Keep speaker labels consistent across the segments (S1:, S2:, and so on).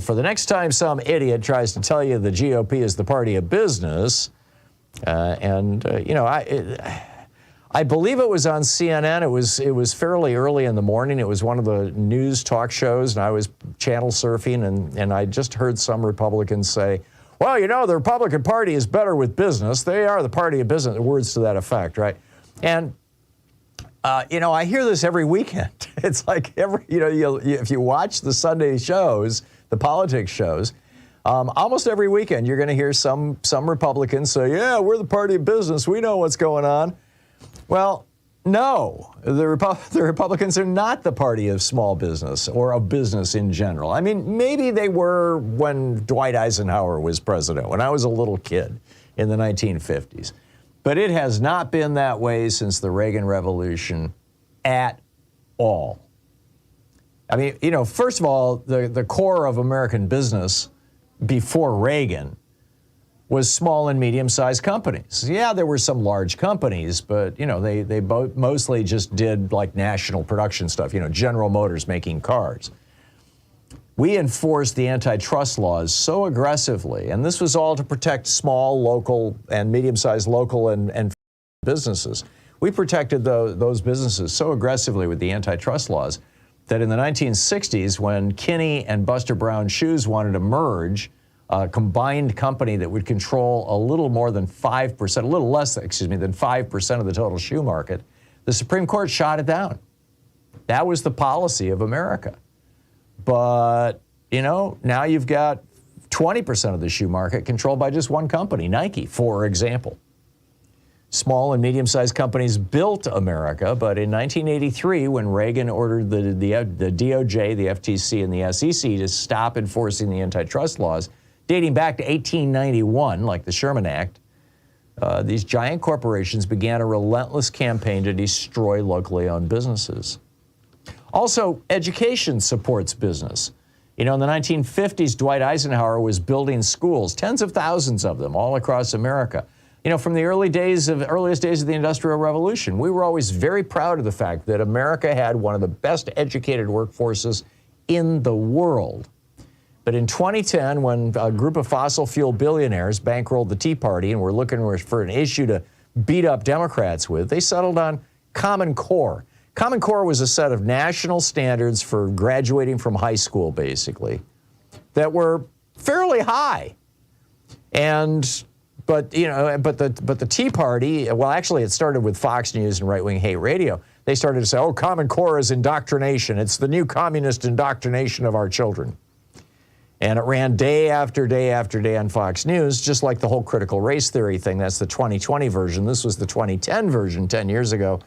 S1: for the next time some idiot tries to tell you the GOP is the party of business, I believe it was on CNN. It was fairly early in the morning. It was one of the news talk shows, and I was channel surfing, and I just heard some Republicans say, well, the Republican Party is better with business. They are the party of business, words to that effect, right? And, I hear this every weekend. It's like if you watch the Sunday shows, the politics shows, almost every weekend you're going to hear some Republicans say, yeah, we're the party of business. We know what's going on. Well, no, the Republicans are not the party of small business or of business in general. I mean, maybe they were when Dwight Eisenhower was president, when I was a little kid in the 1950s. But it has not been that way since the Reagan Revolution at all. I mean, first of all, the core of American business before Reagan was small and medium-sized companies. Yeah, there were some large companies, but, they mostly just did like national production stuff, General Motors making cars. We enforced the antitrust laws so aggressively, and this was all to protect small, local, and medium-sized local and businesses. We protected those businesses so aggressively with the antitrust laws that in the 1960s, when Kinney and Buster Brown Shoes wanted to merge, a combined company that would control a little more than 5%, a little less, than 5% of the total shoe market, the Supreme Court shot it down. That was the policy of America. But, now you've got 20% of the shoe market controlled by just one company, Nike, for example. Small and medium-sized companies built America, but in 1983, when Reagan ordered the DOJ, the FTC, and the SEC to stop enforcing the antitrust laws, dating back to 1891, like the Sherman Act, these giant corporations began a relentless campaign to destroy locally owned businesses. Also, education supports business. In the 1950s, Dwight Eisenhower was building schools, tens of thousands of them, all across America. From the earliest days of the Industrial Revolution, we were always very proud of the fact that America had one of the best educated workforces in the world. But in 2010, when a group of fossil fuel billionaires bankrolled the Tea Party and were looking for an issue to beat up Democrats with, they settled on Common Core. Common Core was a set of national standards for graduating from high school, basically, that were fairly high. But the Tea Party, well, actually, it started with Fox News and right-wing hate radio. They started to say, oh, Common Core is indoctrination. It's the new communist indoctrination of our children. And it ran day after day after day on Fox News, just like the whole critical race theory thing. That's the 2020 version. This was the 2010 version 10 years ago,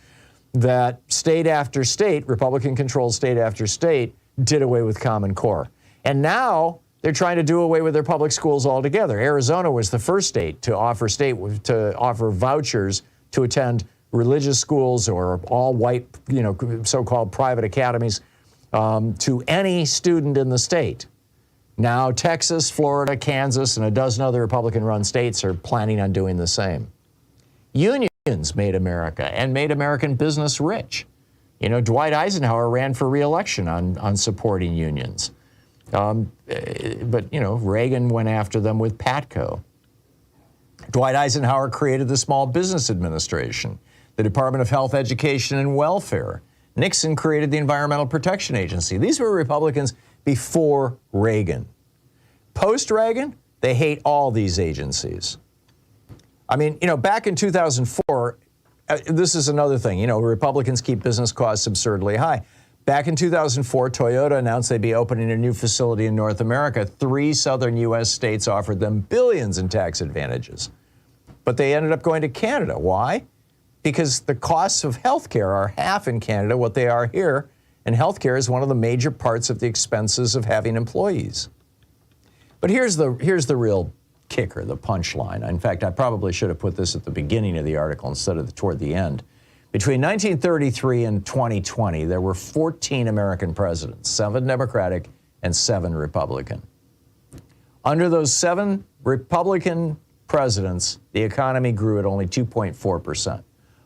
S1: that state after state, Republican-controlled state after state, did away with Common Core. And now they're trying to do away with their public schools altogether. Arizona was the first state to offer vouchers to attend religious schools or all-white, so-called private academies to any student in the state. Now, Texas, Florida, Kansas, and a dozen other Republican-run states are planning on doing the same. Unions made America and made American business rich. Dwight Eisenhower ran for re-election on supporting unions. But Reagan went after them with PATCO. Dwight Eisenhower created the Small Business Administration, the Department of Health, Education, and Welfare. Nixon created the Environmental Protection Agency. These were Republicans before Reagan. Post-Reagan, they hate all these agencies. I mean, back in 2004, this is another thing. Republicans keep business costs absurdly high. Back in 2004, Toyota announced they'd be opening a new facility in North America. 3 southern U.S. states offered them billions in tax advantages. But they ended up going to Canada. Why? Because the costs of healthcare are half in Canada what they are here, and healthcare is one of the major parts of the expenses of having employees. But here's the real kicker, the punchline. In fact, I probably should have put this at the beginning of the article instead of toward the end. Between 1933 and 2020, there were 14 American presidents, 7 Democratic and 7 Republican. Under those 7 Republican presidents, the economy grew at only 2.4%.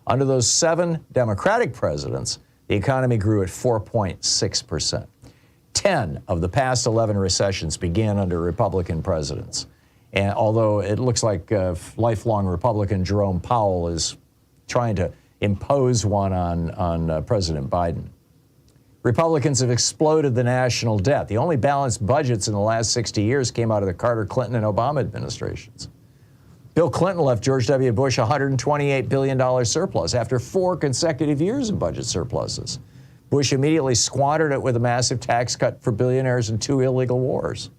S1: Under those 7 Democratic presidents, the economy grew at 4.6%. 10 of the past 11 recessions began under Republican presidents. And although it looks like lifelong Republican Jerome Powell is trying to impose one on President Biden. Republicans have exploded the national debt. The only balanced budgets in the last 60 years came out of the Carter, Clinton, and Obama administrations. Bill Clinton left George W. Bush a $128 billion surplus after 4 consecutive years of budget surpluses. Bush immediately squandered it with a massive tax cut for billionaires and 2 illegal wars.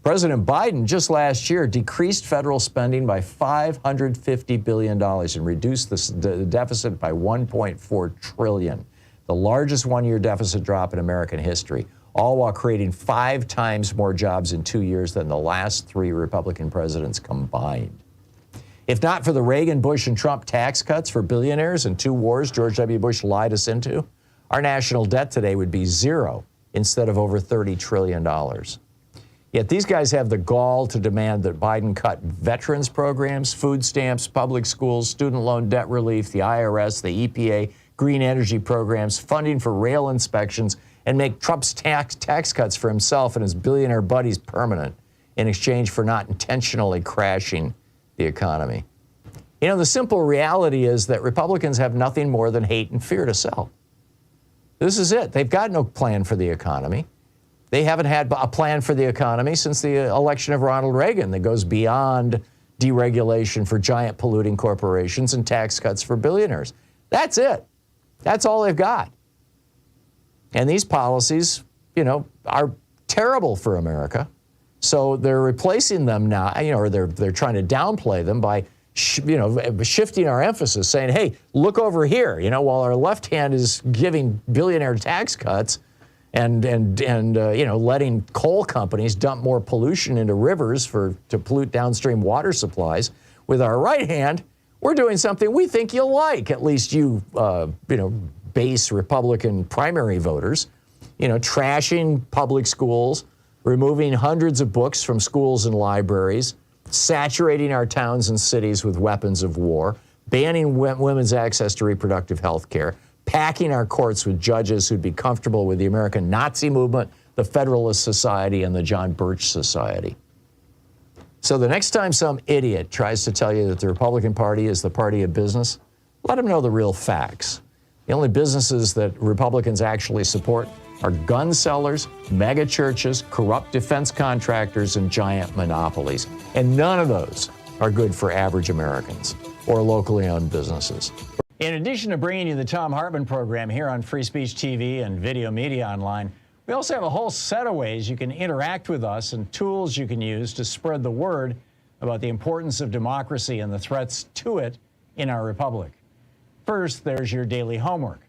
S1: President Biden just last year decreased federal spending by $550 billion and reduced the deficit by $1.4 trillion, the largest one-year deficit drop in American history, all while creating 5 times more jobs in 2 years than the last 3 Republican presidents combined. If not for the Reagan, Bush, and Trump tax cuts for billionaires and 2 wars George W. Bush lied us into, our national debt today would be 0 instead of over $30 trillion. Yet these guys have the gall to demand that Biden cut veterans programs, food stamps, public schools, student loan debt relief, the IRS, the EPA, green energy programs, funding for rail inspections, and make Trump's tax cuts for himself and his billionaire buddies permanent in exchange for not intentionally crashing the economy. You know, the simple reality is that Republicans have nothing more than hate and fear to sell. This is it. They've got no plan for the economy. They haven't had a plan for the economy since the election of Ronald Reagan that goes beyond deregulation for giant polluting corporations and tax cuts for billionaires. That's it. That's all they've got. And these policies, you know, are terrible for America. So they're replacing them now, you know, or they're trying to downplay them by, shifting our emphasis, saying, hey, look over here. You know, while our left hand is giving billionaire tax cuts, and letting coal companies dump more pollution into rivers to pollute downstream water supplies. With our right hand, we're doing something we think you'll like, at least you base Republican primary voters. You know, trashing public schools, removing hundreds of books from schools and libraries, saturating our towns and cities with weapons of war, banning women's access to reproductive health care, packing our courts with judges who'd be comfortable with the American Nazi movement, the Federalist Society, and the John Birch Society. So the next time some idiot tries to tell you that the Republican Party is the party of business, let them know the real facts. The only businesses that Republicans actually support are gun sellers, mega churches, corrupt defense contractors, and giant monopolies. And none of those are good for average Americans or locally owned businesses. In addition to bringing you the Thom Hartmann program here on Free Speech TV and Video Media Online, we also have a whole set of ways you can interact with us and tools you can use to spread the word about the importance of democracy and the threats to it in our republic. First, there's your daily homework.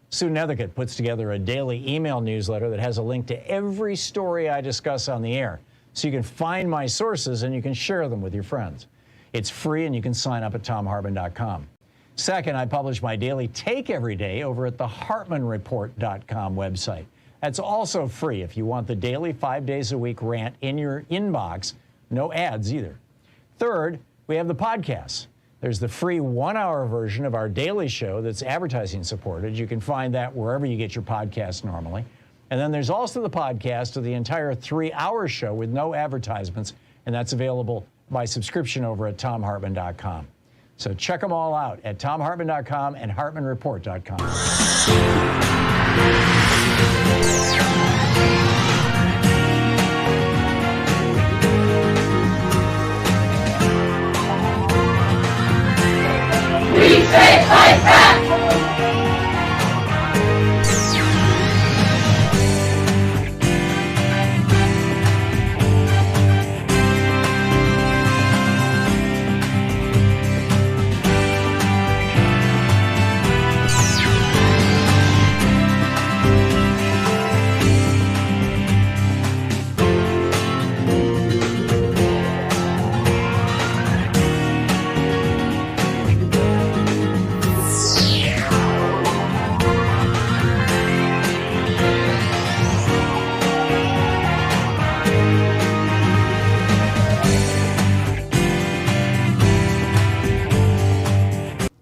S1: Sue Nethercutt puts together a daily email newsletter that has a link to every story I discuss on the air, so you can find my sources and you can share them with your friends. It's free and you can sign up at thomhartmann.com. Second, I publish my daily take every day over at the hartmannreport.com website. That's also free if you want the daily 5 days a week rant in your inbox. No ads either. Third, we have the podcasts. There's the free 1-hour version of our daily show that's advertising supported. You can find that wherever you get your podcasts normally. And then there's also the podcast of the entire 3-hour show with no advertisements, and that's available by subscription over at thomhartmann.com. So check them all out at thomhartmann.com and hartmannreport.com.
S2: We say fight back!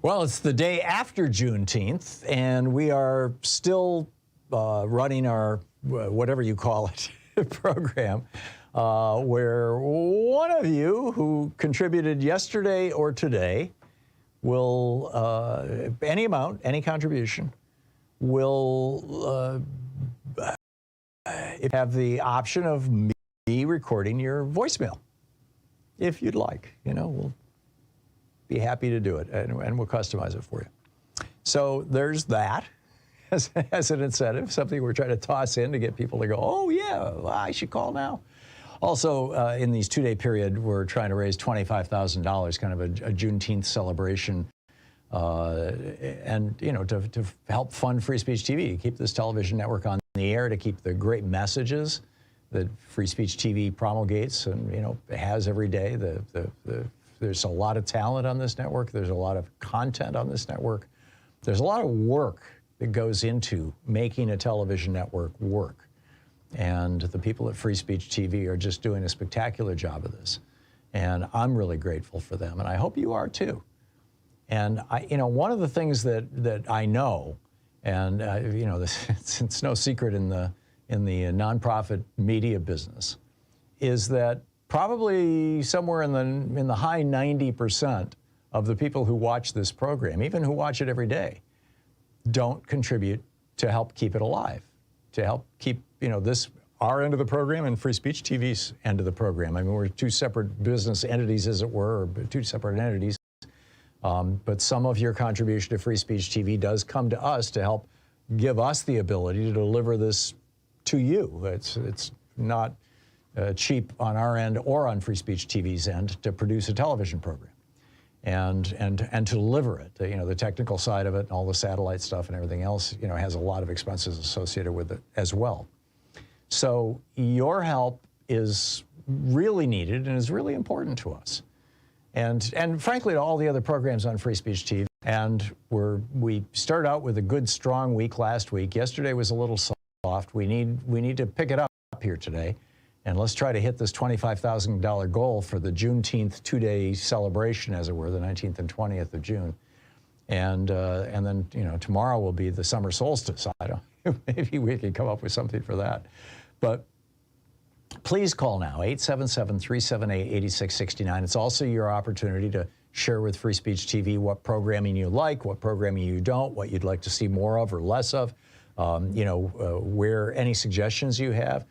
S1: Well, it's the day after Juneteenth, and we are still running our whatever you call it, program, where one of you who contributed yesterday or today will, any amount, any contribution, will have the option of me recording your voicemail, if you'd like. You know, we'll be happy to do it, and we'll customize it for you. So there's that as an incentive, something we're trying to toss in to get people to go, oh yeah, well, I should call now. Also, in these two-day period, we're trying to raise $25,000, kind of a Juneteenth celebration, and, you know, to help fund Free Speech TV, to keep this television network on the air, to keep the great messages that Free Speech TV promulgates and, you know, has every day. There's a lot of talent on this network. There's a lot of content on this network. There's a lot of work that goes into making a television network work. And the people at Free Speech TV are just doing a spectacular job of this. And I'm really grateful for them, and I hope you are too. And you know, one of the things that I know, and you know, it's no secret in the nonprofit media business, is that probably somewhere in the high 90% of the people who watch this program, even who watch it every day, don't contribute to help keep it alive, to help keep, you know, this, our end of the program and Free Speech TV's end of the program. I mean, we're two separate business entities, as it were, or two separate entities. But some of your contribution to Free Speech TV does come to us to help give us the ability to deliver this to you. It's not cheap on our end or on Free Speech TV's end to produce a television program and to deliver it. You know, the technical side of it and all the satellite stuff and everything else, you know, has a lot of expenses associated with it as well. So your help is really needed and is really important to us. And frankly, to all the other programs on Free Speech TV. And we started out with a good, strong week last week. Yesterday was a little soft. We need to pick it up here today. And let's try to hit this $25,000 goal for the Juneteenth two-day celebration, as it were, the 19th and 20th of June. And then, you know, tomorrow will be the summer solstice. I don't know, maybe we can come up with something for that. But please call now, 877-378-8669. It's also your opportunity to share with Free Speech TV what programming you like, what programming you don't, what you'd like to see more of or less of, you know, where any suggestions you have.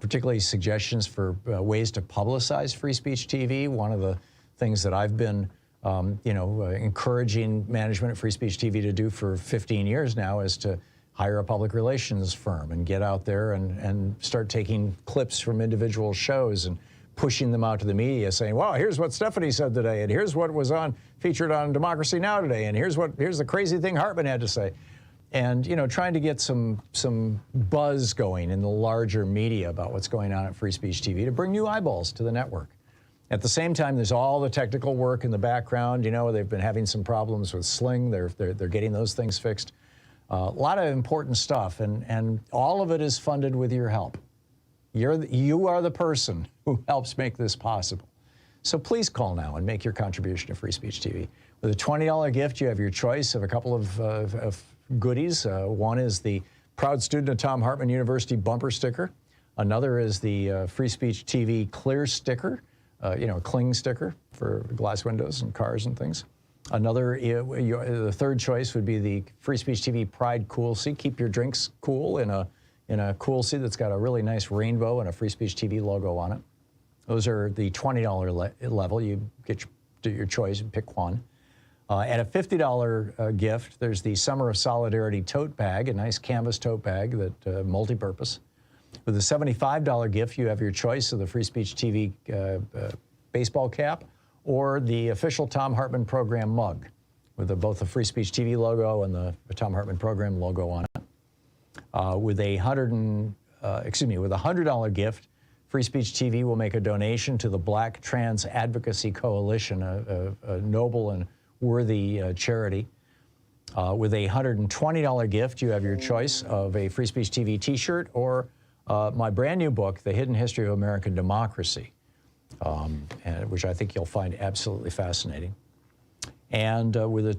S1: Particularly suggestions for ways to publicize Free Speech TV. One of the things that I've been, you know, encouraging management at Free Speech TV to do for 15 years now is to hire a public relations firm and get out there and start taking clips from individual shows and pushing them out to the media, saying, "Well, here's what Stephanie said today, and here's what was featured on Democracy Now! Today, and here's the crazy thing Hartmann had to say." And, you know, trying to get some buzz going in the larger media about what's going on at Free Speech TV to bring new eyeballs to the network. At the same time, there's all the technical work in the background. You know, they've been having some problems with Sling. They're getting those things fixed. A lot of important stuff, and all of it is funded with your help. You are the person who helps make this possible. So please call now and make your contribution to Free Speech TV. With a $20 gift, you have your choice of a couple of goodies. One is the Proud Student of Thom Hartmann University bumper sticker. Another is the Free Speech TV clear sticker, you know, a cling sticker for glass windows and cars and things. Another, the third choice would be the Free Speech TV Pride Cool Seat. Keep your drinks cool in a cool seat that's got a really nice rainbow and a Free Speech TV logo on it. Those are the $20 level. You get your choice and pick one. At a $50 gift, there's the Summer of Solidarity tote bag, a nice canvas tote bag that multi-purpose. With a $75 gift, you have your choice of the Free Speech TV baseball cap or the official Thom Hartmann program mug with both the Free Speech TV logo and the Thom Hartmann program logo on it. With a $100 gift, Free Speech TV will make a donation to the Black Trans Advocacy Coalition, a noble and worthy charity. With a $120 gift, you have your choice of a Free Speech TV t-shirt or my brand new book, The Hidden History of American Democracy, which I think you'll find absolutely fascinating. And with a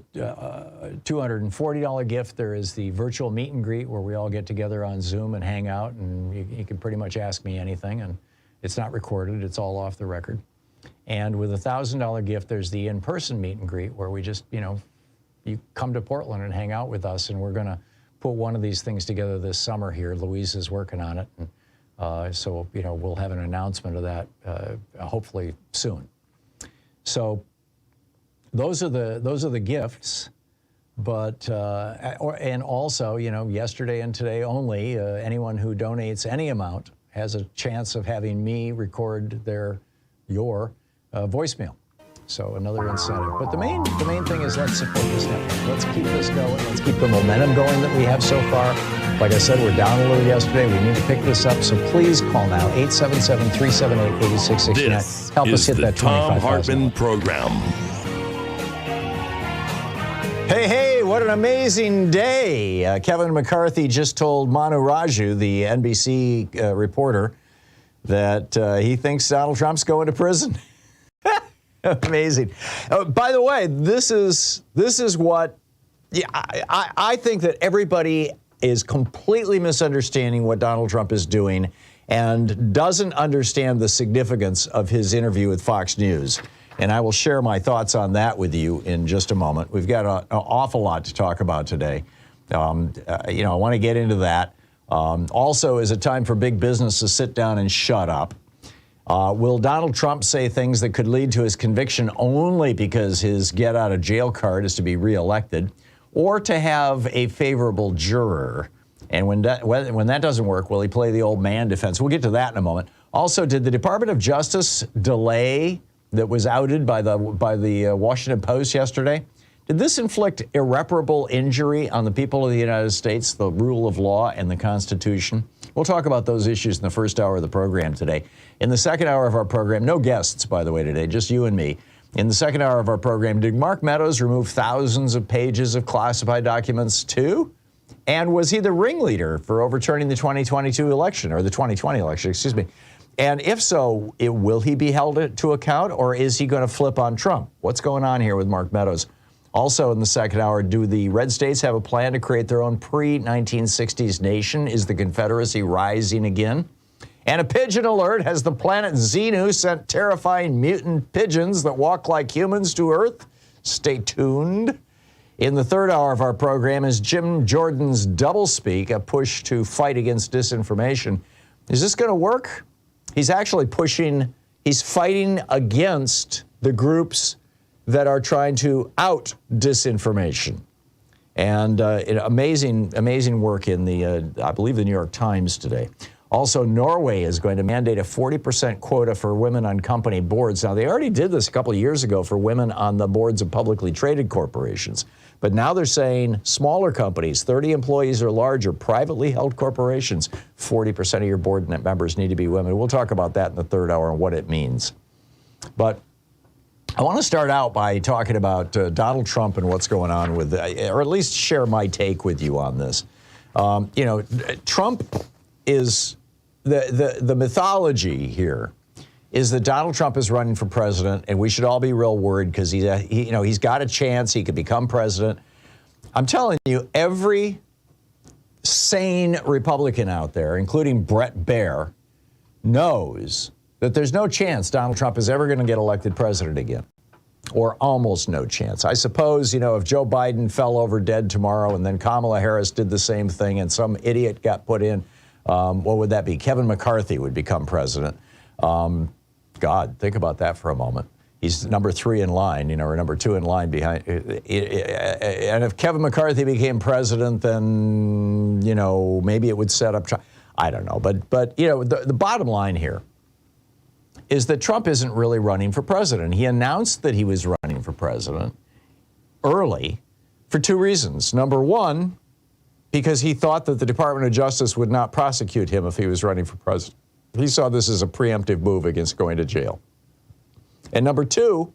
S1: $240 gift, there is the virtual meet and greet where we all get together on Zoom and hang out, and you can pretty much ask me anything, and it's not recorded, it's all off the record. And with a $1,000 gift, there's the in-person meet and greet where we just, you come to Portland and hang out with us, and we're going to put one of these things together this summer here. Louise is working on it, and so we'll have an announcement of that hopefully soon. So those are the gifts, but and also yesterday and today only, anyone who donates any amount has a chance of having me record your voicemail. So another incentive. But the main thing is let's support this network. Let's keep this going. Let's keep the momentum going that we have so far. Like I said, we're down a little yesterday. We need to pick this up. So please call now, 877-378-8669. Help us hit that 25,000.
S3: Thom Hartmann program.
S1: Hey, what an amazing day. Kevin McCarthy just told Manu Raju, the NBC reporter, that he thinks Donald Trump's going to prison. Amazing. By the way, this is what I think that everybody is completely misunderstanding what Donald Trump is doing and doesn't understand the significance of his interview with Fox News. And I will share my thoughts on that with you in just a moment. We've got an awful lot to talk about today. I want to get into that. Also, is it time for big business to sit down and shut up? Will Donald Trump say things that could lead to his conviction only because his get-out-of-jail card is to be reelected, or to have a favorable juror? And when that doesn't work, will he play the old man defense? We'll get to that in a moment. Also, did the Department of Justice delay that was outed by the Washington Post yesterday, did this inflict irreparable injury on the people of the United States, the rule of law, and the Constitution? We'll talk about those issues in the first hour of the program today. In the second hour of our program, no guests, by the way, today, just you and me. In the second hour of our program, did Mark Meadows remove thousands of pages of classified documents too? And was he the ringleader for overturning the 2022 election, or the 2020 election, excuse me? And if so, will he be held to account, or is he going to flip on Trump? What's going on here with Mark Meadows? Also in the second hour, do the red states have a plan to create their own pre-1960s nation? Is the Confederacy rising again? And a Pigeon Alert, has the planet Zenu sent terrifying mutant pigeons that walk like humans to Earth? Stay tuned. In the third hour of our program, is Jim Jordan's doublespeak a push to fight against disinformation? Is this going to work? He's actually he's fighting against the groups that are trying to out disinformation. And amazing work in I believe, the New York Times today. Also, Norway is going to mandate a 40% quota for women on company boards. Now, they already did this a couple of years ago for women on the boards of publicly traded corporations. But now they're saying smaller companies, 30 employees or larger, privately held corporations, 40% of your board members need to be women. We'll talk about that in the third hour and what it means. But I want to start out by talking about Donald Trump and what's going on with, or at least share my take with you on this. Trump is, the mythology here is that Donald Trump is running for president, and we should all be real worried because he's got a chance. He could become president. I'm telling you, every sane Republican out there, including Brett Baier, knows that there's no chance Donald Trump is ever going to get elected president again, or almost no chance. I suppose, if Joe Biden fell over dead tomorrow and then Kamala Harris did the same thing and some idiot got put in, what would that be? Kevin McCarthy would become president. God, think about that for a moment. He's number 3 in line, or number 2 in line behind. And if Kevin McCarthy became president, then, maybe it would set up Trump. I don't know. But the bottom line here is that Trump isn't really running for president. He announced that he was running for president early for 2 reasons. Number one, because he thought that the Department of Justice would not prosecute him if he was running for president. He saw this as a preemptive move against going to jail. And number 2,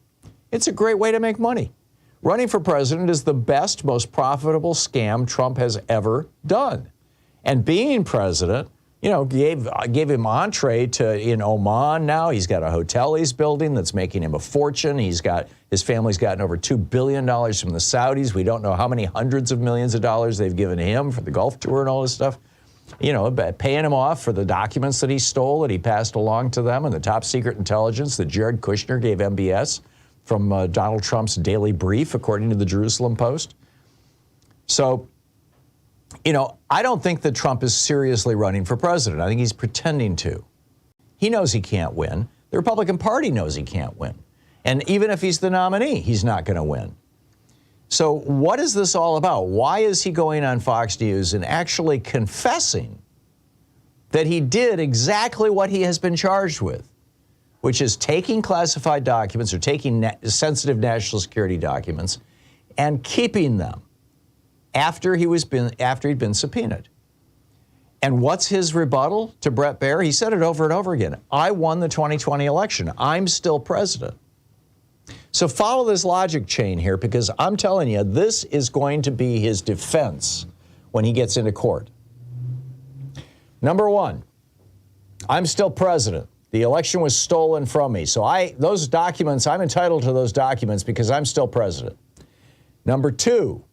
S1: it's a great way to make money. Running for president is the best, most profitable scam Trump has ever done. And being president gave him entree to in Oman now. He's got a hotel he's building that's making him a fortune. His family's gotten over $2 billion from the Saudis. We don't know how many hundreds of millions of dollars they've given to him for the Gulf tour and all this stuff. Paying him off for the documents that he stole that he passed along to them and the top secret intelligence that Jared Kushner gave MBS from Donald Trump's daily brief, according to the Jerusalem Post. So, I don't think that Trump is seriously running for president. I think he's pretending to. He knows he can't win. The Republican Party knows he can't win. And even if he's the nominee, he's not going to win. So what is this all about? Why is he going on Fox News and actually confessing that he did exactly what he has been charged with, which is taking classified documents or taking sensitive national security documents and keeping them after he'd been subpoenaed? And what's his rebuttal to Brett Baer? He said it over and over again. I won the 2020 election. I'm still president. So follow this logic chain here, because I'm telling you, this is going to be his defense when he gets into court. Number one, I'm still president. The election was stolen from me. So those documents, I'm entitled to those documents because I'm still president. Number two,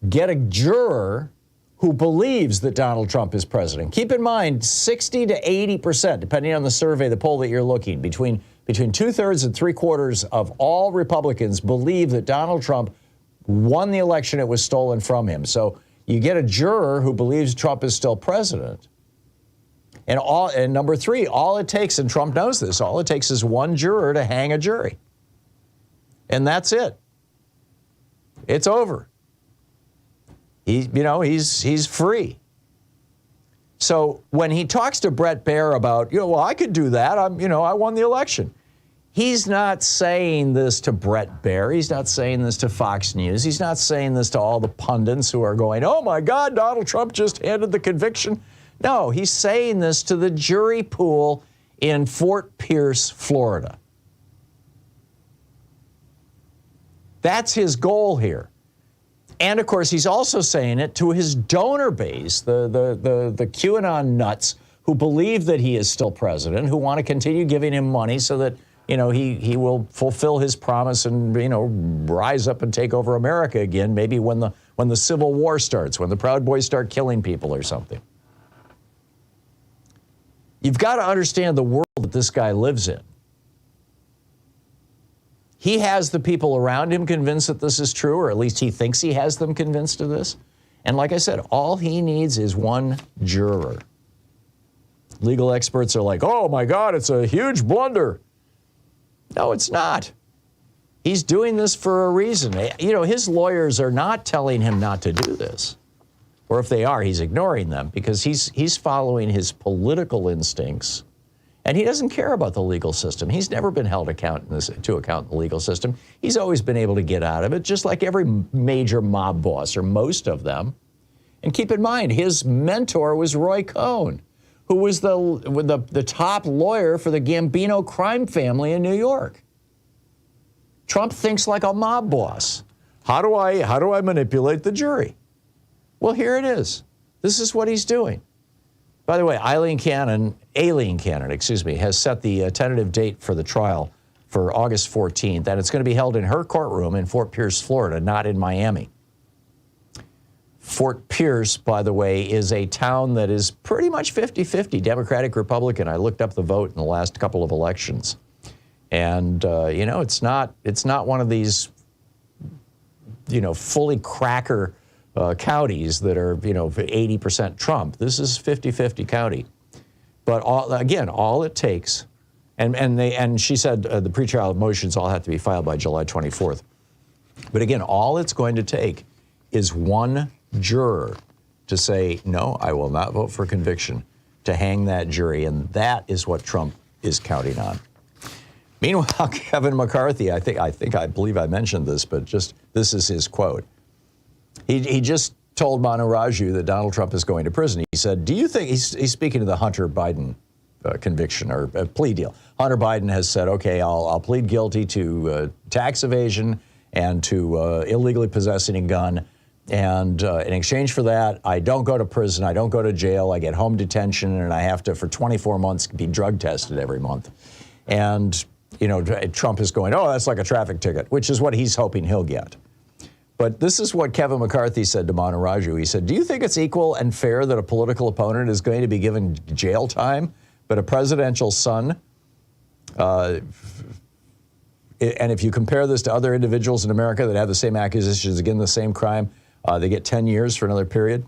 S1: get a juror who believes that Donald Trump is president. Keep in mind, 60 to 80%, depending on the survey, the poll that you're looking, between 2/3 and 3/4 of all Republicans believe that Donald Trump won the election. It was stolen from him. So you get a juror who believes Trump is still president. And number three, all it takes, and Trump knows this, all it takes is one juror to hang a jury. And that's it. It's over. He's free. So when he talks to Brett Baer about, well, I could do that. I won the election. He's not saying this to Brett Baer. He's not saying this to Fox News. He's not saying this to all the pundits who are going, oh my God, Donald Trump just handed the conviction. No, he's saying this to the jury pool in Fort Pierce, Florida. That's his goal here. And, of course, he's also saying it to his donor base, the QAnon nuts who believe that he is still president, who want to continue giving him money so that, he will fulfill his promise and, rise up and take over America again, maybe when the Civil War starts, when the Proud Boys start killing people or something. You've got to understand the world that this guy lives in. He has the people around him convinced that this is true, or at least he thinks he has them convinced of this. And like I said, all he needs is one juror. Legal experts are like, oh my God, it's a huge blunder. No, it's not. He's doing this for a reason. His lawyers are not telling him not to do this. Or if they are, he's ignoring them because he's following his political instincts. And he doesn't care about the legal system. He's never been held to account in the legal system. He's always been able to get out of it, just like every major mob boss, or most of them. And keep in mind, his mentor was Roy Cohn, who was the top lawyer for the Gambino crime family in New York. Trump thinks like a mob boss. How do I manipulate the jury? Well, here it is. This is what he's doing. By the way, Aileen Cannon, has set the tentative date for the trial for August 14th, and it's going to be held in her courtroom in Fort Pierce, Florida, not in Miami. Fort Pierce, by the way, is a town that is pretty much 50-50, Democratic, Republican. I looked up the vote in the last couple of elections. And, it's not one of these, fully cracker counties that are, 80% Trump. This is 50-50 county. But all it takes, and she said the pretrial motions all have to be filed by July 24th. But again, all it's going to take is one juror to say, no, I will not vote for conviction, to hang that jury. And that is what Trump is counting on. Meanwhile, Kevin McCarthy, I believe I mentioned this, but this is his quote. He just told Manu Raju that Donald Trump is going to prison. He said, do you think, he's speaking to the Hunter Biden conviction or plea deal. Hunter Biden has said, okay, I'll plead guilty to tax evasion and to illegally possessing a gun. And in exchange for that, I don't go to prison, I don't go to jail, I get home detention, and I have to, for 24 months, be drug tested every month. And, you know, Trump is going, oh, that's like a traffic ticket, which is what he's hoping he'll get. But this is what Kevin McCarthy said to Manu Raju. He said, do you think it's equal and fair that a political opponent is going to be given jail time, but a presidential son, and if you compare this to other individuals in America that have the same accusations, again, the same crime, they get 10 years for another period?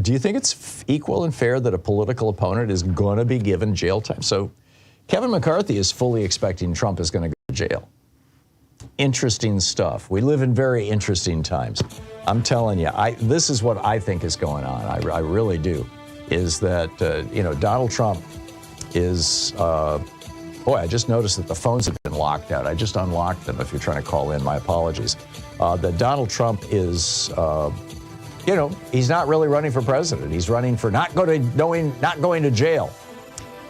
S1: Do you think it's equal and fair that a political opponent is going to be given jail time? So Kevin McCarthy is fully expecting Trump is going to go to jail. Interesting stuff. We live in very interesting times. I'm telling you, this is what I think is going on. I really do. Is that, you know, Donald Trump is, boy, I just noticed that the phones have been locked out. I just unlocked them. If you're trying to call in, my apologies. That Donald Trump is, you know, he's not really running for president. He's running for not going to jail.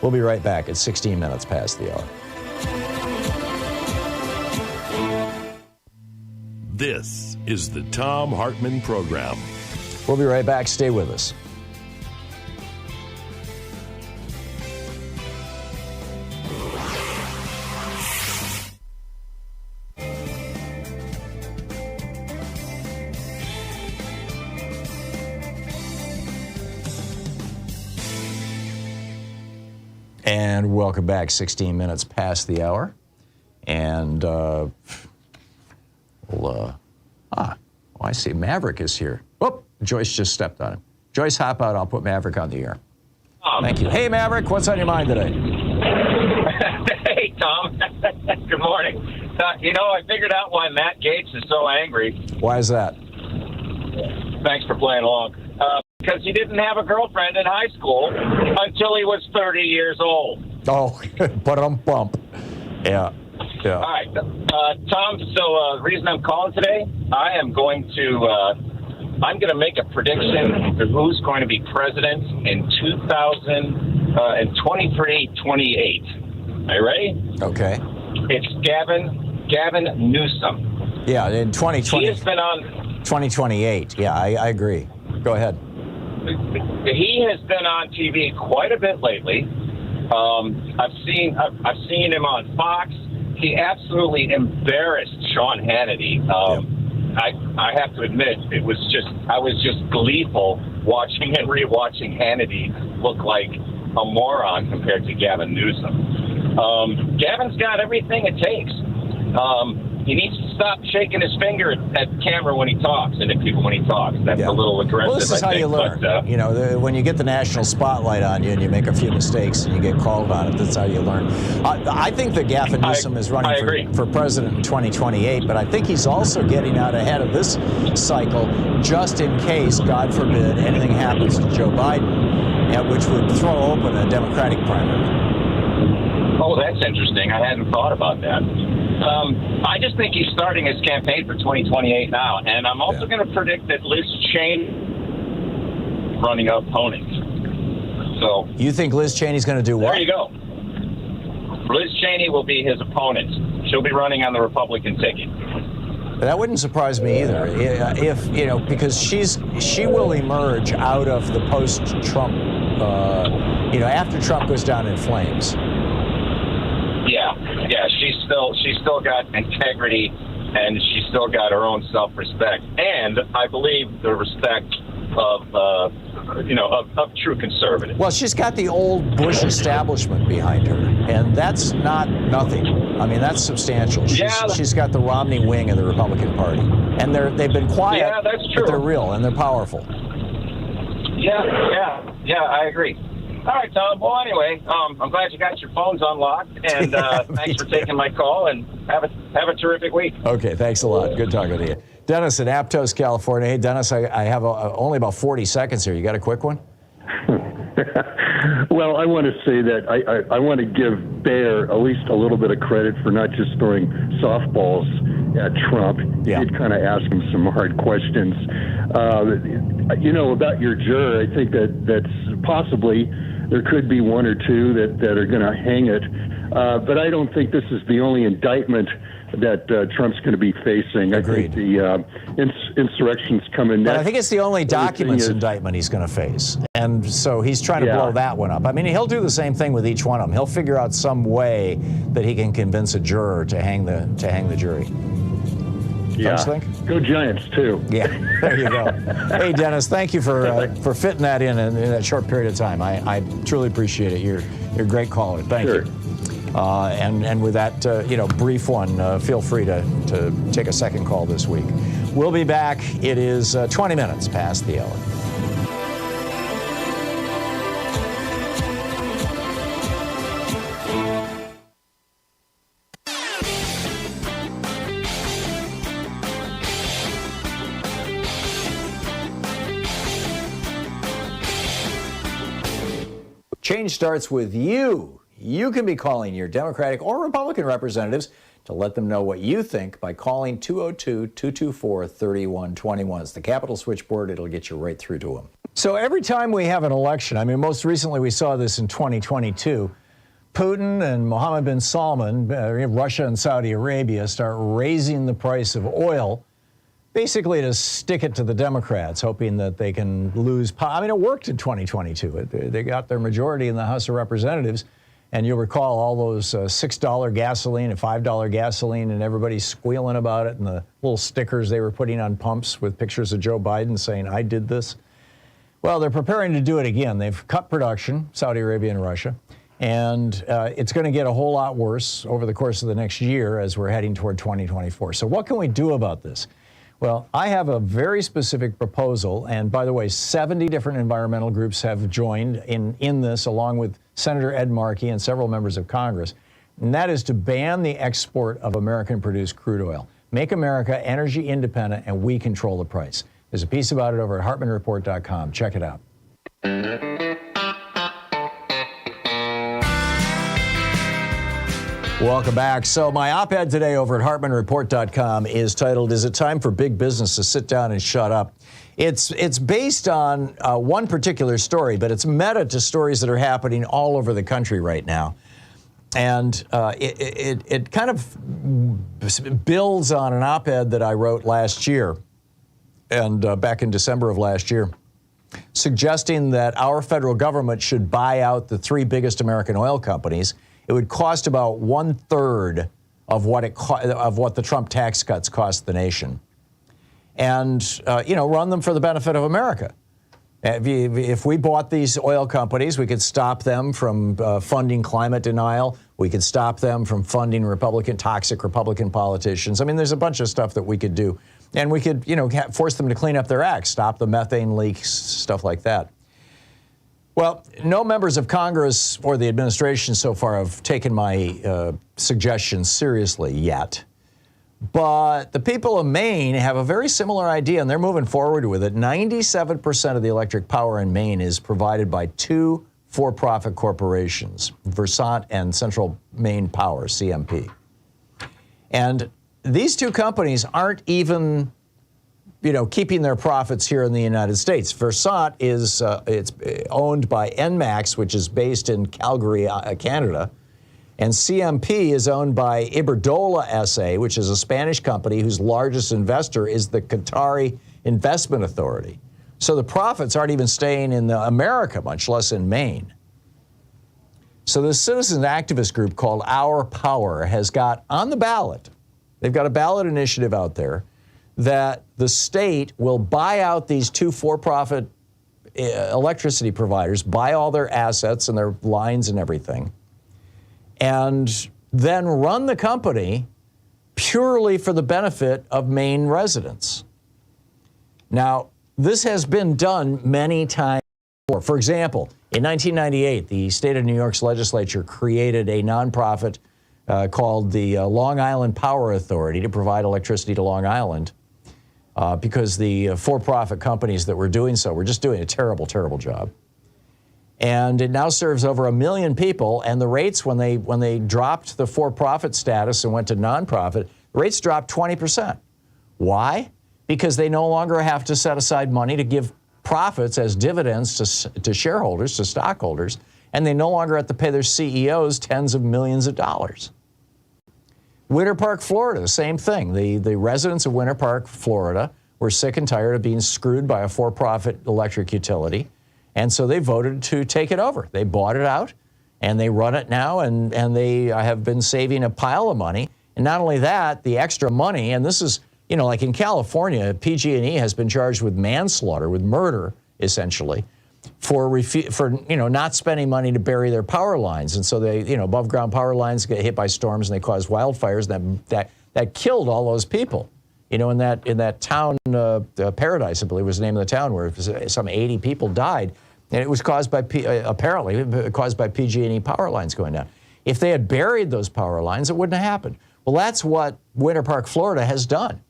S1: We'll be right back at 16 minutes past the hour.
S3: This is the Thom Hartmann Program.
S1: We'll be right back. Stay with us. And welcome back, 16 minutes past the hour. And, I see Maverick is here. Oh, Joyce just stepped on him. Joyce, hop out. I'll put Maverick on the air. Thank you. Hey, Maverick, what's on your mind today?
S4: Hey, Tom. Good morning. You know, I figured out why Matt Gaetz is so angry.
S1: Why is that?
S4: Thanks for playing along. Because he didn't have a girlfriend in high school until he was 30 years old.
S1: Oh, bump. Yeah. Yeah.
S4: All right, Tom. So the reason I'm calling today, I'm going to make a prediction for who's going to be president in 2023-28. Are you ready?
S1: Okay.
S4: It's Gavin Newsom.
S1: Yeah, in 2020.
S4: He has been on
S1: 2028. Yeah, I agree. Go ahead.
S4: He has been on TV quite a bit lately. I've seen him on Fox. He absolutely embarrassed Sean Hannity. I have to admit, I was just gleeful watching and rewatching Hannity look like a moron compared to Gavin Newsom. Gavin's got everything it takes. He needs to stop shaking his finger at camera when he talks and at people when he talks. That's a little aggressive.
S1: Well, this is how you learn. But, you know, when you get the national spotlight on you and you make a few mistakes and you get called on it, that's how you learn. I think that Gavin Newsom is running for president in 2028, but I think he's also getting out ahead of this cycle just in case, God forbid, anything happens to Joe Biden, which would throw open a Democratic primary.
S4: Oh, that's interesting. I hadn't thought about that. I just think he's starting his campaign for 2028 now, and I'm also going to predict that Liz Cheney running an opponent. So
S1: you think Liz Cheney's going to do what?
S4: There you go. Liz Cheney will be his opponent. She'll be running on the Republican ticket.
S1: That wouldn't surprise me either. If you know, because she will emerge out of the post-Trump. After Trump goes down in flames.
S4: Yeah, she's still got integrity, and she's still got her own self-respect, and I believe the respect of true conservatives.
S1: Well, she's got the old Bush establishment behind her, and that's not nothing. I mean, that's substantial. She's got the Romney wing of the Republican Party, and they've been quiet.
S4: Yeah, that's true.
S1: But they're real and they're powerful.
S4: Yeah, I agree. All right, Tom. Well, anyway, I'm glad you got your phones unlocked, and thanks for taking my call, and have a terrific week.
S1: Okay, thanks a lot. Good talking to you. Dennis in Aptos, California. Hey, Dennis, I have only about 40 seconds here. You got a quick one?
S5: Well, I want to say that I want to give Bear at least a little bit of credit for not just throwing softballs at Trump.
S1: Yeah.
S5: He did kind of ask him some hard questions. About your juror, I think that's possibly there could be one or two that are going to hang it. But I don't think this is the only indictment that Trump's going to be facing.
S1: Agreed.
S5: I think the insurrection's coming next.
S1: But I think it's the only documents indictment he's going to face. And so he's trying to blow that one up. I mean, he'll do the same thing with each one of them. He'll figure out some way that he can convince a juror to hang the jury.
S5: Yeah.
S1: Don't you think?
S5: Go Giants, too.
S1: Yeah, there you go. Hey, Dennis, thank you for fitting that in that short period of time. I truly appreciate it. You're a great caller. Thank you. And with that, brief one, feel free to take a second call this week. We'll be back. It is 20 minutes past the hour. Change starts with you. You can be calling your Democratic or Republican representatives to let them know what you think by calling 202-224-3121. It's the Capitol switchboard. It'll get you right through to them. So every time we have an election, I mean, most recently we saw this in 2022, Putin and Mohammed bin Salman, Russia and Saudi Arabia, start raising the price of oil, basically to stick it to the Democrats, hoping that they can lose power. I mean, it worked in 2022. They got their majority in the House of Representatives. And you'll recall all those $6 gasoline and $5 gasoline, and everybody squealing about it, and the little stickers they were putting on pumps with pictures of Joe Biden saying, I did this. Well, they're preparing to do it again. They've cut production, Saudi Arabia and Russia, and it's going to get a whole lot worse over the course of the next year as we're heading toward 2024. So what can we do about this? Well, I have a very specific proposal, and by the way, 70 different environmental groups have joined in this, along with Senator Ed Markey and several members of Congress, and that is to ban the export of American-produced crude oil. Make America energy independent, and we control the price. There's a piece about it over at HartmannReport.com. Check it out. Welcome back. So my op-ed today over at HartmannReport.com is titled, Is It Time for Big Business to Sit Down and Shut Up? It's based on one particular story, but it's meta to stories that are happening all over the country right now. And it kind of builds on an op-ed that I wrote last year, and back in December of last year, suggesting that our federal government should buy out the three biggest American oil companies. It would cost about 1/3 of what the Trump tax cuts cost the nation, and run them for the benefit of America. If we bought these oil companies, we could stop them from funding climate denial. We could stop them from funding toxic Republican politicians. I mean, there's a bunch of stuff that we could do, and we could force them to clean up their act, stop the methane leaks, stuff like that. Well, no members of Congress or the administration so far have taken my suggestions seriously yet. But the people of Maine have a very similar idea, and they're moving forward with it. 97% of the electric power in Maine is provided by two for-profit corporations, Versant and Central Maine Power, CMP. And these two companies aren't even keeping their profits here in the United States. Versant is it's owned by Enmax, which is based in Calgary, Canada. And CMP is owned by Iberdrola SA, which is a Spanish company whose largest investor is the Qatari Investment Authority. So the profits aren't even staying in America, much less in Maine. So this citizen activist group called Our Power has got on the ballot, they've got a ballot initiative out there, that the state will buy out these two for-profit electricity providers, buy all their assets and their lines and everything, and then run the company purely for the benefit of Maine residents. Now, this has been done many times before. For example, in 1998, the state of New York's legislature created a nonprofit called the Long Island Power Authority to provide electricity to Long Island because the for-profit companies that were doing so were just doing a terrible, terrible job. And it now serves over 1 million people, and the rates, when they dropped the for-profit status and went to nonprofit, the rates dropped 20%. Why? Because they no longer have to set aside money to give profits as dividends to shareholders, to stockholders, and they no longer have to pay their CEOs tens of millions of dollars. Winter Park, Florida, same thing. The residents of Winter Park, Florida, were sick and tired of being screwed by a for-profit electric utility, and so they voted to take it over. They bought it out, and they run it now, and they have been saving a pile of money. And not only that, the extra money, and this is, you know, like in California, PG&E has been charged with manslaughter, with murder, essentially, for you know, not spending money to bury their power lines. And so they, you know, above ground power lines get hit by storms and they cause wildfires that killed all those people. You know, in that town, Paradise, I believe was the name of the town, where some 80 people died, and it was caused by apparently caused by PG&E power lines going down. If they had buried those power lines, it wouldn't have happened. Well, that's what Winter Park, Florida has done.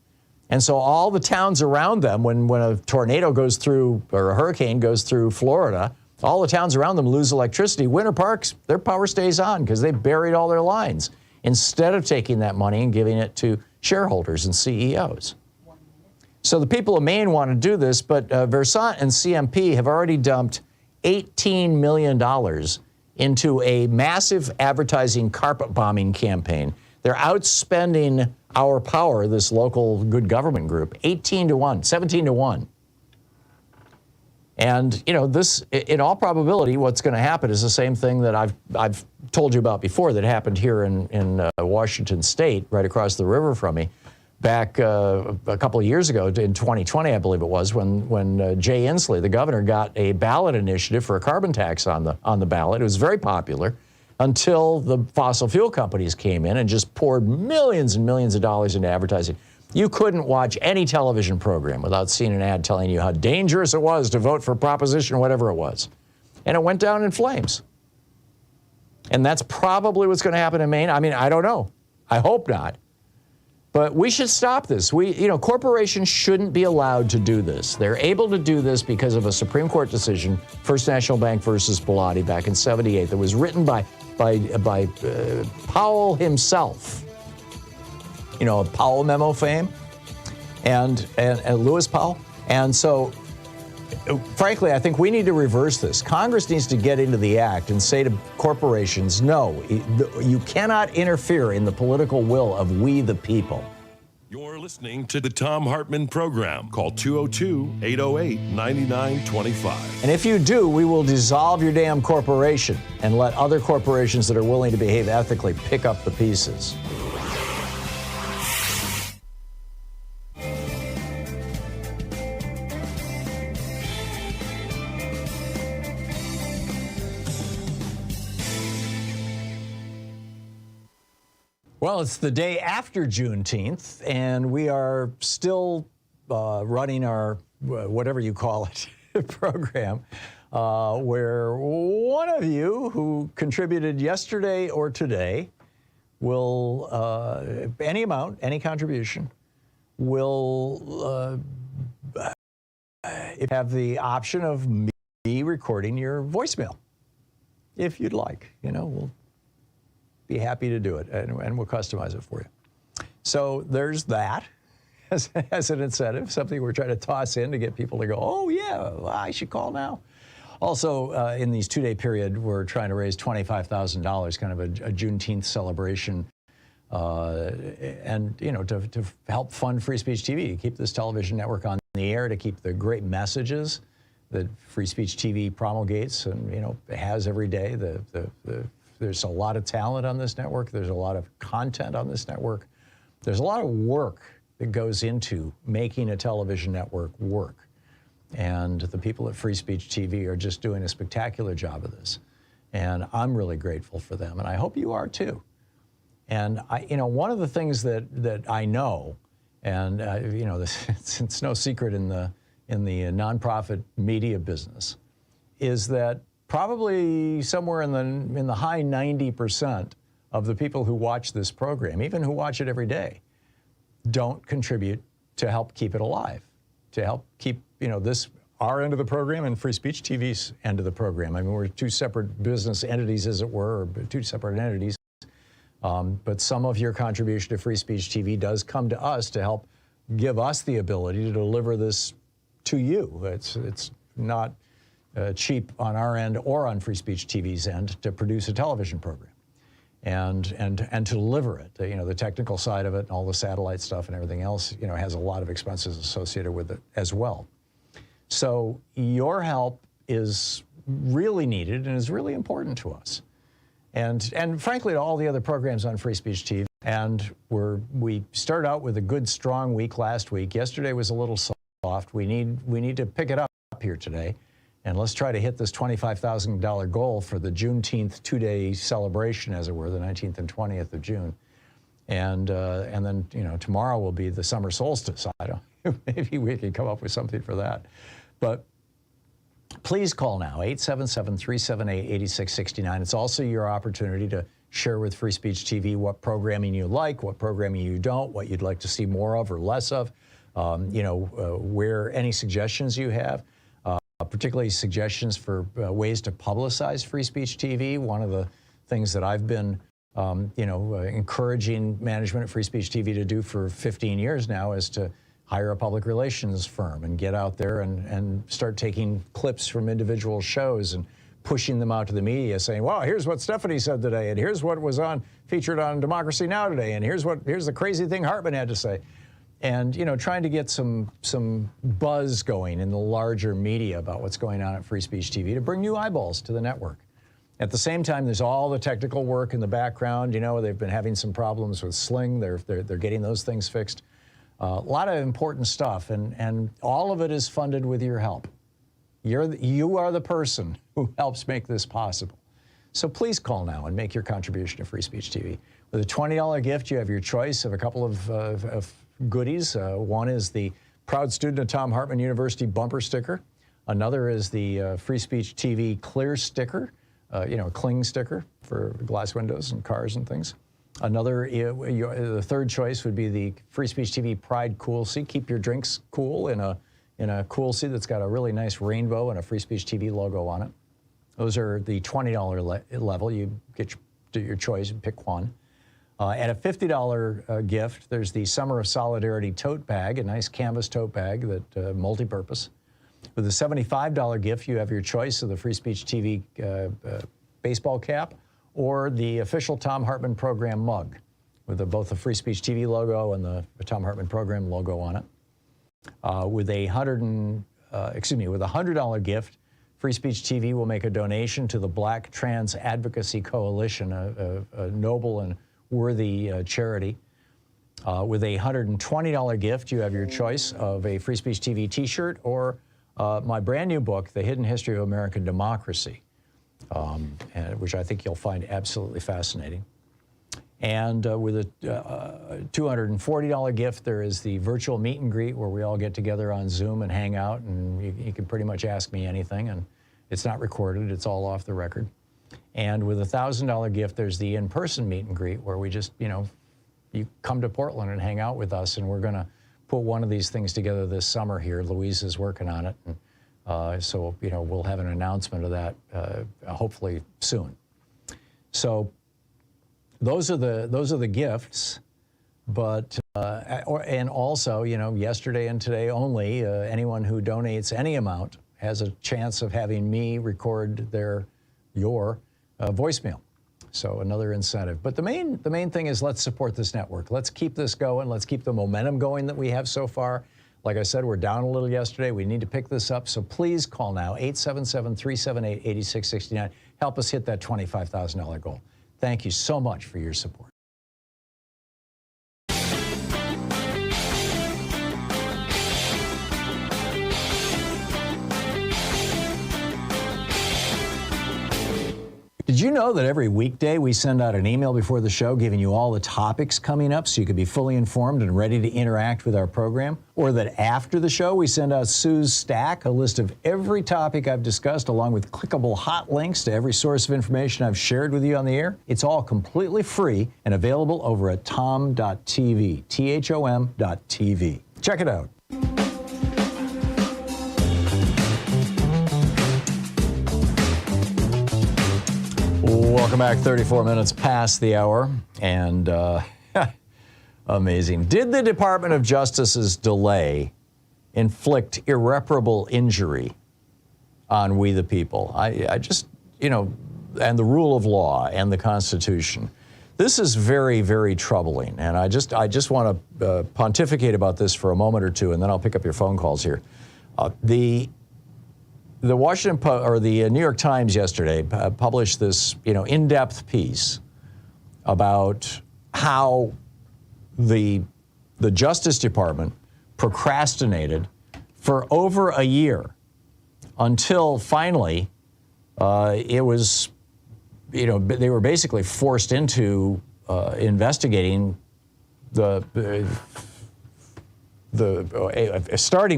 S1: And so all the towns around them, when a tornado goes through, or a hurricane goes through Florida, all the towns around them lose electricity. Winter Parks, their power stays on because they buried all their lines instead of taking that money and giving it to shareholders and CEOs. So the people of Maine want to do this, but Versant and CMP have already dumped $18 million into a massive advertising carpet bombing campaign. They're outspending Our Power, this local good government group, 18-1, 17-1. And, you know, this, in all probability, what's going to happen is the same thing that I've told you about before that happened here in Washington State, right across the river from me, back a couple of years ago, in 2020, I believe it was, when Jay Inslee, the governor, got a ballot initiative for a carbon tax on the ballot. It was very popular until the fossil fuel companies came in and just poured millions and millions of dollars into advertising. You couldn't watch any television program without seeing an ad telling you how dangerous it was to vote for proposition whatever it was. And it went down in flames. And that's probably what's going to happen in Maine. I mean, I don't know. I hope not. But we should stop this. Corporations shouldn't be allowed to do this. They're able to do this because of a Supreme Court decision, First National Bank versus Bellotti back in '78, that was written by Powell himself. You know, Powell memo fame, and Lewis Powell. And so, frankly, I think we need to reverse this. Congress needs to get into the act and say to corporations, no, you cannot interfere in the political will of we the people.
S3: You're listening to the Thom Hartmann Program. Call 202-808-9925.
S1: And if you do, we will dissolve your damn corporation and let other corporations that are willing to behave ethically pick up the pieces. Well, it's the day after Juneteenth, and we are still running our, whatever you call it, program, where one of you who contributed yesterday or today will, any amount, any contribution, will have the option of me recording your voicemail, if you'd like. You know, we'll be happy to do it, and we'll customize it for you. So there's that as an incentive, something we're trying to toss in to get people to go, oh yeah, well, I should call now. Also, in these two-day period, we're trying to raise $25,000, kind of a Juneteenth celebration, and you know, to help fund Free Speech TV, to keep this television network on the air, to keep the great messages that Free Speech TV promulgates and, you know, has every day. There's a lot of talent on this network. There's a lot of content on this network. There's a lot of work that goes into making a television network work. And the people at Free Speech TV are just doing a spectacular job of this. And I'm really grateful for them, and I hope you are too. And one of the things that I know, and it's no secret in the nonprofit media business, is that probably somewhere in the high 90% of the people who watch this program, even who watch it every day, don't contribute to help keep it alive, to help keep, our end of the program and Free Speech TV's end of the program. I mean, we're two separate business entities, as it were, or two separate entities. But some of your contribution to Free Speech TV does come to us to help give us the ability to deliver this to you. It's not cheap on our end or on Free Speech TV's end to produce a television program. and to deliver it. You know, the technical side of it and all the satellite stuff and everything else, you know, has a lot of expenses associated with it as well. So your help is really needed and is really important to us. And frankly, to all the other programs on Free Speech TV. And we started out with a good, strong week last week. Yesterday was a little soft. We need to pick it up here today. And let's try to hit this $25,000 goal for the Juneteenth two-day celebration, as it were, the 19th and 20th of June. And then, you know, tomorrow will be the summer solstice. I don't maybe we can come up with something for that. But please call now, 877-378-8669. It's also your opportunity to share with Free Speech TV what programming you like, what programming you don't, what you'd like to see more of or less of, you know, where any suggestions you have, particularly suggestions for ways to publicize Free Speech TV. One of the things that I've been, you know, encouraging management at Free Speech TV to do for 15 years now is to hire a public relations firm and get out there and start taking clips from individual shows and pushing them out to the media, saying, "Well, here's what Stephanie said today, and here's what was featured on Democracy Now! Today, and here's the crazy thing Hartmann had to say," and you know, trying to get some buzz going in the larger media about what's going on at Free Speech TV to bring new eyeballs to the network. At the same time, there's all the technical work in the background. You know, they've been having some problems with Sling. They're getting those things fixed. A lot of important stuff, and all of it is funded with your help. You are the person who helps make this possible. So please call now and make your contribution to Free Speech TV. With a $20 gift, you have your choice of a couple of goodies. One is the Proud Student of Thom Hartmann University bumper sticker. Another is the Free Speech TV clear sticker, you know, a cling sticker for glass windows and cars and things. Another, the third choice would be the Free Speech TV Pride Cool Seat. Keep your drinks cool in a cool seat that's got a really nice rainbow and a Free Speech TV logo on it. Those are the $20 level. You get your choice and pick one. At a $50 gift, there's the Summer of Solidarity tote bag, a nice canvas tote bag that multi-purpose. With a $75 gift, you have your choice of the Free Speech TV baseball cap or the official Thom Hartmann program mug with both the Free Speech TV logo and the Thom Hartmann program logo on it. With a $100 gift, Free Speech TV will make a donation to the Black Trans Advocacy Coalition, a noble and worthy charity. With a $120 gift, you have your choice of a Free Speech TV t-shirt or my brand new book, The Hidden History of American Democracy, which I think you'll find absolutely fascinating. And with a $240 gift, there is the virtual meet and greet where we all get together on Zoom and hang out, and you can pretty much ask me anything, and it's not recorded, it's all off the record. And with a $1,000 gift, there's the in-person meet and greet where we just, you know, you come to Portland and hang out with us, and we're gonna put one of these things together this summer here. Louise is working on it, and so, you know, we'll have an announcement of that hopefully soon. So those are the gifts, but and also, you know, yesterday and today only, anyone who donates any amount has a chance of having me record your voicemail. So another incentive. But the main thing is, let's support this network. Let's keep this going. Let's keep the momentum going that we have so far. Like I said, we're down a little yesterday. We need to pick this up. So please call now, 877-378-8669. Help us hit that $25,000 goal. Thank you so much for your support. Did you know that every weekday we send out an email before the show giving you all the topics coming up so you can be fully informed and ready to interact with our program? Or that after the show we send out Sue's Stack, a list of every topic I've discussed along with clickable hot links to every source of information I've shared with you on the air? It's all completely free and available over at thom.tv, THOM.tv. Check it out. Welcome back, 34 minutes past the hour, and amazing. Did the Department of Justice's delay inflict irreparable injury on we the people? I just, you know, and the rule of law and the Constitution. This is very, very troubling, and I just want to pontificate about this for a moment or two, and then I'll pick up your phone calls here. The Washington Post or the New York Times yesterday published this, in-depth piece about how the Justice Department procrastinated for over a year until finally it was. They were basically forced into investigating starting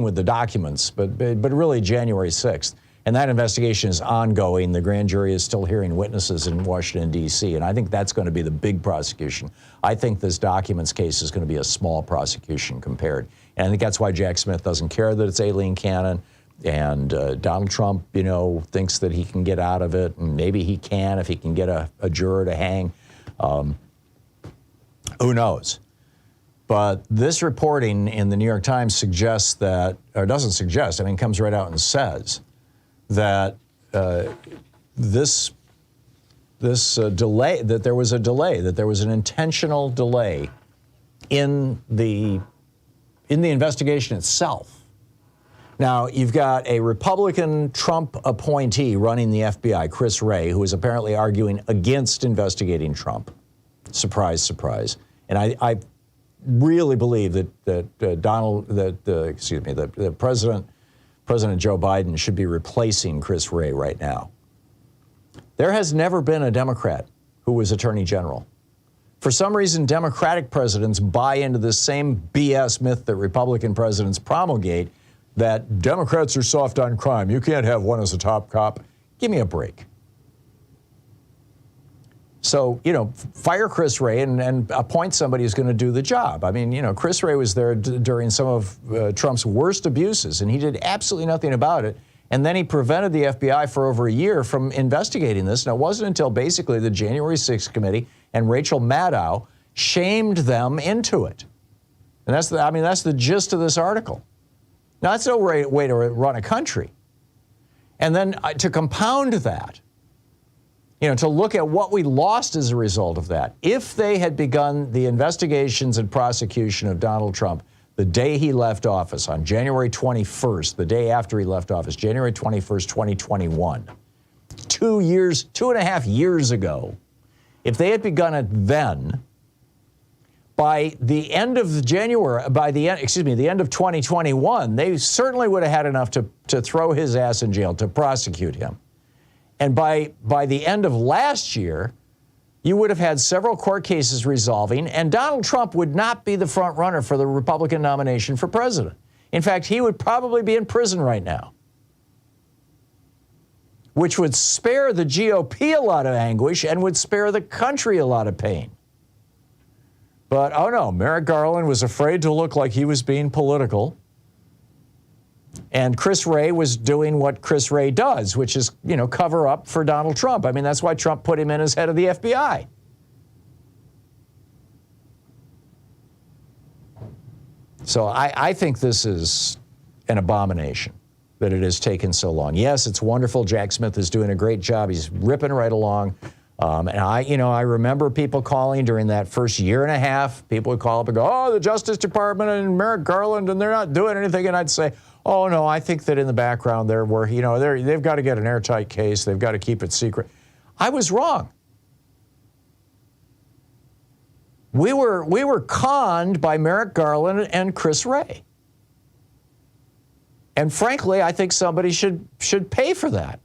S1: with the documents, but really January 6th. And that investigation is ongoing. The grand jury is still hearing witnesses in Washington, D.C., and I think that's going to be the big prosecution. I think this documents case is going to be a small prosecution compared. And I think that's why Jack Smith doesn't care that it's alien canon. And Donald Trump, thinks that he can get out of it, and maybe he can if he can get a juror to hang. Who knows? But this reporting in the New York Times suggests that, or doesn't suggest, comes right out and says that this delay, that there was a delay, that there was an intentional delay in the investigation itself. Now, you've got a Republican Trump appointee running the FBI, Chris Wray, who is apparently arguing against investigating Trump. Surprise, surprise. And I really believe that President Joe Biden should be replacing Chris Wray right now. There has never been a Democrat who was Attorney General. For some reason, Democratic presidents buy into the same BS myth that Republican presidents promulgate, that Democrats are soft on crime. You can't have one as a top cop. Give me a break. So, fire Chris Wray and appoint somebody who's going to do the job. Chris Wray was there during some of Trump's worst abuses, and he did absolutely nothing about it. And then he prevented the FBI for over a year from investigating this. And it wasn't until basically the January 6th committee and Rachel Maddow shamed them into it. And that's the gist of this article. Now, that's no way to run a country. And then to compound that, to look at what we lost as a result of that. If they had begun the investigations and prosecution of Donald Trump the day he left office, on January 21st, the day after he left office, January 21st, 2021, 2.5 years ago, if they had begun it then, by the end of the end of 2021, they certainly would have had enough to throw his ass in jail, to prosecute him. And by the end of last year, you would have had several court cases resolving, and Donald Trump would not be the front runner for the Republican nomination for president. In fact, he would probably be in prison right now, which would spare the GOP a lot of anguish and would spare the country a lot of pain. But, oh no, Merrick Garland was afraid to look like he was being political. And Chris Wray was doing what Chris Wray does, which is, cover up for Donald Trump. That's why Trump put him in as head of the FBI. So I think this is an abomination that it has taken so long. Yes, it's wonderful. Jack Smith is doing a great job. He's ripping right along. And I remember people calling during that first year and a half. People would call up and go, "Oh, the Justice Department and Merrick Garland, and they're not doing anything." And I'd say, "Oh no, I think that in the background they've got to get an airtight case. They've got to keep it secret." I was wrong. We were conned by Merrick Garland and Chris Wray. And frankly, I think somebody should pay for that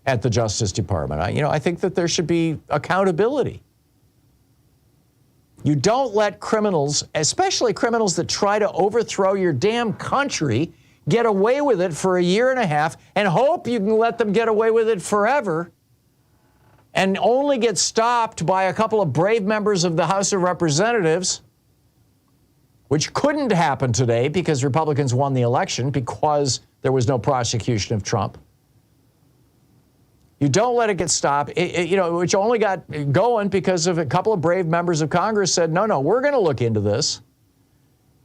S1: at the Justice Department. I think that there should be accountability. You don't let criminals, especially criminals that try to overthrow your damn country, get away with it for a year and a half and hope you can let them get away with it forever and only get stopped by a couple of brave members of the House of Representatives, which couldn't happen today because Republicans won the election because there was no prosecution of Trump. You don't let it get stopped, which only got going because of a couple of brave members of Congress said, no, we're going to look into this.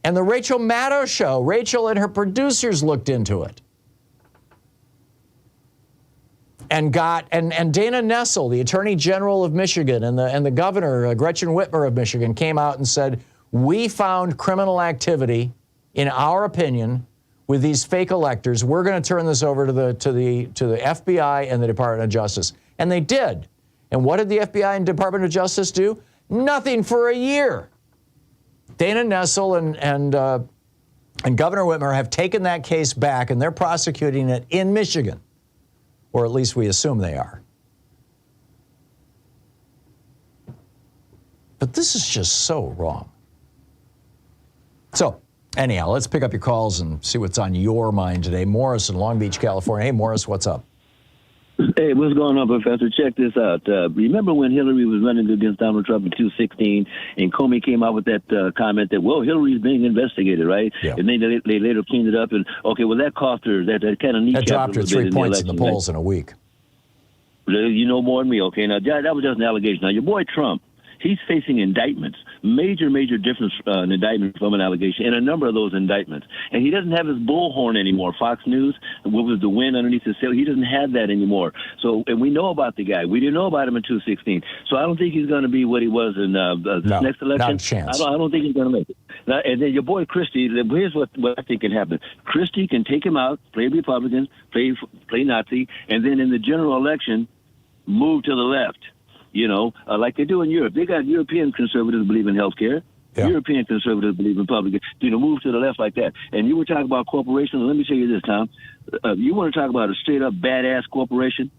S1: And the Rachel Maddow show, Rachel and her producers looked into it. and Dana Nessel, the Attorney General of Michigan, and the Governor, Gretchen Whitmer of Michigan, came out and said, we found criminal activity, in our opinion, with these fake electors. We're going to turn this over to the FBI and the Department of Justice. And they did. And what did the FBI and Department of Justice do? Nothing for a year. Dana Nessel and Governor Whitmer have taken that case back, and they're prosecuting it in Michigan. Or at least we assume they are. But this is just so wrong. So, anyhow, let's pick up your calls and see what's on your mind today. Morris in Long Beach, California. Hey, Morris, what's up?
S6: Hey, what's going on, Professor? Check this out. Remember when Hillary was running against Donald Trump in 2016, and Comey came out with that comment that, well, Hillary's being investigated, right?
S1: Yeah.
S6: And then they later cleaned it up, and, okay, well, that cost her, that kind of kneecapped
S1: That dropped her 3 points in the polls in a week.
S6: You know more than me, okay? Now, that was just an allegation. Now, your boy Trump, he's facing indictments, major difference in indictment from an allegation, and a number of those indictments. And he doesn't have his bullhorn anymore. Fox News, what was the win underneath his sail? He doesn't have that anymore. So, and we know about the guy. We didn't know about him in 2016. So I don't think he's going to be what he was in this next election.
S1: Not a chance.
S6: I don't think he's going to make it. Now, and then your boy Christie, here's what I think can happen. Christie can take him out, play Republican, play Nazi, and then in the general election, move to the left. You know, like they do in Europe. They got European conservatives who believe in health care. Yeah. European conservatives believe in public. Move to the left like that. And you were talking about corporations. Let me tell you this, Tom. You want to talk about a straight-up badass corporation?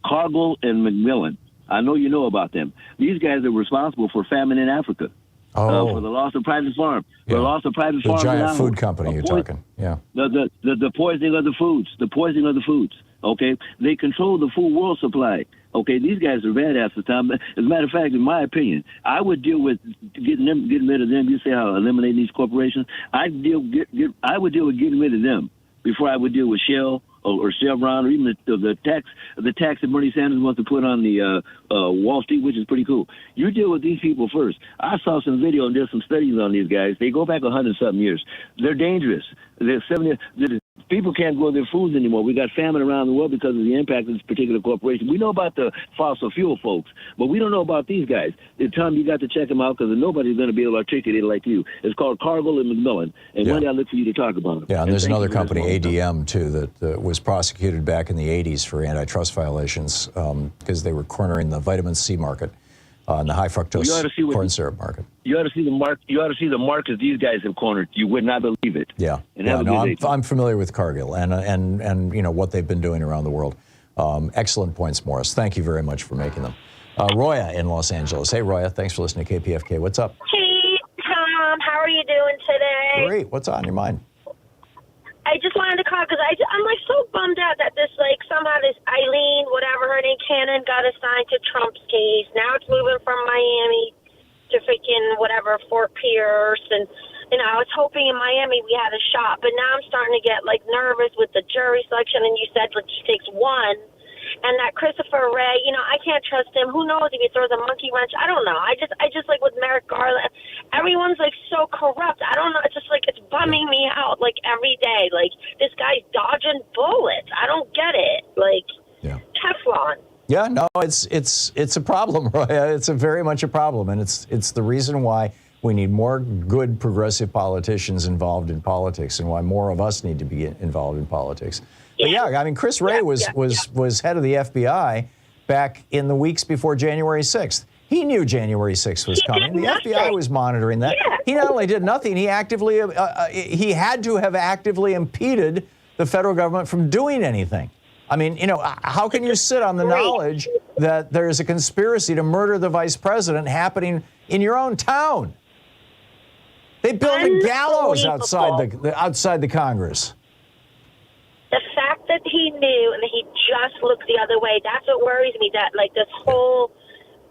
S6: Cargill and Macmillan. I know you know about them. These guys are responsible for famine in Africa. For the loss of private farm.
S1: Yeah.
S6: The loss of private farm.
S1: The giant food company you're talking. Yeah.
S6: The poisoning of the foods. The poisoning of the foods. Okay? They control the food world supply. Okay, these guys are badasses, Tom. As a matter of fact, in my opinion, I would deal with getting rid of them. You say how eliminating these corporations. I would deal with getting rid of them before I would deal with Shell or Chevron, or even the tax that Bernie Sanders wants to put on the Wall Street, which is pretty cool. You deal with these people first. I saw some video and did some studies on these guys. They go back 100-something years. They're dangerous. They're 70. People can't grow their foods anymore. We got famine around the world because of the impact of this particular corporation. We know about the fossil fuel folks, but we don't know about these guys. Tom, you got to check them out because nobody's going to be able to articulate it like you. It's called Cargill and Macmillan, and one day I look for you to talk about them.
S1: Yeah, and there's another company, ADM, too, that was prosecuted back in the 80s for antitrust violations because they were cornering the vitamin C market and the high fructose corn syrup market.
S6: You ought to see the mark. You ought to see the markets these guys have cornered. You would not believe it.
S1: Yeah. I'm familiar with Cargill and you know what they've been doing around the world. Excellent points, Morris. Thank you very much for making them. Roya in Los Angeles. Hey, Roya. Thanks for listening to KPFK. What's up?
S7: Hey, Tom. How are you doing today?
S1: Great. What's on your mind?
S7: I just wanted to call because I'm like so bummed out that this somehow this Eileen, whatever her name, Cannon, got assigned to Trump's case. Now it's moving from Miami to freaking whatever Fort Pierce, and I was hoping in Miami we had a shot, but now I'm starting to get nervous with the jury selection. And you said she takes one, and that Christopher Wray, I can't trust him. Who knows if he throws a monkey wrench? I don't know. I just with Merrick Garland, everyone's so corrupt. I don't know. It's just it's bumming me out every day. This guy's dodging bullets. I don't get it. Teflon.
S1: Yeah, no, it's a problem, Roya. It's very much a problem, and it's the reason why we need more good progressive politicians involved in politics, and why more of us need to be involved in politics. Yeah. But yeah, I mean, Chris Wray was head of the FBI back in the weeks before January 6th. He knew January 6th was coming. The FBI was monitoring that. Yeah. He not only did nothing, he actively he had to have actively impeded the federal government from doing anything. I mean, how can you sit on the knowledge that there's a conspiracy to murder the vice president happening in your own town? They built a gallows outside the Congress.
S7: The fact that he knew and that he just looked the other way, that's what worries me, that this whole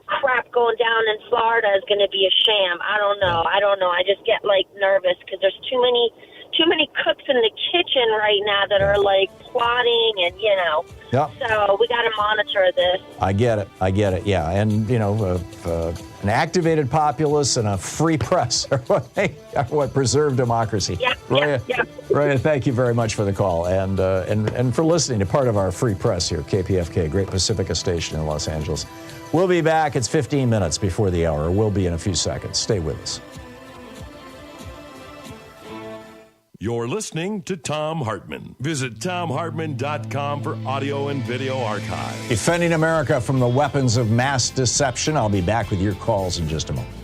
S7: crap going down in Florida is going to be a sham. I don't know. I just get nervous because there's too too many cooks in the kitchen right now that are like plotting and, you know.
S1: Yep.
S7: So we got to monitor this.
S1: I get it. Yeah. And, you know, an activated populace and a free press are what preserve democracy.
S7: Yeah.
S1: Roya, thank you very much for the call and for listening to part of our free press here, KPFK, Great Pacifica Station in Los Angeles. We'll be back. It's 15 minutes before the hour. We'll be in a few seconds. Stay with us.
S3: You're listening to Thom Hartmann. Visit thomhartmann.com for audio and video archive.
S1: Defending America from the weapons of mass deception. I'll be back with your calls in just a moment.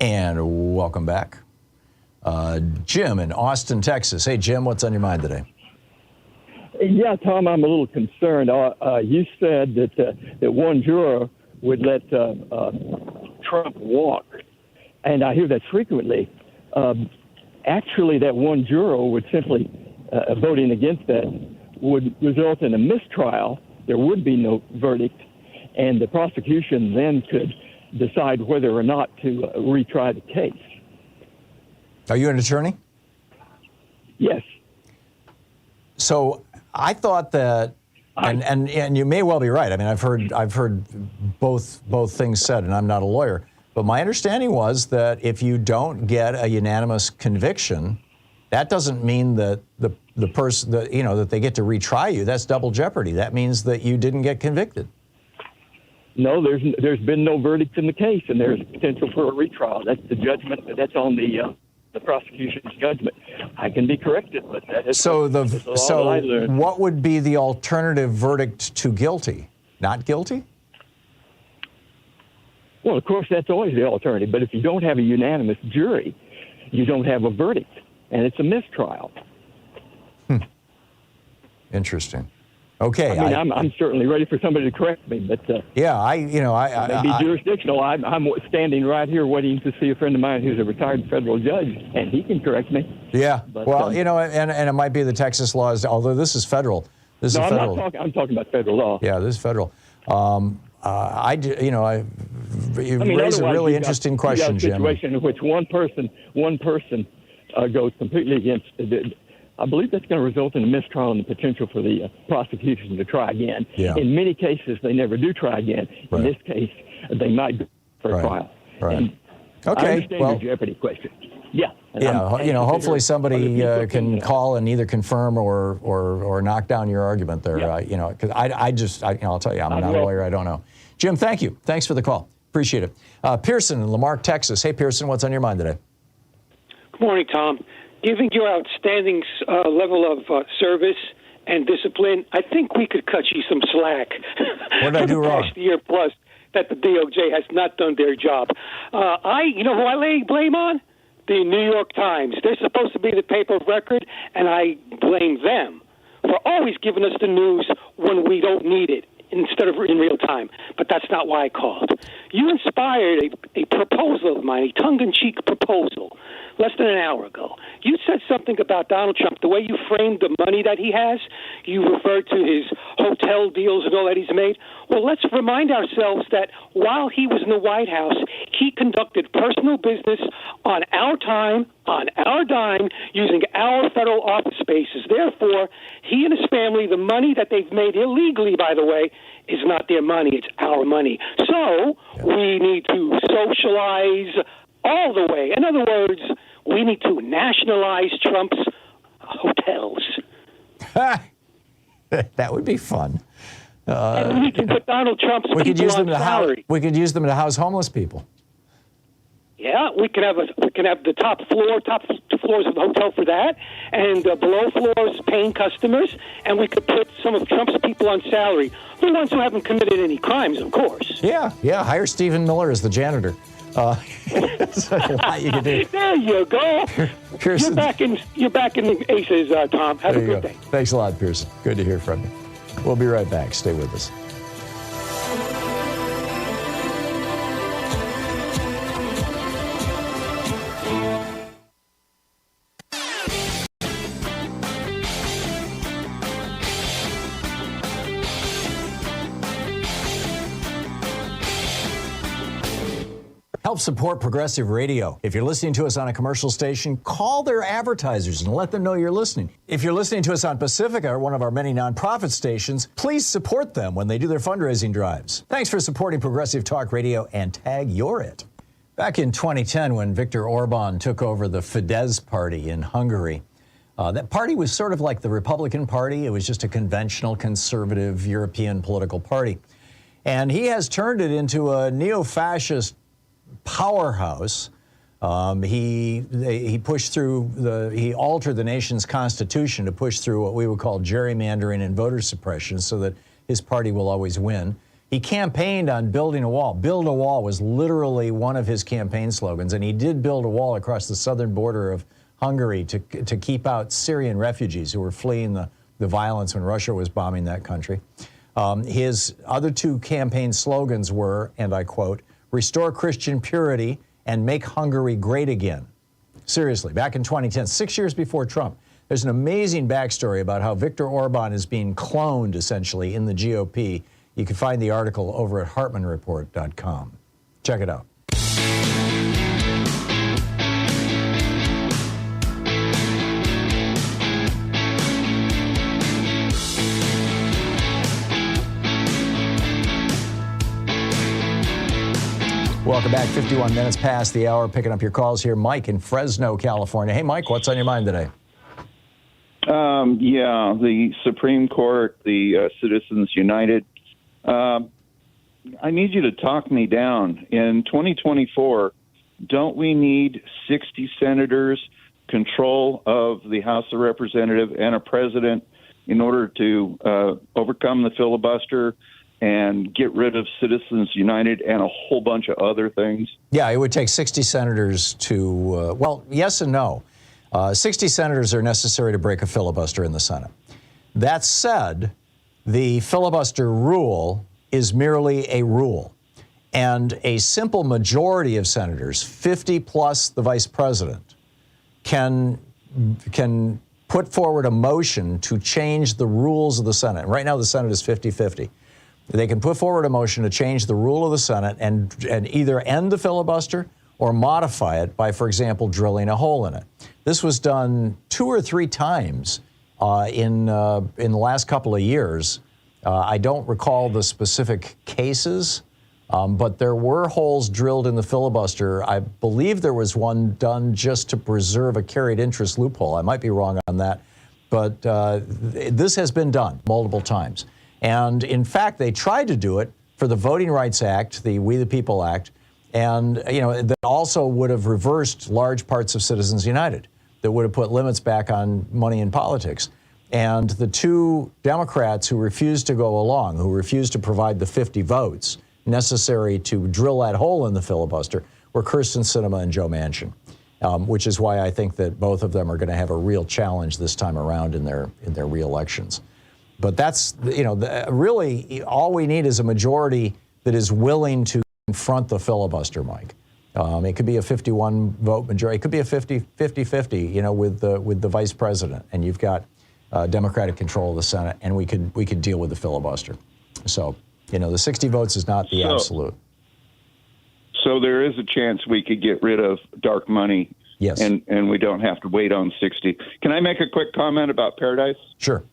S1: And welcome back. Jim in Austin, Texas. Hey, Jim, what's on your mind today?
S8: Yeah, Tom, I'm a little concerned. You said that one juror would let Trump walk, and I hear that frequently. Actually, that one juror would simply, voting against that, would result in a mistrial. There would be no verdict, and the prosecution then could decide whether or not to retry the case.
S1: Are you an attorney?
S8: Yes.
S1: So I thought that, and you may well be right. I mean, I've heard both things said, and I'm not a lawyer. But my understanding was that if you don't get a unanimous conviction, that doesn't mean that the person that they get to retry you. That's double jeopardy. That means that you didn't get convicted.
S8: No, there's been no verdict in the case, and there's potential for a retrial. That's the judgment. That's on the prosecution's judgment. I can be corrected, but that is
S1: what would be the alternative verdict to guilty? Not guilty?
S8: Well, of course, that's always the alternative. But if you don't have a unanimous jury, you don't have a verdict, and it's a mistrial.
S1: Interesting. Okay.
S8: I mean, I'm certainly ready for somebody to correct me, but maybe jurisdictional. I'm standing right here waiting to see a friend of mine who's a retired federal judge, and he can correct me.
S1: Yeah.
S8: But,
S1: well, and it might be the Texas laws, although this is federal.
S8: I'm talking about federal law.
S1: Yeah, this is federal. You raise a really interesting question, Jim.
S8: You got a situation in which one person goes completely against. I believe that's going to result in a mistrial and the potential for the prosecution to try again.
S1: Yeah.
S8: In many cases, they never do try again.
S1: Right.
S8: In this case, they might go for a trial.
S1: Right.
S8: And
S1: okay.
S8: I understand your jeopardy question. Yeah.
S1: Hopefully somebody can call and either confirm or knock down your argument there.
S8: Yeah.
S1: Because I'll tell you, I'm not a lawyer. I don't know. Jim, thank you. Thanks for the call. Appreciate it. Pearson in Lamarck, Texas. Hey, Pearson, what's on your mind today?
S9: Good morning, Tom. Given your outstanding level of service and discipline, I think we could cut you some slack.
S1: What did I do wrong?
S9: Past year plus that the DOJ has not done their job. Who I lay blame on? The New York Times. They're supposed to be the paper of record, and I blame them for always giving us the news when we don't need it instead of in real time. But that's not why I called. You inspired a proposal of mine, a tongue-in-cheek proposal, less than an hour ago. You said something about Donald Trump. The way you framed the money that he has, you referred to his hotel deals and all that he's made. Well, let's remind ourselves that while he was in the White House, he conducted personal business on our time, on our dime, using our federal office spaces. Therefore, he and his family, the money that they've made illegally, by the way, is not their money. It's our money. So we need to socialize all the way. In other words, we need to nationalize Trump's hotels.
S1: That would be fun.
S9: And we need to put Donald Trump's people on salary.
S1: We could use them to house homeless people.
S9: Yeah, we can have the top floors of the hotel for that, and below floors paying customers, and we could put some of Trump's people on salary, the ones who haven't committed any crimes, of course.
S1: Yeah. Hire Stephen Miller as the janitor. There's a lot you can do.
S9: There you go.
S1: Pearson.
S9: You're back in the aces, Tom. Have a good day.
S1: Thanks a lot, Pearson. Good to hear from you. We'll be right back. Stay with us. Help support progressive radio. If you're listening to us on a commercial station, call their advertisers and let them know you're listening. If you're listening to us on Pacifica, or one of our many nonprofit stations, please support them when they do their fundraising drives. Thanks for supporting Progressive Talk Radio, and tag you're it. Back in 2010, when Viktor Orban took over the Fidesz party in Hungary, that party was sort of like the Republican Party. It was just a conventional conservative European political party. And he has turned it into a neo-fascist powerhouse. He pushed through he altered the nation's constitution to push through what we would call gerrymandering and voter suppression so that his party will always win. He campaigned on building a wall. Build a wall was literally one of his campaign slogans, and he did build a wall across the southern border of Hungary to keep out Syrian refugees who were fleeing the violence when Russia was bombing that country. His other two campaign slogans were, and I quote, "Restore Christian purity and make Hungary great again." Seriously, back in 2010, 6 years before Trump. There's an amazing backstory about how Viktor Orban is being cloned, essentially, in the GOP. You can find the article over at hartmannreport.com. Check it out. Welcome back. 51 minutes past the hour. Picking up your calls here. Mike in Fresno, California. Hey, Mike, what's on your mind today?
S10: The Supreme Court, the Citizens United. I need you to talk me down. In 2024, don't we need 60 senators, control of the House of Representatives, and a president in order to overcome the filibuster and get rid of Citizens United and a whole bunch of other things?
S1: Yeah, it would take 60 senators to, well, yes and no. 60 senators are necessary to break a filibuster in the Senate. That said, the filibuster rule is merely a rule. And a simple majority of senators, 50 plus the vice president, can put forward a motion to change the rules of the Senate. Right now, the Senate is 50-50. They can put forward a motion to change the rule of the Senate and either end the filibuster or modify it by, for example, drilling a hole in it. This was done 2 or 3 times in the last couple of years. I don't recall the specific cases, but there were holes drilled in the filibuster. I believe there was one done just to preserve a carried interest loophole. I might be wrong on that, but this has been done multiple times. And in fact, they tried to do it for the Voting Rights Act, the We the People Act, and that also would have reversed large parts of Citizens United, that would have put limits back on money in politics. And the two Democrats who refused to go along, who refused to provide the 50 votes necessary to drill that hole in the filibuster, were Kyrsten Sinema and Joe Manchin, which is why I think that both of them are going to have a real challenge this time around in their re-elections. But that's, really all we need is a majority that is willing to confront the filibuster, Mike. It could be a 51 vote majority. It could be a 50-50, with the vice president, and you've got Democratic control of the Senate, and we could deal with the filibuster. So, the 60 votes is not the absolute.
S10: So there is a chance we could get rid of dark money.
S1: Yes.
S10: And we don't have to wait on 60. Can I make a quick comment about Paradise?
S1: Sure.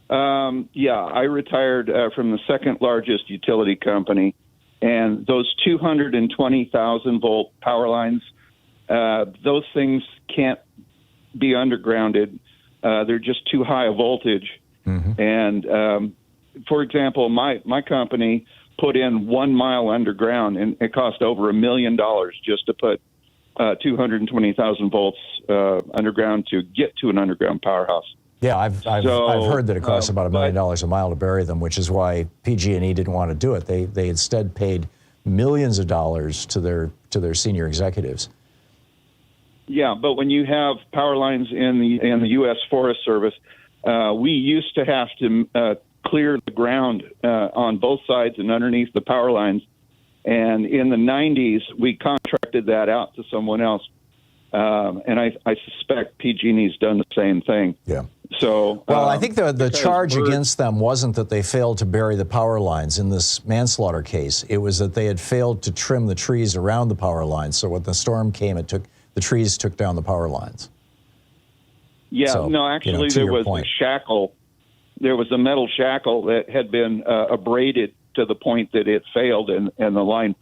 S10: I retired from the second largest utility company, and those 220,000 volt power lines, those things can't be undergrounded. They're just too high a voltage. Mm-hmm. And for example, my company put in 1 mile underground, and it cost over $1 million just to put 220,000 volts underground to get to an underground powerhouse.
S1: Yeah, I've heard that it costs about $1 million a mile to bury them, which is why PG&E didn't want to do it. They instead paid millions of dollars to their senior executives.
S10: Yeah, but when you have power lines in the U.S. Forest Service, we used to have to clear the ground on both sides and underneath the power lines. And in the 90s, we contracted that out to someone else. And I suspect PG&E's done the same thing.
S1: Yeah.
S10: So,
S1: well, I think the charge against them wasn't that they failed to bury the power lines in this manslaughter case. It was that they had failed to trim the trees around the power lines. So when the storm came, the trees took down the power lines.
S10: Yeah,
S1: so,
S10: no, actually, there was a shackle. There was a metal shackle that had been abraded to the point that it failed, and the line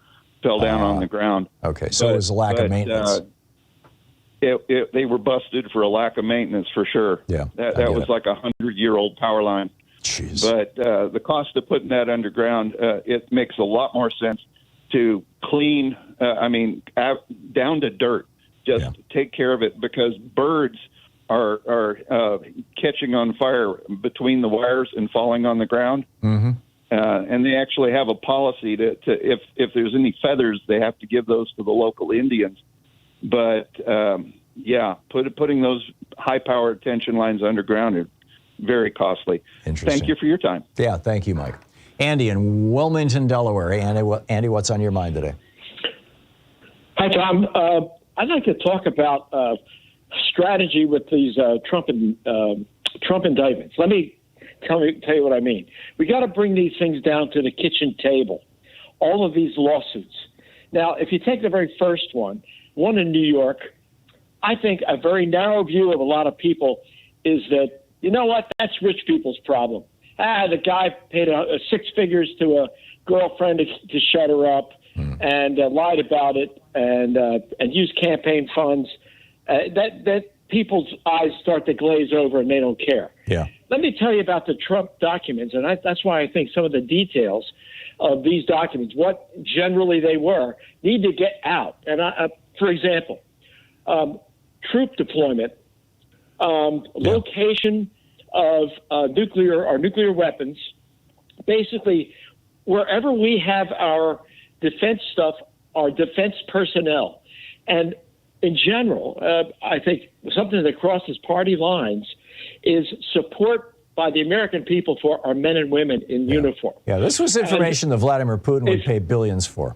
S10: fell down on the ground.
S1: Okay, so it was a lack of maintenance.
S10: They were busted for a lack of maintenance for sure.
S1: Yeah,
S10: that was like a 100-year-old power line.
S1: Jeez.
S10: But the cost of putting that underground, it makes a lot more sense to clean. Down to dirt. Just take care of it, because birds are catching on fire between the wires and falling on the ground.
S1: Mm-hmm.
S10: And they actually have a policy to if there's any feathers, they have to give those to the local Indians. But putting those high-powered tension lines underground are very costly. Thank you for your time.
S1: Yeah, thank you, Mike. Andy in Wilmington, Delaware. Andy, what's on your mind today?
S11: Hi, Tom. I'd like to talk about strategy with these Trump indictments. Let me tell you what I mean. We got to bring these things down to the kitchen table. All of these lawsuits. Now, if you take the very first one in New York, I think a very narrow view of a lot of people is that, you know what, that's rich people's problem. The guy paid six figures to a girlfriend to shut her up and lied about it and used campaign funds. That people's eyes start to glaze over and they don't care.
S1: Yeah.
S11: Let me tell you about the Trump documents, and that's why I think some of the details of these documents, what generally they were, need to get out. And for example, troop deployment, location of nuclear weapons, basically wherever we have our defense stuff, our defense personnel. And in general, I think something that crosses party lines is support by the American people for our men and women in uniform.
S1: Yeah, this was information that Vladimir Putin would pay billions for.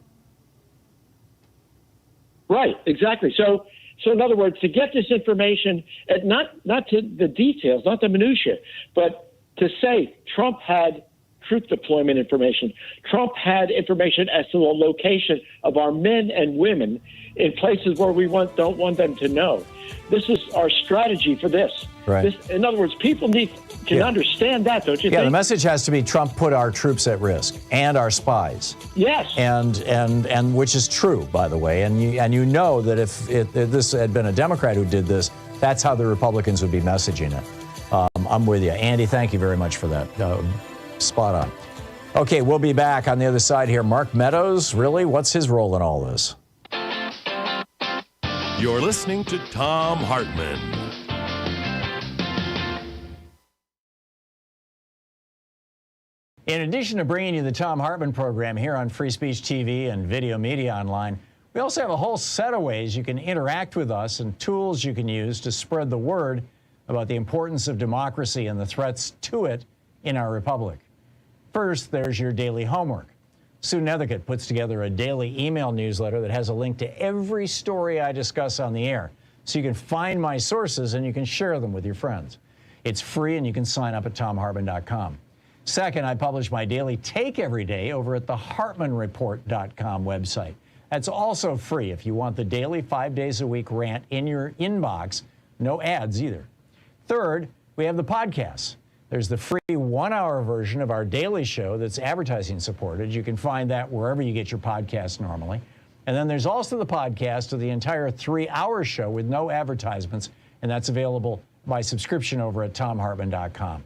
S11: Right, exactly. So in other words, to get this information, not to the details, not the minutia, but to say Trump had troop deployment information, Trump had information as to the location of our men and women in places where we don't want them to know. This is our strategy for this.
S1: Right.
S11: In other words, people can understand that, don't you think?
S1: Yeah, the message has to be Trump put our troops at risk and our spies.
S11: Yes.
S1: And which is true, by the way. And you know that if this had been a Democrat who did this, that's how the Republicans would be messaging it. I'm with you. Andy, thank you very much for that. Spot on. Okay, we'll be back on the other side here. Mark Meadows, really? What's his role in all this?
S3: You're listening to Thom Hartmann.
S1: In addition to bringing you the Thom Hartmann program here on Free Speech TV and Video Media Online, we also have a whole set of ways you can interact with us and tools you can use to spread the word about the importance of democracy and the threats to it in our republic. First, there's your daily homework. Sue Nethercutt puts together a daily email newsletter that has a link to every story I discuss on the air, so you can find my sources and you can share them with your friends. It's free and you can sign up at thomhartmann.com. Second, I publish my daily take every day over at the hartmannreport.com website. That's also free if you want the daily 5 days a week rant in your inbox. No ads either. Third, we have the podcasts. There's the free 1-hour version of our daily show that's advertising supported. You can find that wherever you get your podcasts normally. And then there's also the podcast of the entire 3-hour show with no advertisements, and that's available by subscription over at thomhartmann.com.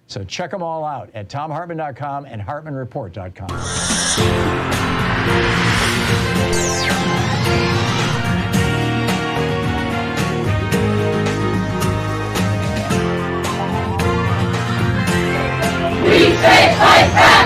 S1: So check them all out at thomhartmann.com and hartmannreport.com.
S2: We say fight back!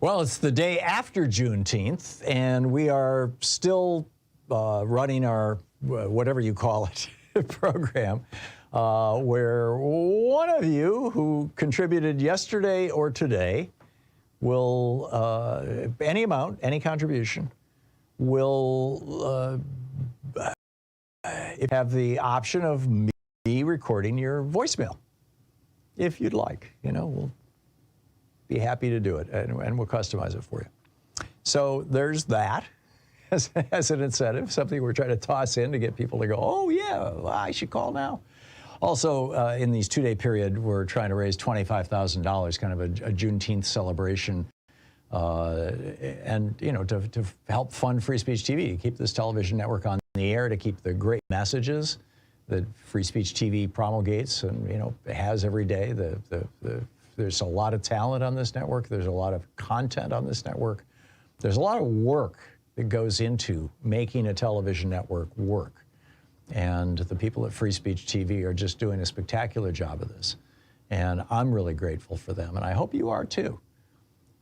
S1: Well, it's the day after Juneteenth, and we are still running our, whatever you call it, program, where one of you who contributed yesterday or today will, any amount, any contribution, will have the option of me recording your voicemail, if you'd like. You know, we'll be happy to do it, and we'll customize it for you. So there's that as an incentive, something we're trying to toss in to get people to go, oh yeah, well, I should call now. Also, in these two-day period, we're trying to raise $25,000, kind of a Juneteenth celebration, and, you know, to help fund Free Speech TV, to keep this television network on the air, to keep the great messages that Free Speech TV promulgates and, you know, has every day. There's a lot of talent on this network. There's a lot of content on this network. There's a lot of work that goes into making a television network work. And the people at Free Speech TV are just doing a spectacular job of this. And I'm really grateful for them, and I hope you are too.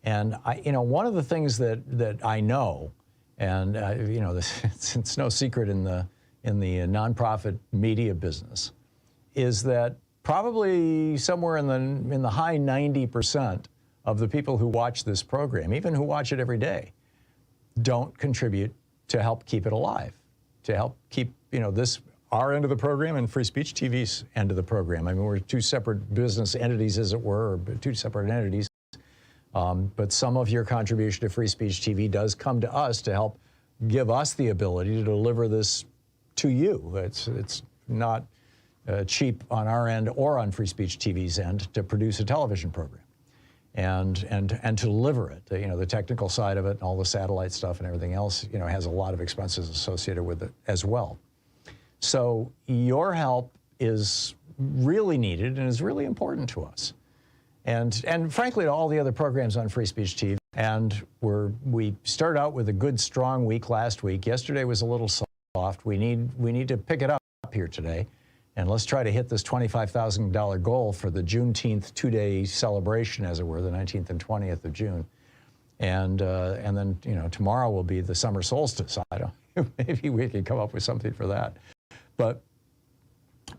S1: And you know, one of the things that I know, and you know, it's no secret in the nonprofit media business, is that probably somewhere in the high 90% of the people who watch this program, even who watch it every day, don't contribute to help keep it alive, to help keep, you know, this, our end of the program and Free Speech TV's end of the program. I mean, we're two separate business entities, as it were, or two separate entities. But some of your contribution to Free Speech TV does come to us to help give us the ability to deliver this to you. It's not cheap on our end or on Free Speech TV's end to produce a television program and to deliver it. You know, the technical side of it and all the satellite stuff and everything else, you know, has a lot of expenses associated with it as well. So your help is really needed and is really important to us. And frankly, to all the other programs on Free Speech TV. And we started out with a good, strong week last week. Yesterday was a little soft. We need to pick it up here today. And let's try to hit this $25,000 goal for the Juneteenth two-day celebration, as it were, the 19th and 20th of June. And then, you know, tomorrow will be the summer solstice. I don't, maybe we can come up with something for that. But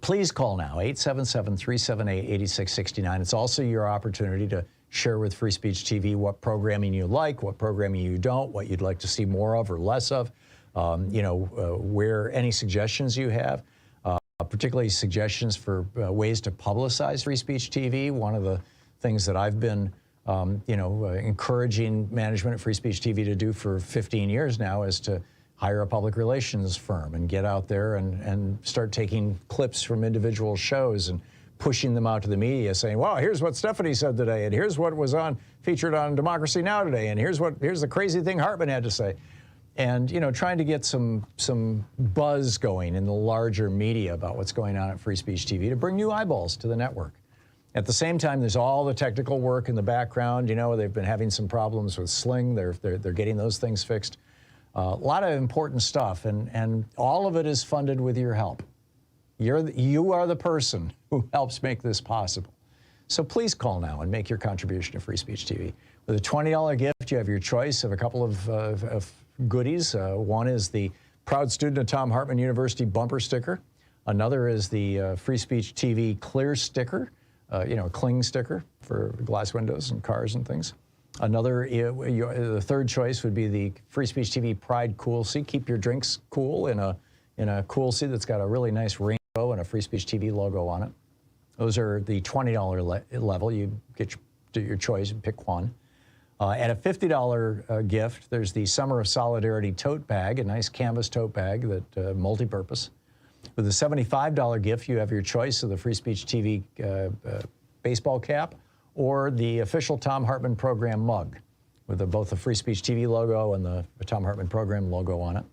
S1: please call now, 877-378-8669. It's also your opportunity to share with Free Speech TV what programming you like, what programming you don't, what you'd like to see more of or less of, you know, where any suggestions you have. Particularly suggestions for ways to publicize Free Speech TV. One of the things that I've been, you know, encouraging management at Free Speech TV to do for 15 years now is to hire a public relations firm and get out there and start taking clips from individual shows and pushing them out to the media, saying, "Wow, here's what Stephanie said today, and here's what was featured on Democracy Now! Today, and here's the crazy thing Hartmann had to say." And, you know, trying to get some buzz going in the larger media about what's going on at Free Speech TV to bring new eyeballs to the network. At the same time, there's all the technical work in the background. You know, they've been having some problems with Sling. They're getting those things fixed. A lot of important stuff, and all of it is funded with your help. You are the person who helps make this possible. So please call now and make your contribution to Free Speech TV. With a $20 gift, you have your choice of a couple of goodies. One is the Proud Student of Thom Hartmann University bumper sticker. Another is the Free Speech TV clear sticker, you know, a cling sticker for glass windows and cars and things. Another, the third choice would be the Free Speech TV Pride Cool Seat. Keep your drinks cool in a cool seat that's got a really nice rainbow and a Free Speech TV logo on it. Those are the $20 level. You get your choice and pick one. At a $50 gift, there's the Summer of Solidarity tote bag, a nice canvas tote bag that multi-purpose. With a $75 gift, you have your choice of the Free Speech TV baseball cap or the official Thom Hartmann program mug with both the Free Speech TV logo and the Thom Hartmann program logo on it.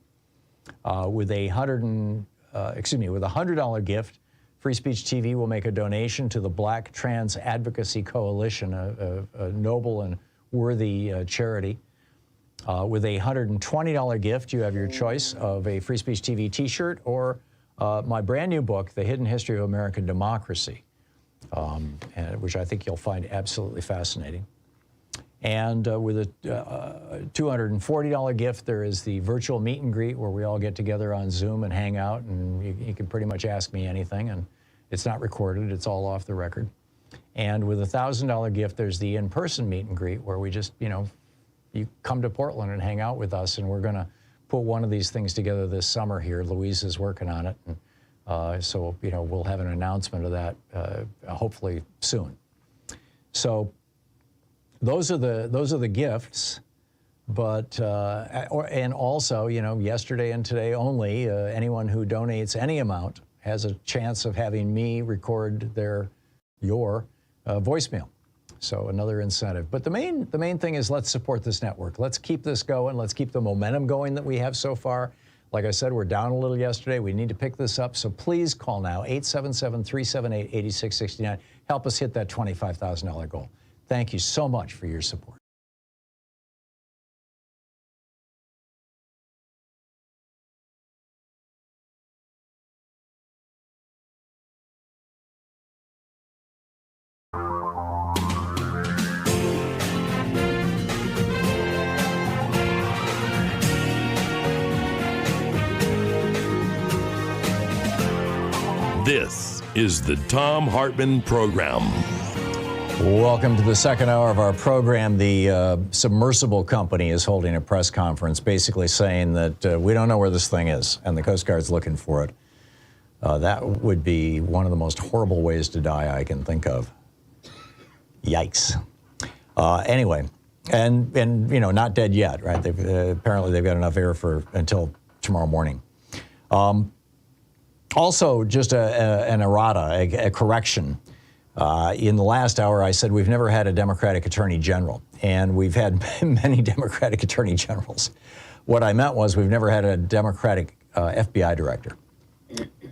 S1: With a $100 gift, Free Speech TV will make a donation to the Black Trans Advocacy Coalition, a noble and worthy charity. With a $120 gift, you have your choice of a Free Speech TV t-shirt or my brand new book, The Hidden History of American Democracy, which I think you'll find absolutely fascinating. And with a $240 gift, there is the virtual meet and greet where we all get together on Zoom and hang out, and you can pretty much ask me anything, and it's not recorded, it's all off the record. And with a $1,000 gift, there's the in-person meet and greet where we just, you come to Portland and hang out with us, and we're gonna put one of these things together this summer here. Louise is working on it, and so, we'll have an announcement of that hopefully soon. So those are the gifts, but and also, yesterday and today only, anyone who donates any amount has a chance of having me record your voicemail. So another incentive. But the main thing is, let's support this network. Let's keep this going. Let's keep the momentum going that we have so far. Like I said, we're down a little yesterday. We need to pick this up. So please call now, 877-378-8669. Help us hit that $25,000 goal. Thank you so much for your support.
S3: This is the Thom Hartmann Program.
S1: Welcome to the second hour of our program. The submersible company is holding a press conference basically saying that we don't know where this thing is, and the Coast Guard's looking for it. That would be one of the most horrible ways to die I can think of. Yikes. Anyway, and not dead yet, right? Apparently they've got enough air for until tomorrow morning. Also, just an errata, a correction. In the last hour, I said we've never had a Democratic Attorney General, and we've had many Democratic Attorney Generals. What I meant was we've never had a Democratic FBI Director.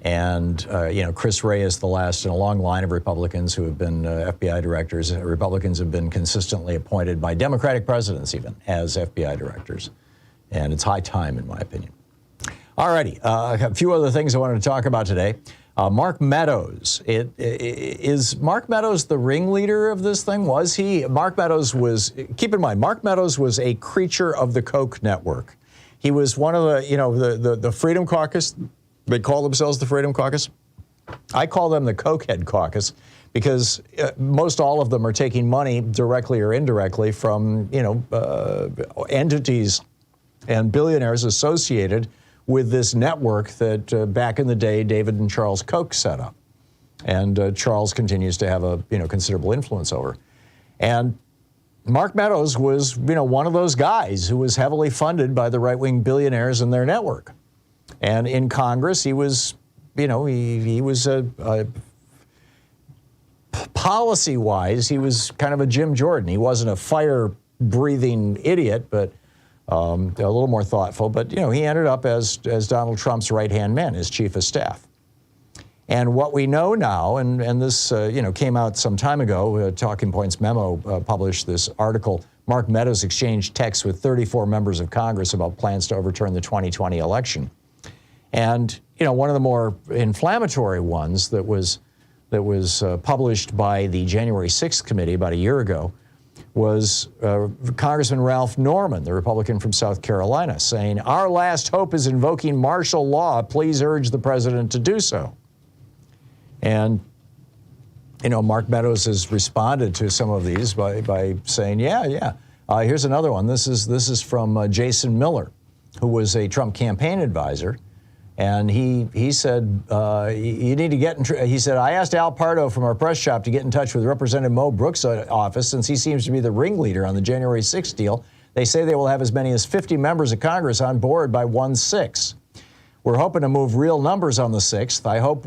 S1: And, Chris Wray is the last in a long line of Republicans who have been FBI directors. Republicans have been consistently appointed by Democratic presidents even as FBI directors. And it's high time, in my opinion. All righty, a few other things I wanted to talk about today. Mark Meadows. Is Mark Meadows the ringleader of this thing? Was he? Mark Meadows was, keep in mind, Mark Meadows was a creature of the Koch network. He was one of the Freedom Caucus. They call themselves the Freedom Caucus. I call them the Cokehead Caucus because most all of them are taking money directly or indirectly from, entities and billionaires associated with this network that back in the day, David and Charles Koch set up. And Charles continues to have a, considerable influence over. And Mark Meadows was, one of those guys who was heavily funded by the right-wing billionaires and their network. And in Congress, he was, he was policy-wise, he was kind of a Jim Jordan. He wasn't a fire-breathing idiot, but a little more thoughtful. But, he ended up as Donald Trump's right-hand man, his chief of staff. And what we know now, and this, came out some time ago, Talking Points Memo published this article, Mark Meadows exchanged texts with 34 members of Congress about plans to overturn the 2020 election. And, one of the more inflammatory ones that was published by the January 6th committee about a year ago was Congressman Ralph Norman, the Republican from South Carolina, saying, "Our last hope is invoking martial law. Please urge the president to do so." And, Mark Meadows has responded to some of these by saying, yeah. Here's another one. This is from Jason Miller, who was a Trump campaign advisor. And he said, you need to get he said, "I asked Al Pardo from our press shop to get in touch with Representative Mo Brooks' office since he seems to be the ringleader on the January 6th deal. They say they will have as many as 50 members of Congress on board by 1/6. We're hoping to move real numbers on the 6th.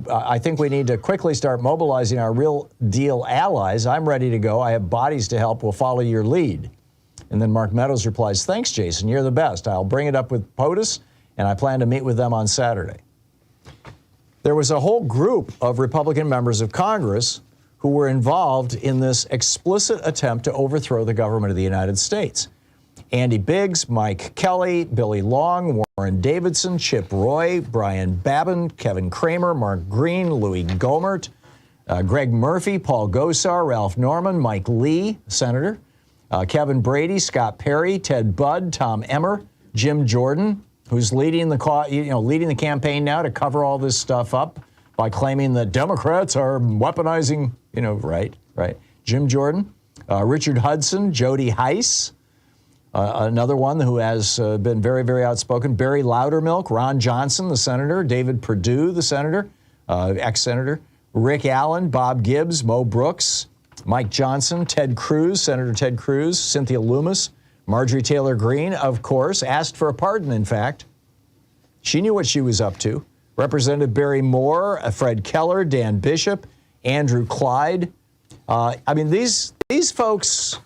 S1: I think we need to quickly start mobilizing our real deal allies. I'm ready to go. I have bodies to help. We'll follow your lead." And then Mark Meadows replies, "Thanks, Jason. You're the best. I'll bring it up with POTUS, and I plan to meet with them on Saturday." There was a whole group of Republican members of Congress who were involved in this explicit attempt to overthrow the government of the United States. Andy Biggs, Mike Kelly, Billy Long, Warren Davidson, Chip Roy, Brian Babin, Kevin Kramer, Mark Green, Louis Gohmert, Greg Murphy, Paul Gosar, Ralph Norman, Mike Lee, Senator, Kevin Brady, Scott Perry, Ted Budd, Tom Emmer, Jim Jordan, who's leading the campaign now to cover all this stuff up by claiming that Democrats are weaponizing, right. Jim Jordan, Richard Hudson, Jody Heiss, another one who has been very, very outspoken, Barry Loudermilk, Ron Johnson, the senator, David Perdue, the senator, ex-senator, Rick Allen, Bob Gibbs, Mo Brooks, Mike Johnson, Ted Cruz, Senator Ted Cruz, Cynthia Lummis, Marjorie Taylor Greene, of course, asked for a pardon, in fact. She knew what she was up to. Representative Barry Moore, Fred Keller, Dan Bishop, Andrew Clyde. These folks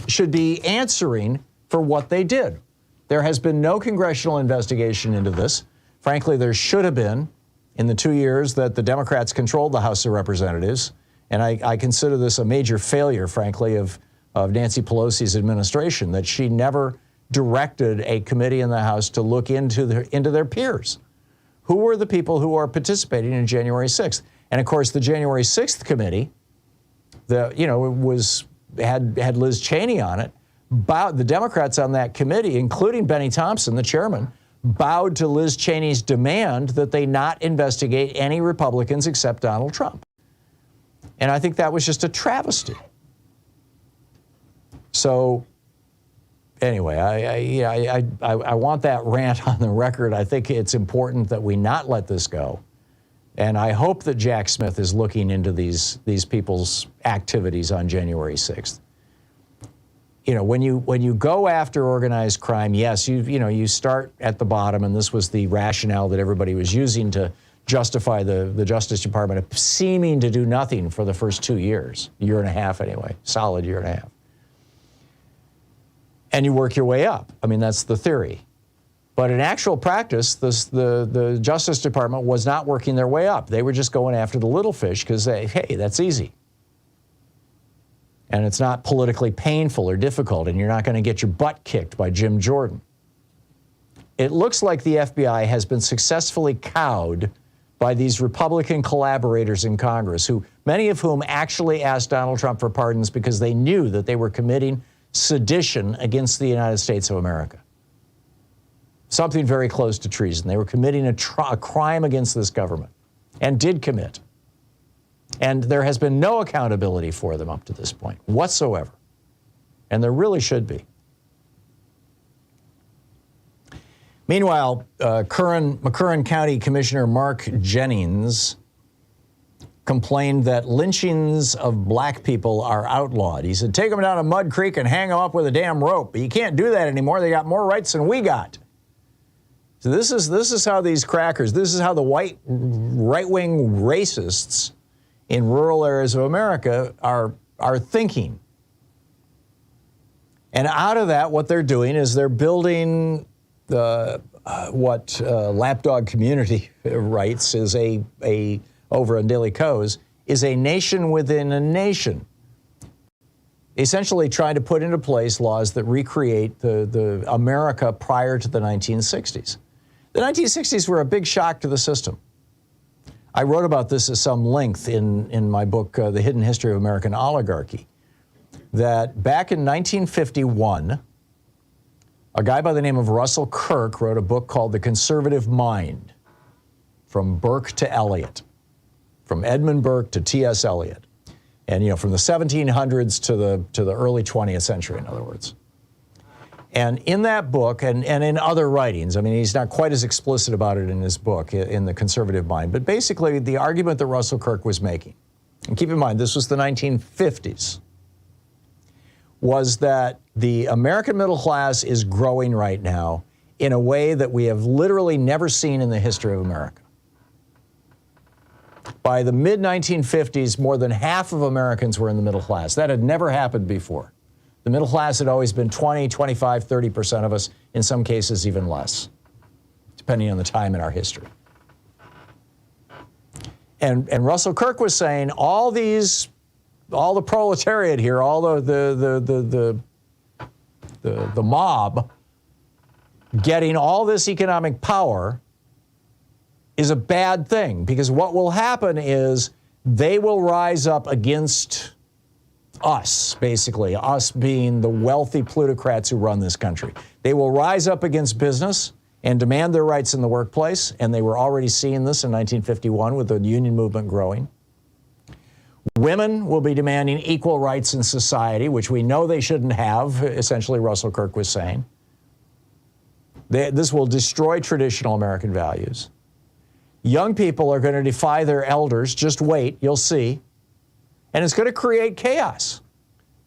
S1: should be answering for what they did. There has been no congressional investigation into this. Frankly, there should have been in the 2 years that the Democrats controlled the House of Representatives. And I consider this a major failure, frankly, of Nancy Pelosi's administration, that she never directed a committee in the House to look into their peers. Who were the people who are participating in January 6th? And of course, the January 6th committee, had Liz Cheney on it. The Democrats on that committee, including Benny Thompson, the chairman, bowed to Liz Cheney's demand that they not investigate any Republicans except Donald Trump. And I think that was just a travesty. So anyway, I want that rant on the record. I think it's important that we not let this go. And I hope that Jack Smith is looking into these people's activities on January 6th. When you go after organized crime, yes, you start at the bottom, and this was the rationale that everybody was using to justify the Justice Department seeming to do nothing for the first 2 years, year and a half anyway, solid year and a half. And you work your way up. That's the theory. But in actual practice, the Justice Department was not working their way up. They were just going after the little fish because, hey, that's easy. And it's not politically painful or difficult, and you're not going to get your butt kicked by Jim Jordan. It looks like the FBI has been successfully cowed by these Republican collaborators in Congress, many of whom actually asked Donald Trump for pardons because they knew that they were committing sedition against the United States of America. Something very close to treason. They were committing a crime against this government, and did commit. And there has been no accountability for them up to this point whatsoever. And there really should be. Meanwhile, McCurran County Commissioner Mark Jennings complained that lynchings of black people are outlawed. He said, take them down to Mud Creek and hang them up with a damn rope. But you can't do that anymore. They got more rights than we got. So this is how these crackers, this is how the white right-wing racists in rural areas of America are thinking. And out of that, what they're doing is they're building what Lapdog Community writes is over on Daily Kos, is a nation within a nation. Essentially trying to put into place laws that recreate the America prior to the 1960s. The 1960s were a big shock to the system. I wrote about this at some length in my book, The Hidden History of American Oligarchy, that back in 1951, a guy by the name of Russell Kirk wrote a book called The Conservative Mind, From Burke to Eliot, from Edmund Burke to T.S. Eliot, and from the 1700s to the early 20th century, in other words. And in that book, and in other writings, he's not quite as explicit about it in his book, in The Conservative Mind, but basically the argument that Russell Kirk was making, and keep in mind, this was the 1950s, was that the American middle class is growing right now in a way that we have literally never seen in the history of America. By the mid-1950s, more than half of Americans were in the middle class. That had never happened before. The middle class had always been 20, 25, 30% of us, in some cases even less, depending on the time in our history. And Russell Kirk was saying all the proletariat here, all the mob getting all this economic power is a bad thing, because what will happen is they will rise up against Us, basically, us being the wealthy plutocrats who run this country. They will rise up against business and demand their rights in the workplace, and they were already seeing this in 1951 with the union movement growing. Women will be demanding equal rights in society, which we know they shouldn't have, essentially Russell Kirk was saying. This will destroy traditional American values. Young people are going to defy their elders. Just wait, you'll see. And it's going to create chaos.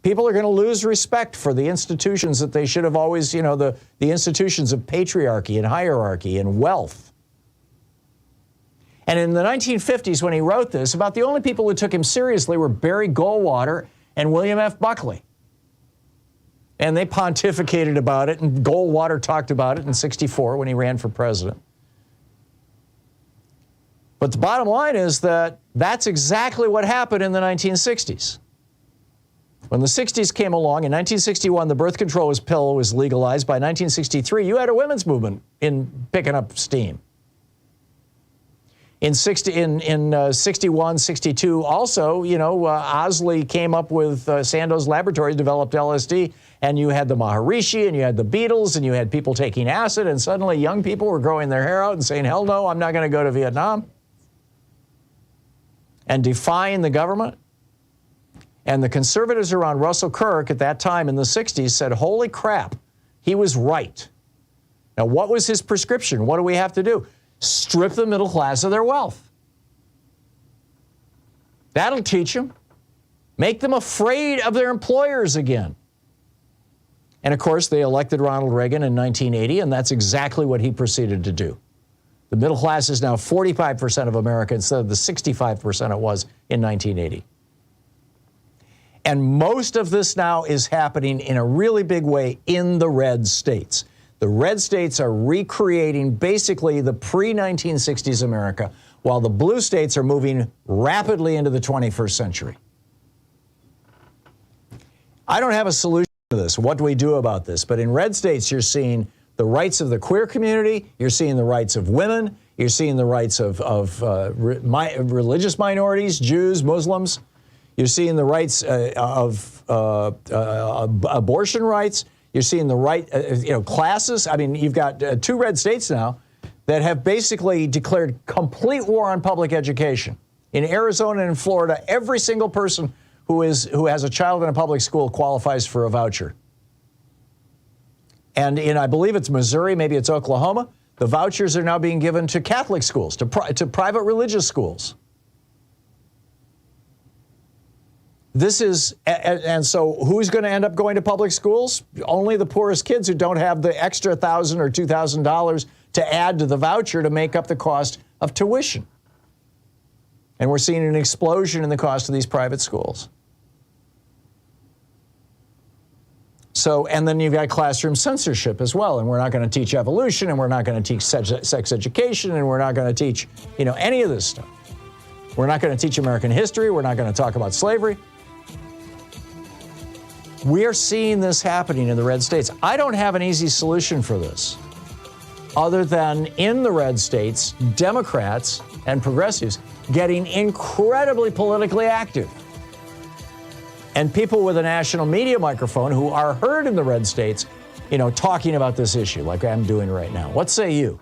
S1: People are going to lose respect for the institutions that they should have always, the institutions of patriarchy and hierarchy and wealth. And in the 1950s, when he wrote this, about the only people who took him seriously were Barry Goldwater and William F. Buckley. And they pontificated about it, and Goldwater talked about it in '64 when he ran for president. But the bottom line is that that's exactly what happened in the 1960s. When the 60s came along, in 1961, the birth control pill was legalized. By 1963, you had a women's movement picking up steam. In 61, 62, also, Osley came up with Sandoz Laboratories, developed LSD, and you had the Maharishi, and you had the Beatles, and you had people taking acid, and suddenly young people were growing their hair out and saying, hell no, I'm not going to go to Vietnam, and defying the government. And the conservatives around Russell Kirk at that time in the 60s said, holy crap, he was right. Now, what was his prescription? What do we have to do? Strip the middle class of their wealth. That'll teach them. Make them afraid of their employers again. And of course, they elected Ronald Reagan in 1980, and that's exactly what he proceeded to do. The middle class is now 45% of America instead of the 65% it was in 1980. And most of this now is happening in a really big way in the red states. The red states are recreating basically the pre-1960s America, while the blue states are moving rapidly into the 21st century. I don't have a solution to this. What do we do about this? But in red states, you're seeing the rights of the queer community, you're seeing the rights of women, you're seeing the rights of religious minorities, Jews, Muslims. You're seeing the rights of abortion rights. You're seeing the right, classes. I mean, you've got 2 red states now that have basically declared complete war on public education. In Arizona and in Florida, every single person who has a child in a public school qualifies for a voucher. And in, I believe it's Missouri, maybe it's Oklahoma, the vouchers are now being given to Catholic schools, to private religious schools. This is, and so who's going to end up going to public schools? Only the poorest kids who don't have the extra $1,000 or $2,000 to add to the voucher to make up the cost of tuition. And we're seeing an explosion in the cost of these private schools. So, and then you've got classroom censorship as well, and we're not going to teach evolution, and we're not going to teach sex education, and we're not going to teach, any of this stuff. We're not going to teach American history. We're not going to talk about slavery. We are seeing this happening in the red states. I don't have an easy solution for this, other than in the red states, Democrats and progressives getting incredibly politically active. And people with a national media microphone who are heard in the red states, talking about this issue like I'm doing right now. What say you?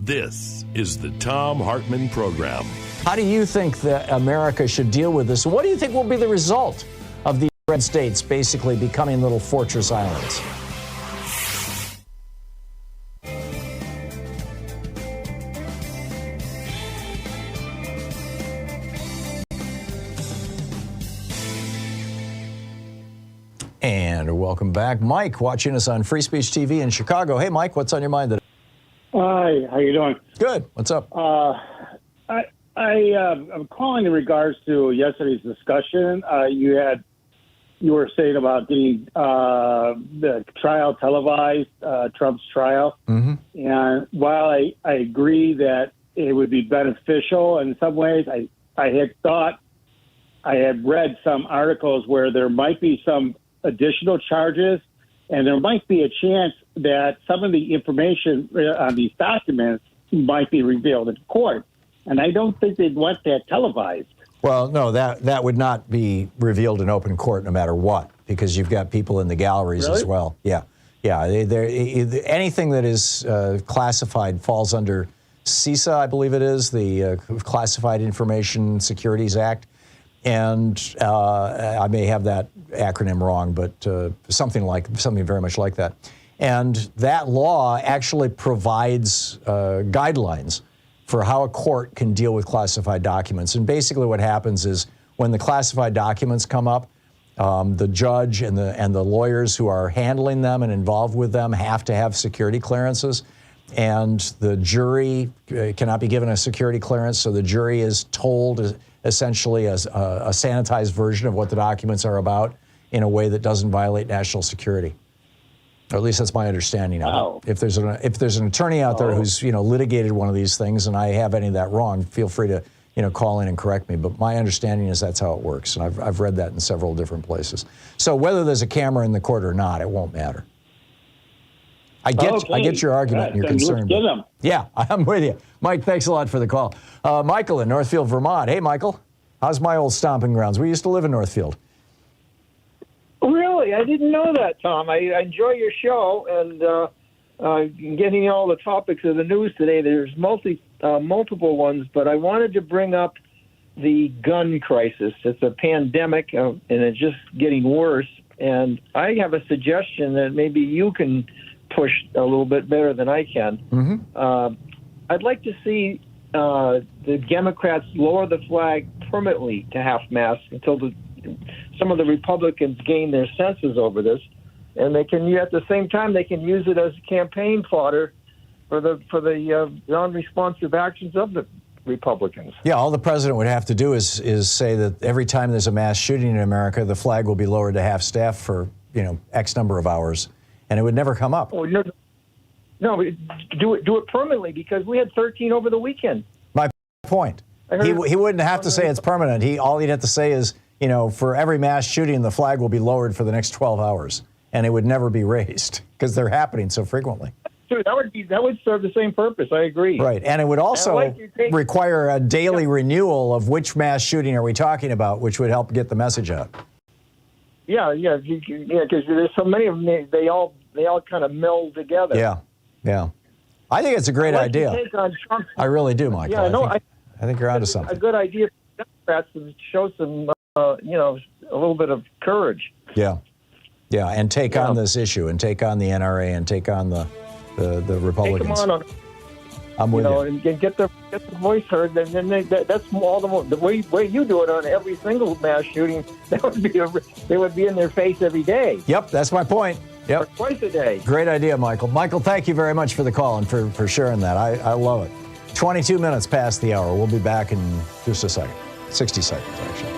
S3: This is the Thom Hartmann Program.
S1: How do you think that America should deal with this? What do you think will be the result of the red states basically becoming little fortress islands? And welcome back. Mike, watching us on Free Speech TV in Chicago. Hey, Mike, what's on your mind today?
S12: Hi, how you doing?
S1: Good. What's up?
S12: I'm calling in regards to yesterday's discussion. You were saying about the trial televised, Trump's trial. Mm-hmm. And while I agree that it would be beneficial in some ways, I had read some articles where there might be some additional charges, and there might be a chance that some of the information on these documents might be revealed in court. And I don't think they'd want that televised.
S1: Well, no, that would not be revealed in open court no matter what, because you've got people in the galleries as well. Yeah. Anything that is classified falls under CISA, I believe it is, the Classified Information Securities Act. And I may have that acronym wrong, but something very much like that. And that law actually provides guidelines for how a court can deal with classified documents. And basically what happens is when the classified documents come up, the judge and the lawyers who are handling them and involved with them have to have security clearances. And the jury cannot be given a security clearance, so the jury is told essentially a sanitized version of what the documents are about in a way that doesn't violate national security. Or at least that's my understanding of it. If there's an attorney out there who's litigated one of these things, and I have any of that wrong, feel free to call in and correct me. But my understanding is that's how it works, and I've read that in several different places. So whether there's a camera in the court or not, it won't matter. I get your argument and your concern. Yeah, I'm with you. Mike, thanks a lot for the call. Michael in Northfield, Vermont. Hey, Michael. How's my old stomping grounds? We used to live in Northfield.
S8: Really? I didn't know that, Tom. I enjoy your show and getting all the topics of the news today. There's multiple ones, but I wanted to bring up the gun crisis. It's a pandemic, and it's just getting worse. And I have a suggestion that maybe you can push a little bit better than I can. Mm-hmm. I'd like to see the Democrats lower the flag permanently to half-mast until some of the Republicans gain their senses over this, and they can, at the same time, they can use it as campaign fodder for the non-responsive actions of the Republicans. Yeah, all the president would have to do is say that every time there's a mass shooting in America, the flag will be lowered to half-staff for X number of hours, and it would never come up. Oh, no, do it permanently, because we had 13 over the weekend. My point. He wouldn't have to say it's permanent. All he'd have to say is, for every mass shooting, the flag will be lowered for the next 12 hours, and it would never be raised because they're happening so frequently. Sure, that would serve the same purpose. I agree. Right, and it would also require a daily renewal of which mass shooting are we talking about, which would help get the message out. Yeah, because there's so many of them. They all kind of meld together. Yeah. I think it's a great idea. I really do, Michael. Yeah, I think you're onto something. A good idea for Democrats to show some, a little bit of courage. Yeah, and take on this issue, and take on the NRA, and take on the Republicans. Take them on. I'm with you. And get the voice heard, and then that's all the way you do it on every single mass shooting. They would be in their face every day. Yep, that's my point. Yep. Or twice a day. Great idea, Michael. Michael, thank you very much for the call and for sharing that. I love it. 22 minutes past the hour. We'll be back in just a second. 60 seconds, actually.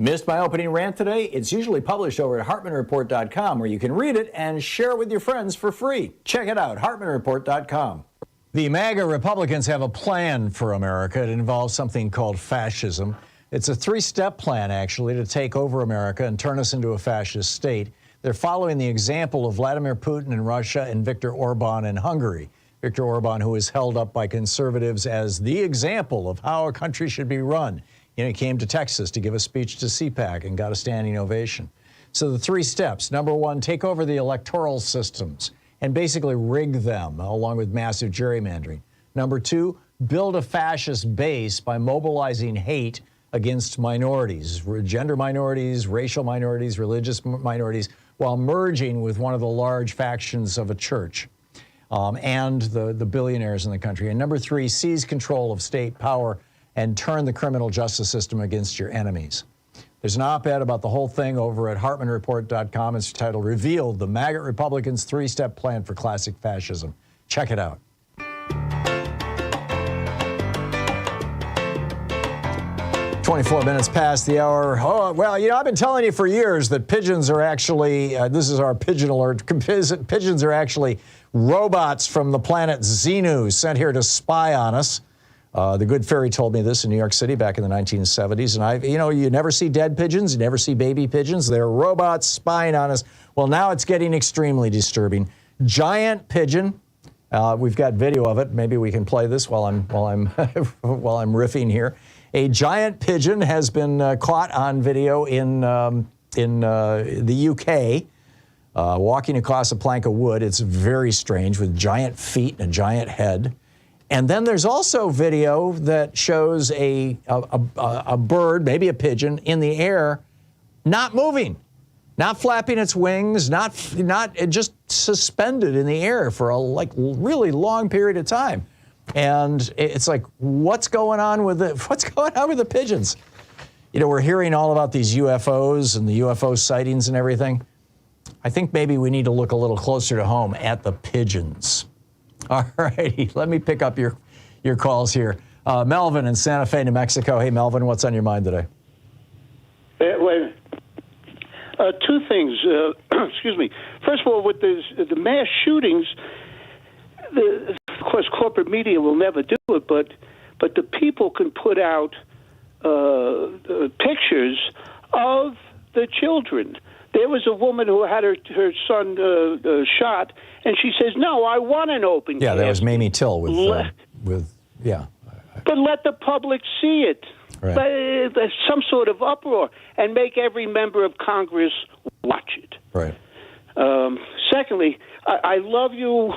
S8: Missed my opening rant today? It's usually published over at HartmannReport.com, where you can read it and share it with your friends for free. Check it out, HartmannReport.com. The MAGA Republicans have a plan for America. It involves something called fascism. It's a three-step plan, actually, to take over America and turn us into a fascist state. They're following the example of Vladimir Putin in Russia and Viktor Orban in Hungary. Viktor Orban, who is held up by conservatives as the example of how a country should be run. He came to Texas to give a speech to CPAC and got a standing ovation. So the three steps. Number one, take over the electoral systems and basically rig them, along with massive gerrymandering. Number two, build a fascist base by mobilizing hate against minorities, gender minorities, racial minorities, religious minorities, while merging with one of the large factions of a church and the billionaires in the country. And number three, seize control of state power and turn the criminal justice system against your enemies. There's an op-ed about the whole thing over at HartmannReport.com. It's titled, Revealed, the MAGA Republicans' Three-Step Plan for Classic Fascism. Check it out. 24 minutes past the hour. Oh, well, I've been telling you for years that pigeons are actually, this is our Pigeon Alert, pigeons are actually robots from the planet Zenu sent here to spy on us.
S1: The good fairy told me this in New York City back in the 1970s. And you never see dead pigeons, you never see baby pigeons. They're robots spying on us. Well, now it's getting extremely disturbing. Giant pigeon. We've got video of it. Maybe we can play this while I'm while I'm riffing here. A giant pigeon has been caught on video in the UK, walking across a plank of wood. It's very strange, with giant feet and a giant head. And then there's also video that shows a bird, maybe a pigeon, in the air, not moving, not flapping its wings, not just suspended in the air for a really long period of time. And it's like, what's going on with the pigeons? We're hearing all about these UFOs and the UFO sightings and everything. I think maybe we need to look a little closer to home at the pigeons. All righty, let me pick up your calls here. Melvin in Santa Fe, New Mexico. Hey, Melvin, what's on your mind today?
S13: Wait. Two things. Excuse me. First of all, with the mass shootings, of course, corporate media will never do it, but the people can put out pictures of the children. There was a woman who had her son shot, and she says, "No, I want an open casket."
S1: Yeah, that was Mamie Till yeah.
S13: But let the public see it.
S1: Right.
S13: There's some sort of uproar, and make every member of Congress watch it.
S1: Right.
S13: Secondly, I love you.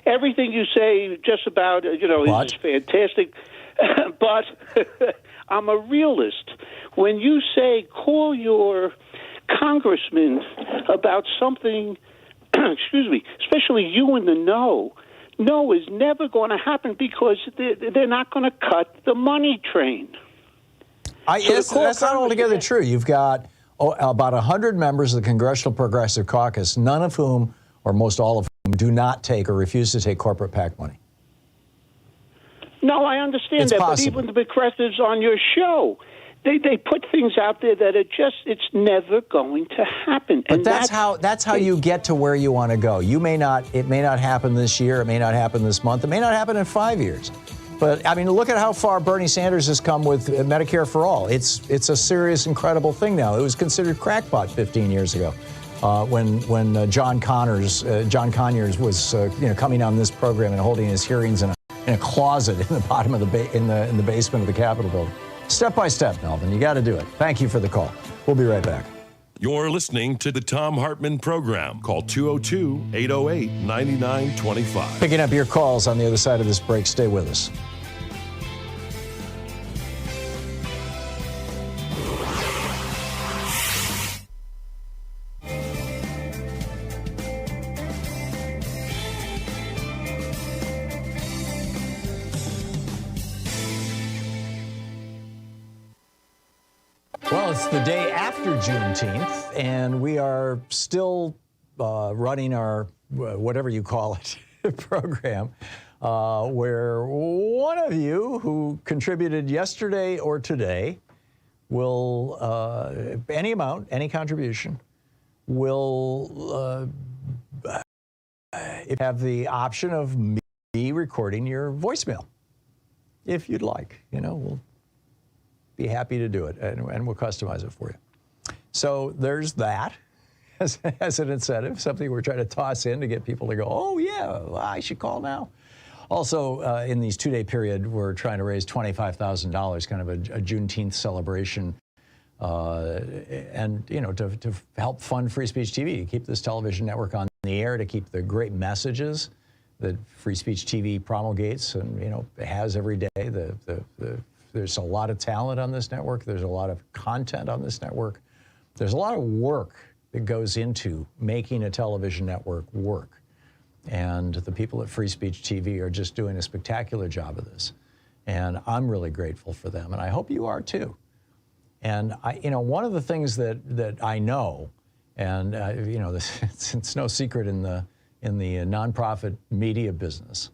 S13: Everything you say just about, is fantastic. But I'm a realist. When you say call your congressman about something, excuse me, especially you in the know is never going to happen because they're not going to cut the money train.
S1: That's not altogether true. You've got about 100 members of the Congressional Progressive Caucus, none of whom, or most all of whom, do not take or refuse to take corporate PAC money.
S13: No, I understand that,
S1: possible.
S13: But even the progressives on your show, they put things out there that it's never going to happen.
S1: But that's how you get to where you want to go. It may not happen this year, it may not happen this month, it may not happen in 5 years. But I mean, look at how far Bernie Sanders has come with Medicare for all. It's a serious, incredible thing now. It was considered crackpot 15 years ago, when John Conyers was coming on this program and holding his hearings in a closet in the bottom of in the basement of the Capitol building. Step by step, Melvin. You got to do it. Thank you for the call. We'll be right back.
S3: You're listening to the Thom Hartmann Program. Call 202-808-9925.
S1: Picking up your calls on the other side of this break. Stay with us. Well, it's the day after Juneteenth, and we are still running our, whatever you call it, program, where one of you who contributed yesterday or today will, any amount, any contribution, will have the option of me recording your voicemail, if you'd like. We'll be happy to do it, and we'll customize it for you. So there's that as an incentive, something we're trying to toss in to get people to go, oh, yeah, well, I should call now. Also, in these two-day period, we're trying to raise $25,000, kind of a Juneteenth celebration, and, to help fund Free Speech TV, to keep this television network on the air, to keep the great messages that Free Speech TV promulgates and, has every day. There's a lot of talent on this network. There's a lot of content on this network. There's a lot of work that goes into making a television network work. And the people at Free Speech TV are just doing a spectacular job of this. And I'm really grateful for them. And I hope you are too. And one of the things that I know, and it's no secret in the nonprofit media business,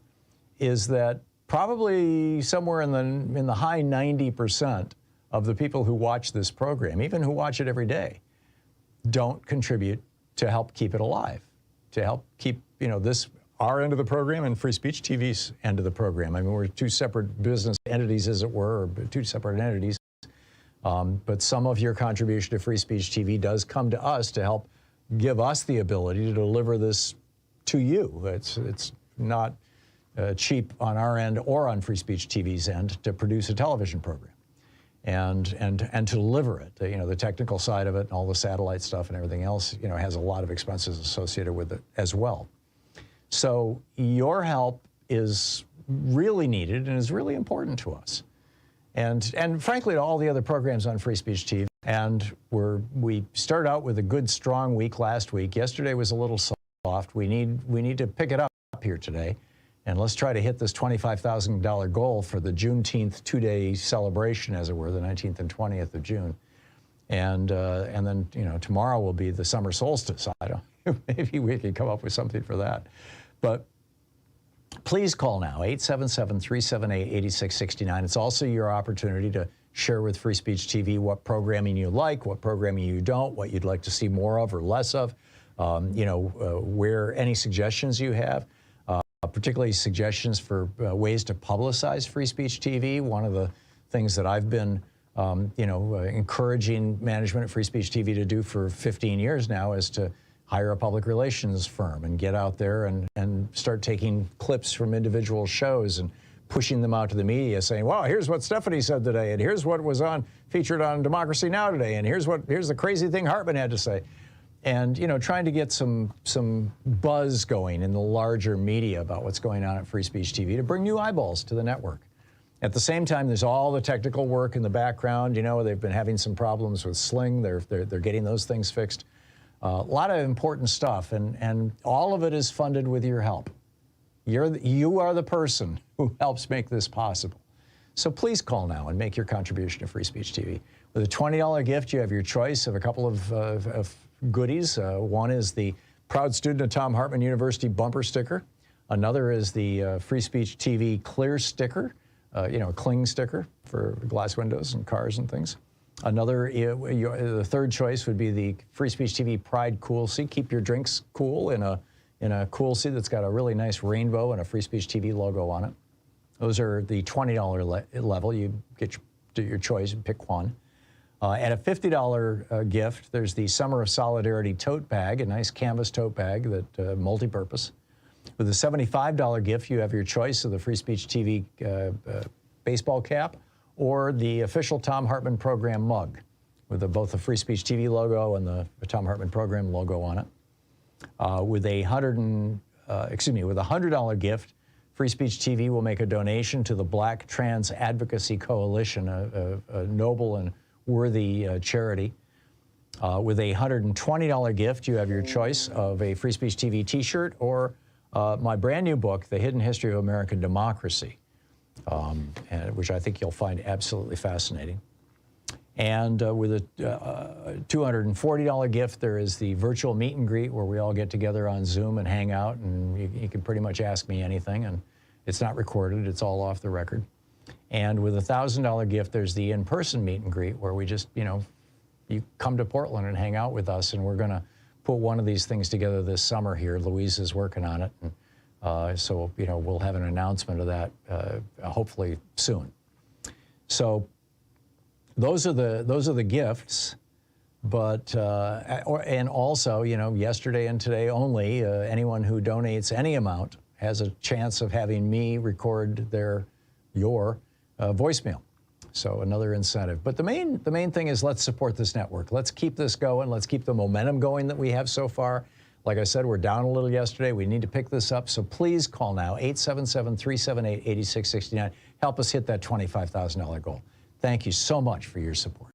S1: is that probably somewhere in the high 90% of the people who watch this program, even who watch it every day, don't contribute to help keep it alive, to help keep our end of the program and Free Speech TV's end of the program. I mean, we're two separate business entities, as it were, or two separate entities. But some of your contribution to Free Speech TV does come to us to help give us the ability to deliver this to you. It's not cheap on our end or on Free Speech TV's end to produce a television program and to deliver it. You know, the technical side of it and all the satellite stuff and everything else, you know, has a lot of expenses associated with it as well. So your help is really needed and is really important to us. And frankly, to all the other programs on Free Speech TV. And we started out with a good, strong week last week. Yesterday was a little soft. We need to pick it up here today. And let's try to hit this $25,000 goal for the Juneteenth two-day celebration, as it were, the 19th and 20th of June. And then, you know, tomorrow will be the summer solstice. I don't know, maybe we can come up with something for that. But please call now, 877-378-8669. It's also your opportunity to share with Free Speech TV what programming you like, what programming you don't, what you'd like to see more of or less of, you know, where any suggestions you have. Particularly suggestions for ways to publicize Free Speech TV. One of the things that I've been, you know, encouraging management at Free Speech TV to do for 15 years now is to hire a public relations firm and get out there and start taking clips from individual shows and pushing them out to the media, saying, "Well, here's what Stephanie said today, and here's what was featured on Democracy Now! Today, and here's the crazy thing Hartmann had to say." And, you know, trying to get some buzz going in the larger media about what's going on at Free Speech TV to bring new eyeballs to the network. At the same time, there's all the technical work in the background. You know, they've been having some problems with Sling. They're getting those things fixed. A lot of important stuff, and all of it is funded with your help. You are the person who helps make this possible. So please call now and make your contribution to Free Speech TV. With a $20 gift, you have your choice of a couple of goodies. One is the Proud Student of Thom Hartmann University bumper sticker. Another is the Free Speech TV clear sticker, you know, a cling sticker for glass windows and cars and things. Another, the third choice would be the Free Speech TV Pride Cool Seat. Keep your drinks cool in a cool seat that's got a really nice rainbow and a Free Speech TV logo on it. Those are the $20 level. You get your choice and pick one. At a $50 gift, there's the Summer of Solidarity tote bag, a nice canvas tote bag that multi-purpose. With a $75 gift, you have your choice of the Free Speech TV baseball cap or the official Thom Hartmann program mug with both the Free Speech TV logo and the Thom Hartmann program logo on it. With a $100 gift, Free Speech TV will make a donation to the Black Trans Advocacy Coalition, a noble and worthy charity. With a $120 gift, you have your choice of a Free Speech TV t-shirt or my brand new book, The Hidden History of American Democracy, which I think you'll find absolutely fascinating. And with a $240 gift, there is the virtual meet and greet where we all get together on Zoom and hang out, and you can pretty much ask me anything, and it's not recorded, it's all off the record. And with a $1,000 gift, there's the in-person meet and greet where we just, you know, you come to Portland and hang out with us, and we're going to put one of these things together this summer here. Louise is working on it, and so, you know, we'll have an announcement of that hopefully soon. So those are the gifts, but and also, you know, yesterday and today only, anyone who donates any amount has a chance of having me record your voicemail. So another incentive. But the main thing is let's support this network. Let's keep this going. Let's keep the momentum going that we have so far. Like I said, we're down a little yesterday. We need to pick this up. So please call now, 877-378-8669. Help us hit that $25,000 goal. Thank you so much for your support.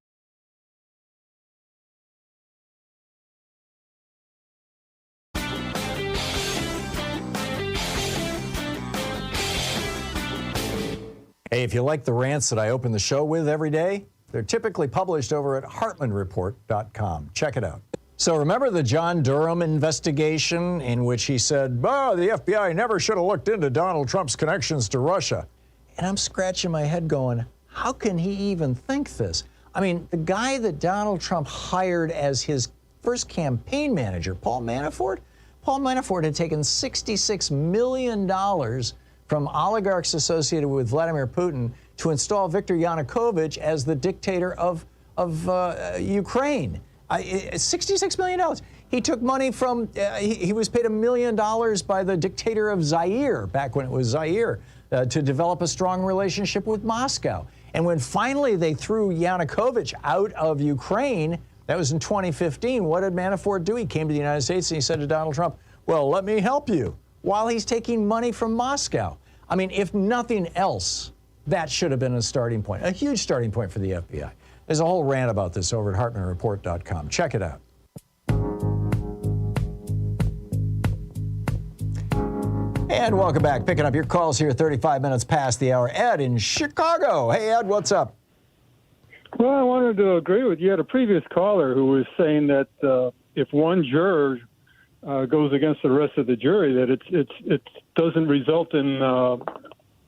S1: Hey, if you like the rants that I open the show with every day, they're typically published over at HartmannReport.com. Check it out. So remember the John Durham investigation in which he said, oh, the FBI never should have looked into Donald Trump's connections to Russia. And I'm scratching my head going, how can he even think this? I mean, the guy that Donald Trump hired as his first campaign manager, Paul Manafort, Paul Manafort had taken $66 million from oligarchs associated with Vladimir Putin to install Viktor Yanukovych as the dictator of Ukraine. $66 million. He took money from, he was paid $1 million by the dictator of Zaire, back when it was Zaire, to develop a strong relationship with Moscow. And when finally they threw Yanukovych out of Ukraine, that was in 2015, what did Manafort do? He came to the United States and he said to Donald Trump, well, let me help you, while he's taking money from Moscow. I mean, if nothing else, that should have been a starting point, a huge starting point for the FBI. There's a whole rant about this over at HartmannReport.com. Check it out. And welcome back. Picking up your calls here 35 minutes past the hour. Ed in Chicago. Hey, Ed, what's up?
S14: Well, I wanted to agree with you. You had a previous caller who was saying that if one juror goes against the rest of the jury, that it doesn't result in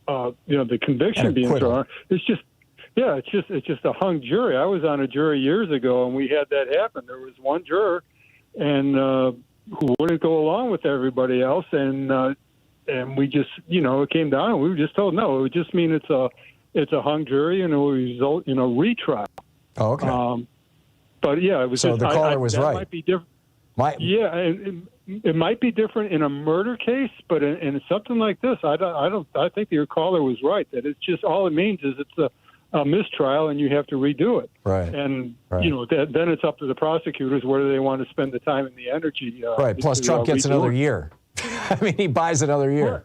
S14: the conviction being thrown. It's just it's just a hung jury. I was on a jury years ago, and we had that happen. There was one juror, and who wouldn't go along with everybody else, and we just, it came down, and we were just told no. It would just mean it's a hung jury, and it will result in a retrial.
S1: Oh, okay.
S14: But yeah, it was.
S1: So
S14: just,
S1: the caller was right.
S14: Might be different. It might be different in a murder case, but in something like this, I think your caller was right. That it's just all it means is it's a mistrial, and you have to redo it.
S1: Right.
S14: And then it's up to the prosecutors whether they want to spend the time and the energy.
S1: Right. Plus, Trump gets another year. I mean, he buys another year.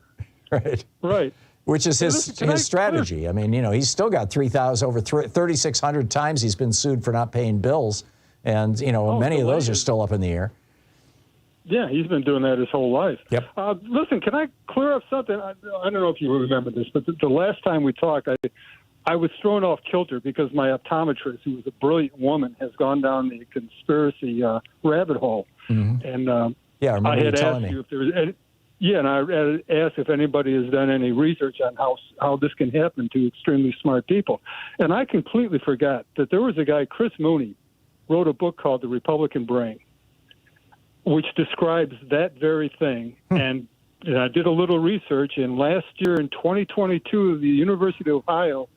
S1: Right.
S14: Right.
S1: Which is his strategy. I mean, he's still got over 3,600 times he's been sued for not paying bills, and many of those are still up in the air.
S14: Yeah, he's been doing that his whole life.
S1: Yep.
S14: Listen, can I clear up something? I don't know if you remember this, but the last time we talked, I was thrown off kilter because my optometrist, who was a brilliant woman, has gone down the conspiracy rabbit hole. Mm-hmm. And
S1: I remember you telling me.
S14: If there was any, and I asked if anybody has done any research on how this can happen to extremely smart people. And I completely forgot that there was a guy, Chris Mooney, wrote a book called The Republican Brain, which describes that very thing. And I did a little research, and last year in 2022, the University of Ohio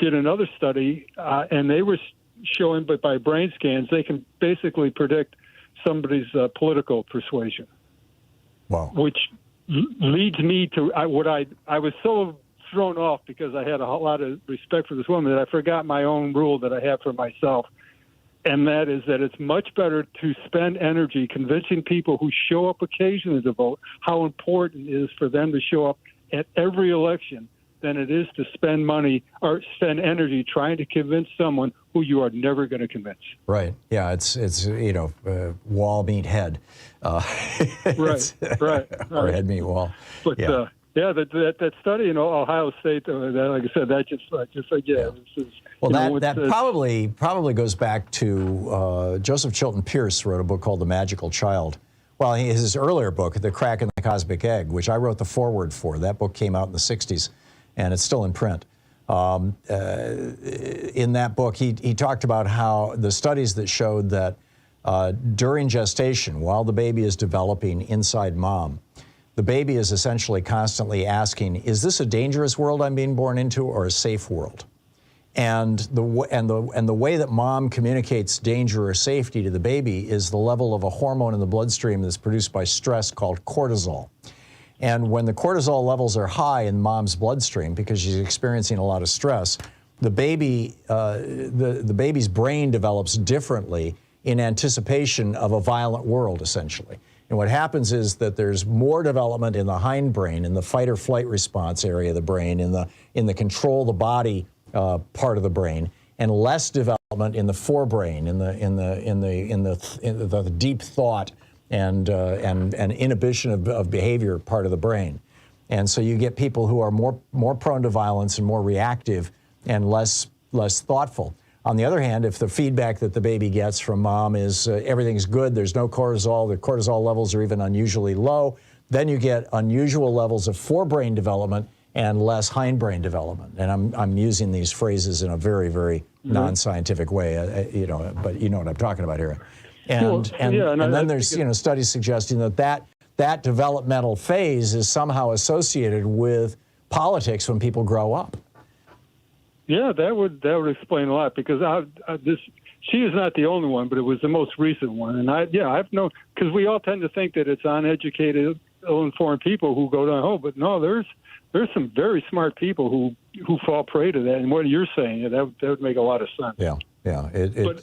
S14: did another study, and they were showing, but by brain scans, they can basically predict somebody's political persuasion.
S1: Wow.
S14: Which leads me to I was so thrown off because I had a lot of respect for this woman that I forgot my own rule that I have for myself. And that is that it's much better to spend energy convincing people who show up occasionally to vote how important it is for them to show up at every election than it is to spend money or spend energy trying to convince someone who you are never going to convince.
S1: Right. Yeah. It's wall meet head.
S14: Right.
S1: Or head meet wall.
S14: But that study in Ohio State, like I said, that just This is,
S1: well, that probably goes back to Joseph Chilton Pierce wrote a book called The Magical Child. Well, his earlier book, The Crack in the Cosmic Egg, which I wrote the foreword for. That book came out in the 60s, and it's still in print. In that book, he talked about how the studies that showed that during gestation, while the baby is developing inside mom, the baby is essentially constantly asking, is this a dangerous world I'm being born into or a safe world? And the way that mom communicates danger or safety to the baby is the level of a hormone in the bloodstream that's produced by stress called cortisol. And when the cortisol levels are high in mom's bloodstream because she's experiencing a lot of stress, the baby's brain develops differently in anticipation of a violent world, essentially. And what happens is that there's more development in the hindbrain, in the fight or flight response area of the brain, in the control the body part of the brain, and less development in the forebrain, in the deep thought and inhibition of behavior part of the brain. And so you get people who are more prone to violence and more reactive and less thoughtful. On the other hand, if the feedback that the baby gets from mom is everything's good, there's no cortisol, the cortisol levels are even unusually low, then you get unusual levels of forebrain development and less hindbrain development. And I'm using these phrases in a very, very non-scientific way, but you know what I'm talking about here. And then there's studies suggesting that that developmental phase is somehow associated with politics when people grow up.
S14: Yeah, that would explain a lot, because she is not the only one, but it was the most recent one. And I've known, because we all tend to think that it's uneducated, ill-informed people who go down home, but no, there's some very smart people who fall prey to that. And what you're saying, that would make a lot of sense.
S1: Yeah.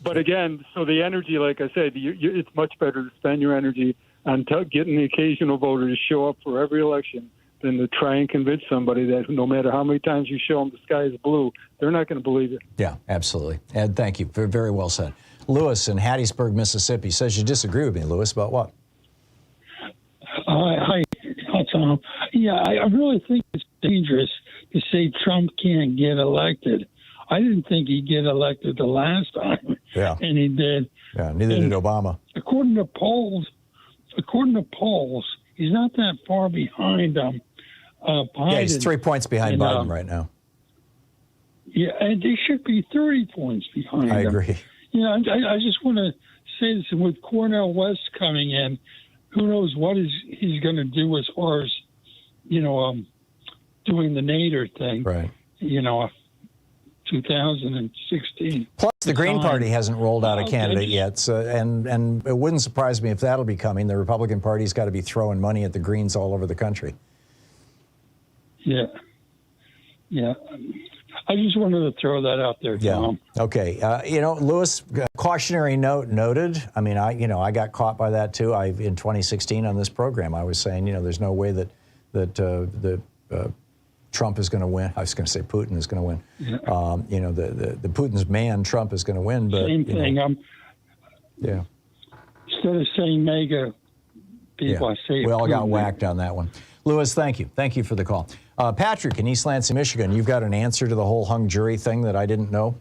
S14: But again, so the energy, like I said, it's much better to spend your energy on getting the occasional voter to show up for every election than to try and convince somebody that no matter how many times you show them the sky is blue, they're not going to believe it.
S1: Yeah, absolutely. Ed, thank you. Very, very well said. Lewis in Hattiesburg, Mississippi says you disagree with me, Lewis, about what?
S15: Hi, Tom. Yeah, I really think it's dangerous to say Trump can't get elected. I didn't think he'd get elected the last time, and he did.
S1: Yeah, neither did Obama.
S15: According to polls, he's not that far behind Biden.
S1: Yeah, he's 3 points behind Biden right now.
S15: Yeah, and they should be 30 points behind him.
S1: I agree.
S15: I just want to say this, with Cornel West coming in, who knows what he's going to do as far as, doing the Nader thing.
S1: Right.
S15: 2016.
S1: Plus, the Green Party hasn't rolled out a candidate yet, so, and it wouldn't surprise me if that'll be coming. The Republican Party's got to be throwing money at the Greens all over the country.
S15: Yeah. I just wanted to throw that out there, Tom.
S1: Yeah. Okay. Lewis, cautionary note noted. I mean, I got caught by that too. In 2016 on this program, I was saying, there's no way that Trump is going to win. I was going to say Putin is going to win. Yeah. The Putin's man, Trump, is going to win. But
S15: same thing. Instead of saying mega people, I say
S1: we all got
S15: Putin.
S1: whacked on that one. Lewis, thank you. Thank you for the call. Patrick in East Lansing, Michigan, you've got an answer to the whole hung jury thing that I didn't know?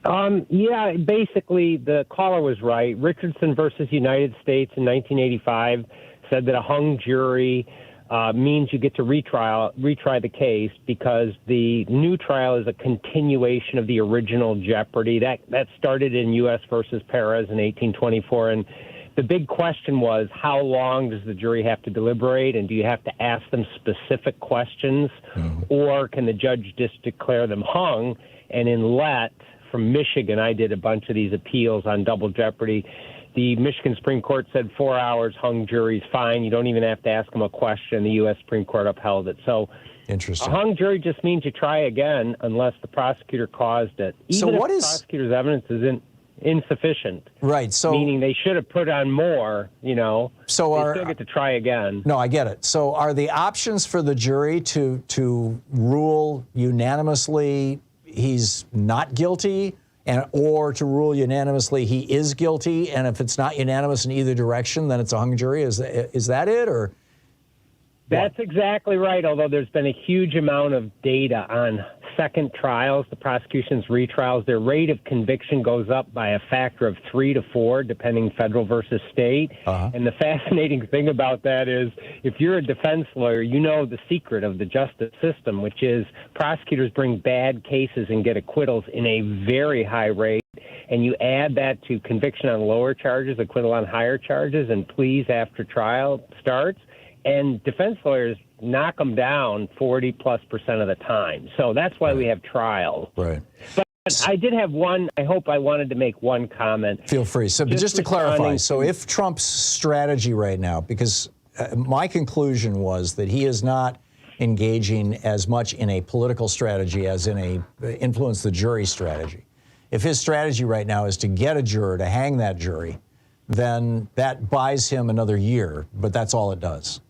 S16: Yeah, basically the caller was right. Richardson versus United States in 1985 said that a hung jury means you get to retry the case because the new trial is a continuation of the original jeopardy. That started in U.S. versus Perez in 1824, and the big question was, how long does the jury have to deliberate, and do you have to ask them specific questions, or can the judge just declare them hung? And in Lett from Michigan, I did a bunch of these appeals on double jeopardy. The Michigan Supreme Court said 4 hours, hung jury's fine. You don't even have to ask them a question. The U.S. Supreme Court upheld it. So
S1: interesting.
S16: A hung jury just means you try again unless the prosecutor caused it. Even if the prosecutor's evidence is insufficient.
S1: Right. So
S16: meaning they should have put on more, So they still get to try again.
S1: No, I get it. So are the options for the jury to rule unanimously he's not guilty, or to rule unanimously he is guilty, and if it's not unanimous in either direction, then it's a hung jury? Is that it, or?
S16: That's exactly right, although there's been a huge amount of data on second trials, the prosecution's retrials. Their rate of conviction goes up by a factor of 3 to 4, depending federal versus state. And the fascinating thing about that is, if you're a defense lawyer, you know the secret of the justice system, which is prosecutors bring bad cases and get acquittals in a very high rate. And you add that to conviction on lower charges, acquittal on higher charges, and pleas after trial starts. And defense lawyers knock them down 40+% of the time. So that's why we have trials.
S1: Right.
S16: But I did have one. I wanted to make one comment.
S1: Feel free. So just to clarify, so if Trump's strategy right now, because my conclusion was that he is not engaging as much in a political strategy as in a influence the jury strategy. If his strategy right now is to get a juror, to hang that jury, then that buys him another year, but that's all it does.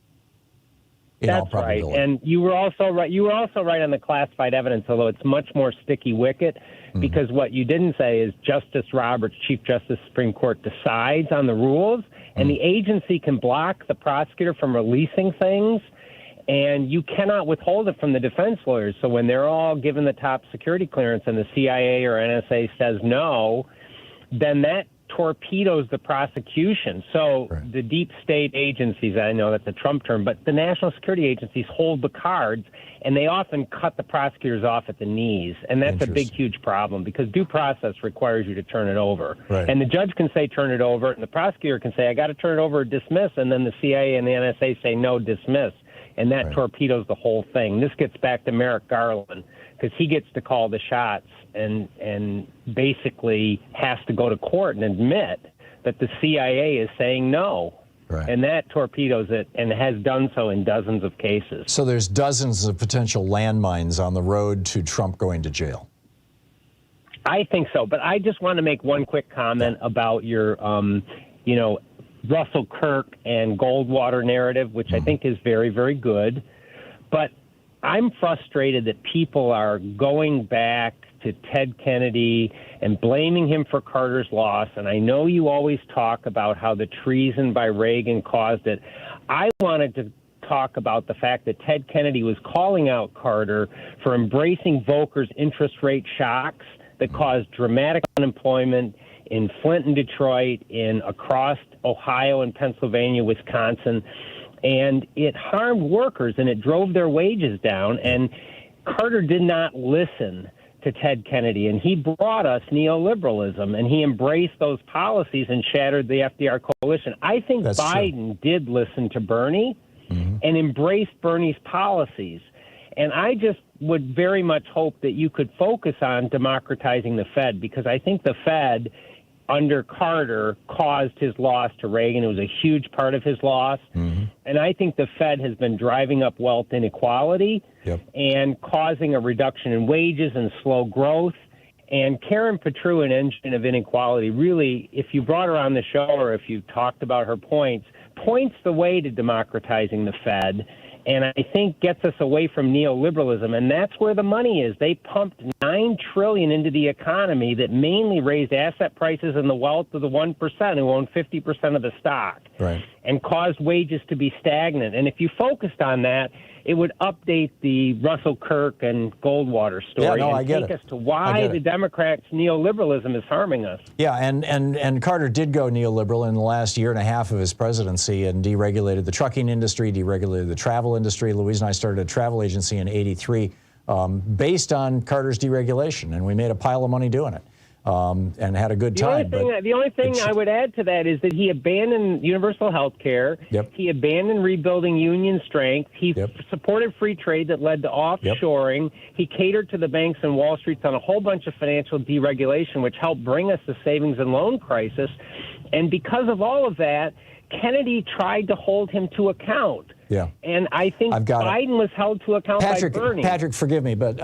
S16: That's right. And you were also right. You were also right on the classified evidence, although it's much more sticky wicket, because what you didn't say is Justice Roberts, Chief Justice Supreme Court, decides on the rules, and the agency can block the prosecutor from releasing things, and you cannot withhold it from the defense lawyers. So when they're all given the top security clearance and the CIA or NSA says no, then that torpedoes the prosecution. So the deep state agencies, I know that's a Trump term, but the national security agencies hold the cards, and they often cut the prosecutors off at the knees. And that's a big, huge problem because due process requires you to turn it over.
S1: Right.
S16: And the judge can say turn it over, and the prosecutor can say I got to turn it over or dismiss, and then the CIA and the NSA say no, dismiss. And that torpedoes the whole thing. This gets back to Merrick Garland because he gets to call the shots and basically has to go to court and admit that the CIA is saying no.
S1: Right.
S16: And that torpedoes it and has done so in dozens of cases.
S1: So there's dozens of potential landmines on the road to Trump going to jail.
S16: I think so. But I just want to make one quick comment about your, Russell Kirk and Goldwater narrative, which I think is very, very good. But I'm frustrated that people are going back to Ted Kennedy and blaming him for Carter's loss. And I know you always talk about how the treason by Reagan caused it. I wanted to talk about the fact that Ted Kennedy was calling out Carter for embracing Volcker's interest rate shocks that caused dramatic unemployment in Flint and Detroit, across Ohio and Pennsylvania, Wisconsin. And it harmed workers and it drove their wages down. And Carter did not listen to Ted Kennedy. And he brought us neoliberalism and he embraced those policies and shattered the FDR coalition. I think Biden did listen to Bernie and embraced Bernie's policies. And I just would very much hope that you could focus on democratizing the Fed, because I think the Fed under Carter caused his loss to Reagan. It was a huge part of his loss. And I think the Fed has been driving up wealth inequality and causing a reduction in wages and slow growth. And Karen Petru, an engine of inequality, really, if you brought her on the show or if you talked about her points the way to democratizing the Fed. And I think gets us away from neoliberalism. And that's where the money is. They pumped $9 trillion into the economy that mainly raised asset prices and the wealth of the 1% who own 50% of the stock and caused wages to be stagnant. And if you focused on that, it would update the Russell Kirk and Goldwater story and take us to why the Democrats' neoliberalism is harming us.
S1: Yeah, and Carter did go neoliberal in the last year and a half of his presidency and deregulated the trucking industry, deregulated the travel industry. Louise and I started a travel agency in '83 based on Carter's deregulation, and we made a pile of money doing it and had a good time.
S16: The only thing I would add to that is that he abandoned universal health care. He abandoned rebuilding union strength. He supported free trade that led to offshoring. He catered to the banks and Wall Street on a whole bunch of financial deregulation, which helped bring us the savings and loan crisis. And because of all of that, Kennedy tried to hold him to account. And I think Biden was held to account by Bernie.
S1: Patrick, forgive me, but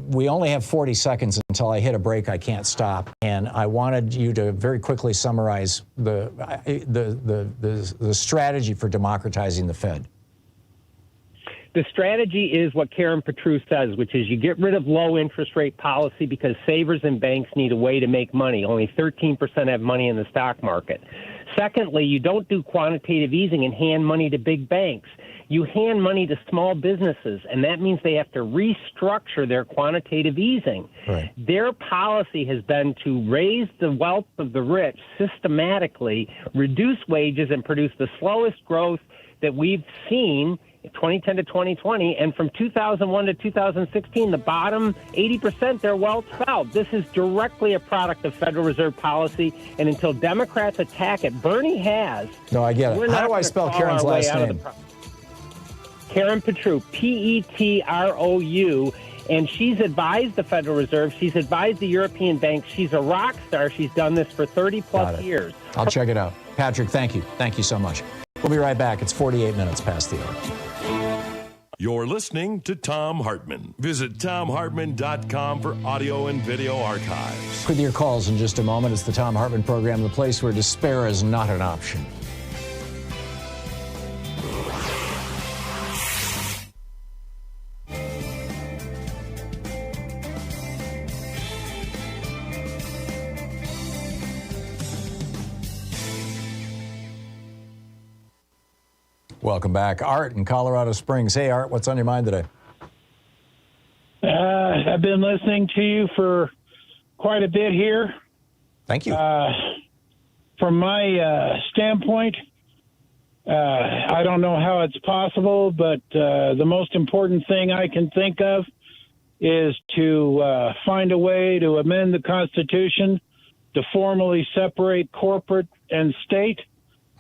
S1: we only have 40 seconds until I hit a break. I can't stop. And I wanted you to very quickly summarize the strategy for democratizing the Fed.
S16: The strategy is what Karen Petru says, which is you get rid of low interest rate policy because savers and banks need a way to make money. Only 13% have money in the stock market. Secondly, you don't do quantitative easing and hand money to big banks. You hand money to small businesses, and that means they have to restructure their quantitative easing. Their policy has been to raise the wealth of the rich systematically, reduce wages, and produce the slowest growth that we've seen 2010 to 2020, and from 2001 to 2016, the bottom 80%, their wealth fell. This is directly a product of Federal Reserve policy, and until Democrats attack it, Bernie has.
S1: No, I get it. How do I spell Karen's last name?
S16: Karen Petru, Petrou, and she's advised the Federal Reserve. She's advised the European banks. She's a rock star. She's done this for 30-plus years.
S1: I'll check it out. Patrick, thank you. Thank you so much. We'll be right back. It's 48 minutes past the hour.
S3: You're listening to Thom Hartmann. Visit thomhartmann.com for audio and video archives.
S1: With your calls in just a moment, it's the Thom Hartmann Program, the place where despair is not an option. Welcome back. Art in Colorado Springs. Hey, Art, what's on your mind today?
S17: I've been listening to you for quite a bit here.
S1: Thank you.
S17: from my standpoint, I don't know how it's possible, but the most important thing I can think of is to find a way to amend the Constitution to formally separate corporate and state,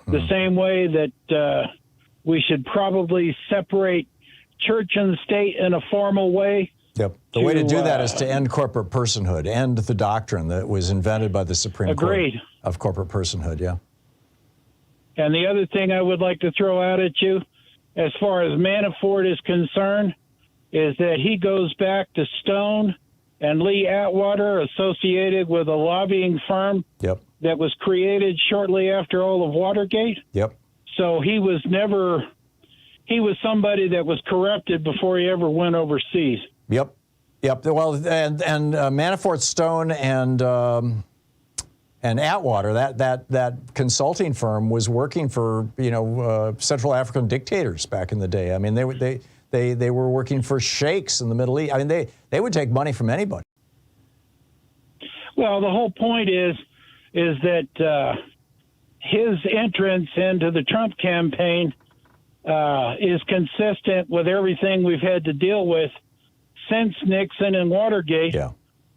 S17: the same way that we should probably separate church and state in a formal way.
S1: Yep. The way to do that is to end corporate personhood, end the doctrine that was invented by the Supreme Court of corporate personhood, yeah.
S17: And the other thing I would like to throw out at you, as far as Manafort is concerned, is that he goes back to Stone and Lee Atwater, associated with a lobbying firm that was created shortly after all of Watergate.
S1: Yep.
S17: So he was somebody that was corrupted before he ever went overseas.
S1: Yep. Well, and Manafort, Stone, and Atwater, that consulting firm was working for Central African dictators back in the day. I mean, they were working for sheikhs in the Middle East. I mean, they would take money from anybody.
S17: Well, the whole point is that his entrance into the Trump campaign is consistent with everything we've had to deal with since Nixon and Watergate,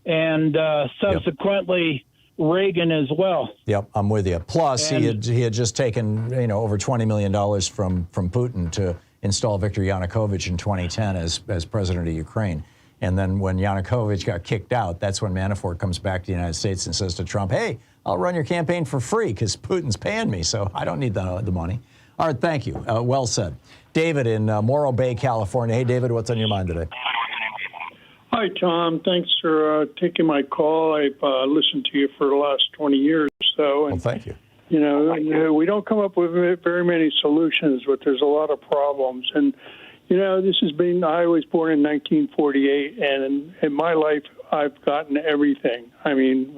S17: and subsequently Reagan as well.
S1: Yep, I'm with you. Plus, he had just taken over $20 million from Putin to install Viktor Yanukovych in 2010 as president of Ukraine. And then when Yanukovych got kicked out, that's when Manafort comes back to the United States and says to Trump, hey, I'll run your campaign for free because Putin's paying me, so I don't need the money. All right, thank you. Well said. David in Morro Bay, California. Hey, David, what's on your mind today?
S18: Hi, Tom. Thanks for taking my call. I've listened to you for the last 20 years or so.
S1: Well, thank you.
S18: We don't come up with very many solutions, but there's a lot of problems. And, I was born in 1948, and in my life, I've gotten everything. I mean,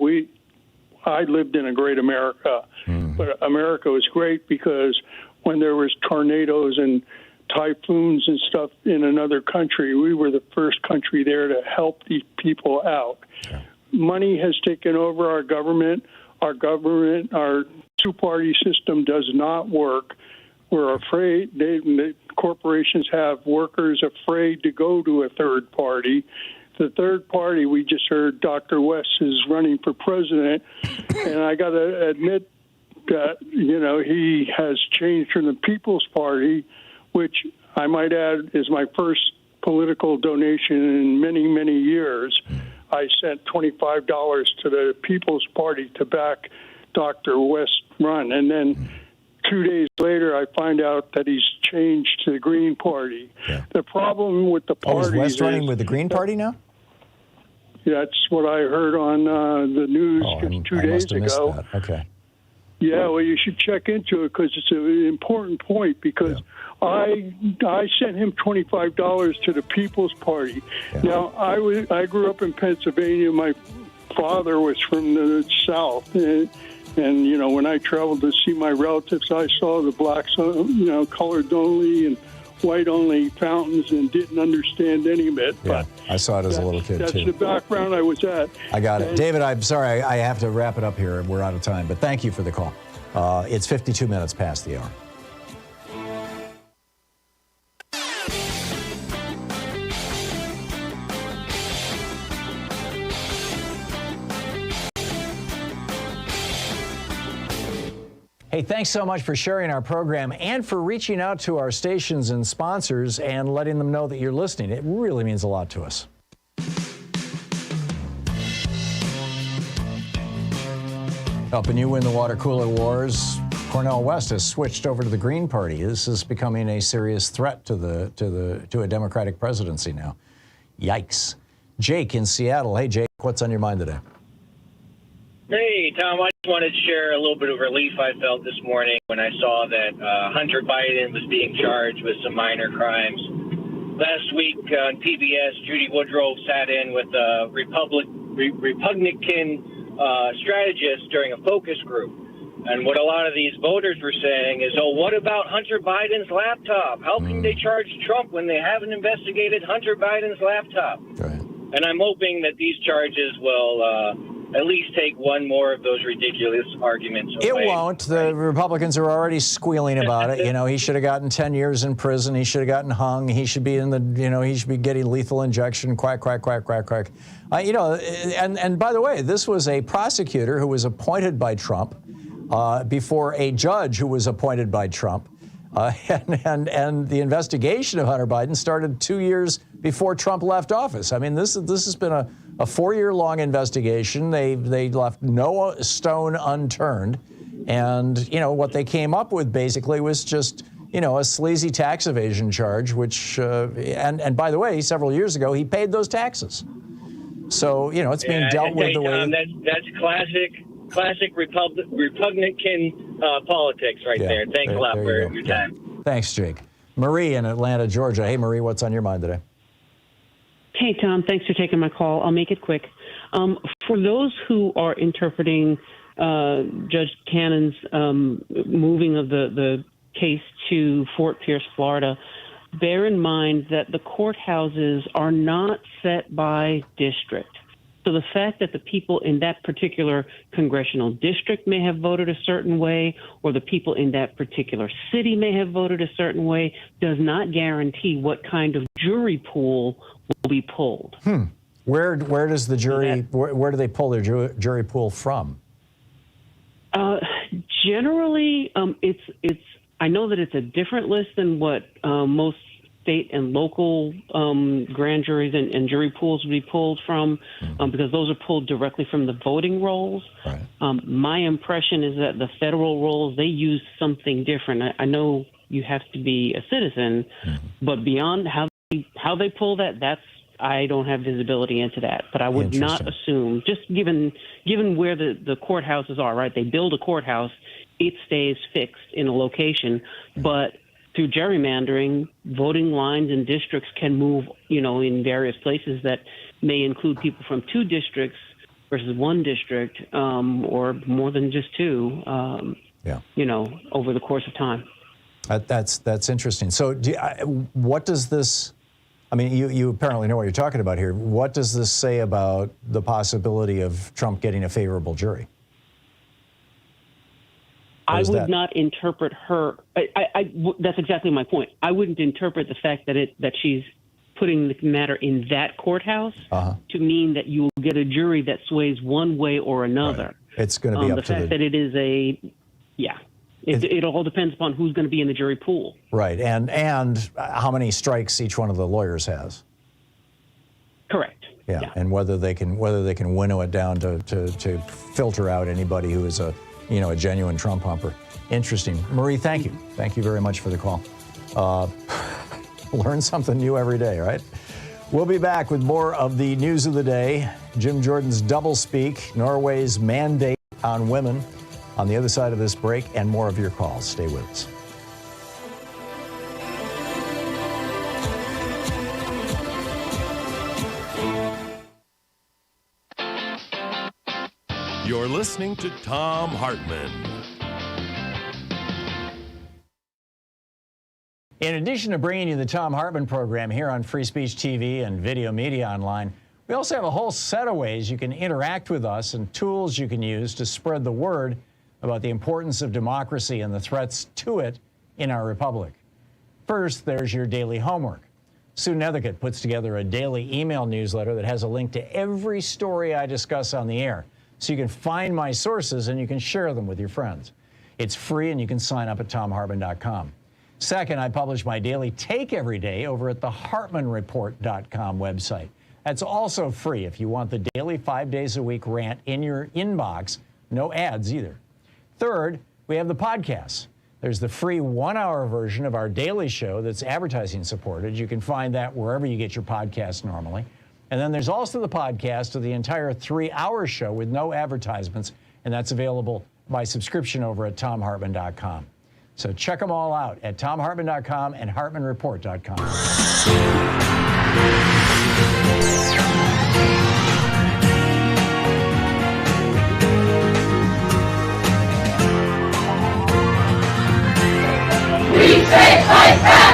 S18: I lived in a great America, but America was great because when there was tornadoes and typhoons and stuff in another country, we were the first country there to help these people out. Yeah. Money has taken over our government. Our two-party system does not work. We're afraid. The corporations have workers afraid to go to a third party. The third party, we just heard Dr. West is running for president, and I got to admit that, he has changed from the People's Party, which I might add is my first political donation in many, many years. I sent $25 to the People's Party to back Dr. West's run. And then 2 days later, I find out that he's changed to the Green Party. Yeah. The problem with the party
S1: is West running with the Green Party now?
S18: That's what I heard on the news 2 days ago.
S1: That. Okay.
S18: Yeah, well, you should check into it because it's an important point because I sent him $25 to the People's Party. Yeah. Now, I grew up in Pennsylvania. My father was from the South. And when I traveled to see my relatives, I saw the blacks, colored only and white only fountains and didn't understand any of it.
S1: Yeah, but I saw it as a little kid,
S18: that's
S1: too.
S18: That's the background I was at.
S1: I got it. David, I'm sorry. I have to wrap it up here. We're out of time. But thank you for the call. It's 52 minutes past the hour. Hey, thanks so much for sharing our program and for reaching out to our stations and sponsors and letting them know that you're listening. It really means a lot to us. Helping you win the water cooler wars, Cornel West has switched over to the Green Party. This is becoming a serious threat to a Democratic presidency now. Yikes. Jake in Seattle. Hey, Jake, what's on your mind today?
S19: Hey, Tom, I just wanted to share a little bit of relief I felt this morning when I saw that Hunter Biden was being charged with some minor crimes. Last week on PBS, Judy Woodruff sat in with a Republican strategist during a focus group. And what a lot of these voters were saying is, what about Hunter Biden's laptop? How can they charge Trump when they haven't investigated Hunter Biden's laptop?
S1: Right.
S19: And I'm hoping that these charges will at least take one more of those ridiculous arguments away.
S1: It won't. The Republicans are already squealing about it. You know, he should have gotten 10 years in prison. He should have gotten hung. He should be in the, you know, he should be getting lethal injection. Quack, quack, quack, quack, quack. You know, and by the way, this was a prosecutor who was appointed by Trump before a judge who was appointed by Trump. And the investigation of Hunter Biden started 2 years before Trump left office. I mean, this has been a 4-year-long investigation. They left no stone unturned. And, you know, what they came up with basically was just, you know, a sleazy tax evasion charge, which, and by the way, several years ago, he paid those taxes. So, you know, it's being dealt with the way...
S19: That's classic Republican politics right there. Thanks a lot for your time.
S1: Thanks, Jake. Marie in Atlanta, Georgia. Hey, Marie, what's on your mind today?
S20: Hey, Tom. Thanks for taking my call. I'll make it quick. For those who are interpreting Judge Cannon's moving of the case to Fort Pierce, Florida, bear in mind that the courthouses are not set by district. So the fact that the people in that particular congressional district may have voted a certain way, or the people in that particular city may have voted a certain way, does not guarantee what kind of jury pool will be pulled.
S1: Where does the jury, where do they pull their jury pool from?
S20: Generally, it's. I know that it's a different list than what most state and local grand juries and jury pools would be pulled from, because those are pulled directly from the voting rolls.
S1: Right.
S20: My impression is that the federal rolls, they use something different. I know you have to be a citizen, but beyond how they pull that, I don't have visibility into that. But I would not assume, just given where the courthouses are, right? They build a courthouse, it stays fixed in a location, but through gerrymandering, voting lines and districts can move, you know, in various places that may include people from two districts versus one district, or more than just two, you know, over the course of time.
S1: That's interesting. So what does this, I mean, you apparently know what you're talking about here. What does this say about the possibility of Trump getting a favorable jury?
S20: I would not interpret her. That's exactly my point. I wouldn't interpret the fact that she's putting the matter in that courthouse to mean that you will get a jury that sways one way or another.
S1: Right. It's going to be up to
S20: the fact that it is it all depends upon who's going to be in the jury pool.
S1: Right, and how many strikes each one of the lawyers has.
S20: Correct.
S1: Yeah, and whether they can winnow it down to filter out anybody who is a genuine Trump humper. Interesting. Marie, thank you. Thank you very much for the call. Learn something new every day, right? We'll be back with more of the news of the day. Jim Jordan's doublespeak, Norway's mandate on women on the other side of this break, and more of your calls. Stay with us.
S3: You're listening to Thom Hartmann.
S1: In addition to bringing you the Thom Hartmann program here on Free Speech TV and Video Media Online, we also have a whole set of ways you can interact with us and tools you can use to spread the word about the importance of democracy and the threats to it in our republic. First, there's your daily homework. Sue Nethercutt puts together a daily email newsletter that has a link to every story I discuss on the air, so you can find my sources and you can share them with your friends. It's free and you can sign up at thomhartmann.com. Second, I publish my daily take every day over at the hartmannreport.com website. That's also free if you want the daily 5 days a week rant in your inbox. No ads either. Third, we have the podcasts. There's the free 1-hour version of our daily show that's advertising supported. You can find that wherever you get your podcasts normally. And then there's also the podcast of the entire 3-hour show with no advertisements, and that's available by subscription over at thomhartmann.com. So check them all out at thomhartmann.com and hartmannreport.com.
S2: We say fight back!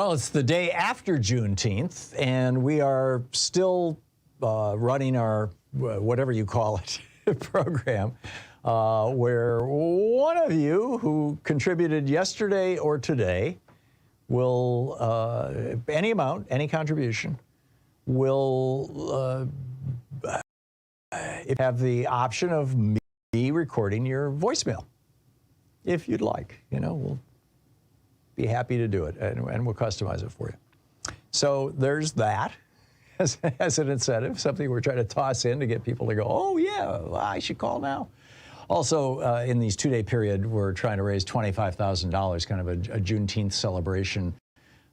S1: Well, it's the day after Juneteenth, and we are still running our, whatever you call it, program, where one of you who contributed yesterday or today will, any amount, any contribution, will have the option of me recording your voicemail, if you'd like. You know, we'll be happy to do it, and we'll customize it for you. So there's that as an incentive, something we're trying to toss in to get people to go, oh yeah, well, I should call now. Also, in these two-day period, we're trying to raise $25,000, kind of a Juneteenth celebration,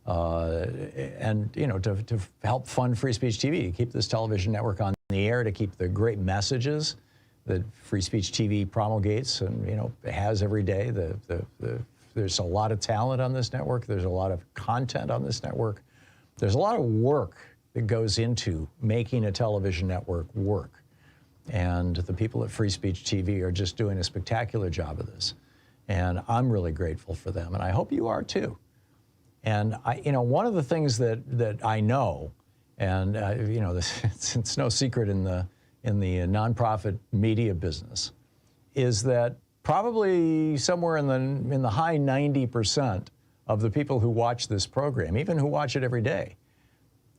S1: and you know, to help fund Free Speech TV, to keep this television network on the air, to keep the great messages that Free Speech TV promulgates and, you know, has every day. There's a lot of talent on this network. There's a lot of content on this network. There's a lot of work that goes into making a television network work. And the people at Free Speech TV are just doing a spectacular job of this. And I'm really grateful for them, and I hope you are too. And you know, one of the things that I know, and you know, it's no secret in the nonprofit media business, is that probably somewhere in the high 90% of the people who watch this program, even who watch it every day,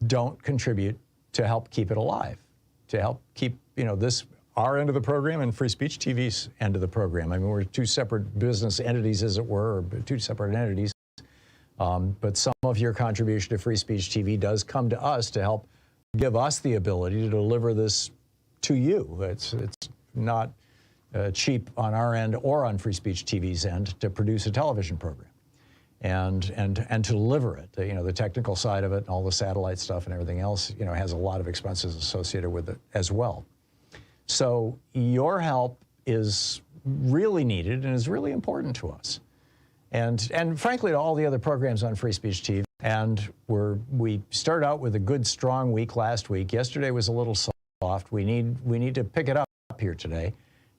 S1: don't contribute to help keep it alive, to help keep, you know, this, our end of the program and Free Speech TV's end of the program. I mean, we're two separate business entities, as it were, or two separate entities. But some of your contribution to Free Speech TV does come to us to help give us the ability to deliver this to you. It's not cheap on our end or on Free Speech TV's end to produce a television program and to deliver it. You know, the technical side of it and all the satellite stuff and everything else, you know, has a lot of expenses associated with it as well. So your help is really needed and is really important to us. And frankly, to all the other programs on Free Speech TV. And we started out with a good, strong week last week. Yesterday was a little soft. We need to pick it up here today.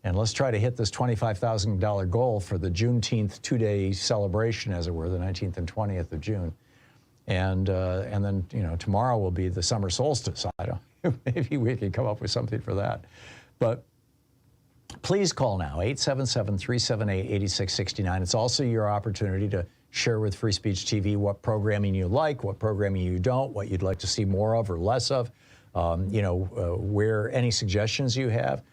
S1: And let's try to hit this $25,000 goal for the Juneteenth two-day celebration, as it were, the 19th and 20th of June. And then, you know, tomorrow will be the summer solstice. I don't know, maybe we can come up with something for that. But please call now, 877-378-8669. It's also your opportunity to share with Free Speech TV what programming you like, what programming you don't, what you'd like to see more of or less of, you know, where any suggestions you have.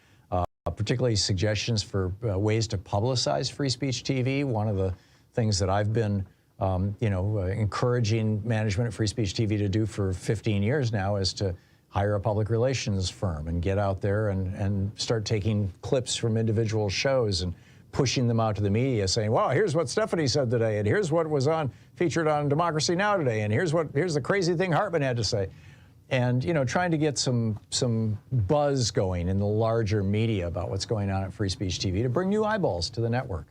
S1: Particularly suggestions for ways to publicize Free Speech TV. One of the things that I've been, you know, encouraging management at Free Speech TV to do for 15 years now is to hire a public relations firm and get out there and start taking clips from individual shows and pushing them out to the media, saying, "Wow, here's what Stephanie said today, and here's what was featured on Democracy Now! Today, and here's the crazy thing Hartmann had to say." And, you know, trying to get some buzz going in the larger media about what's going on at Free Speech TV to bring new eyeballs to the network.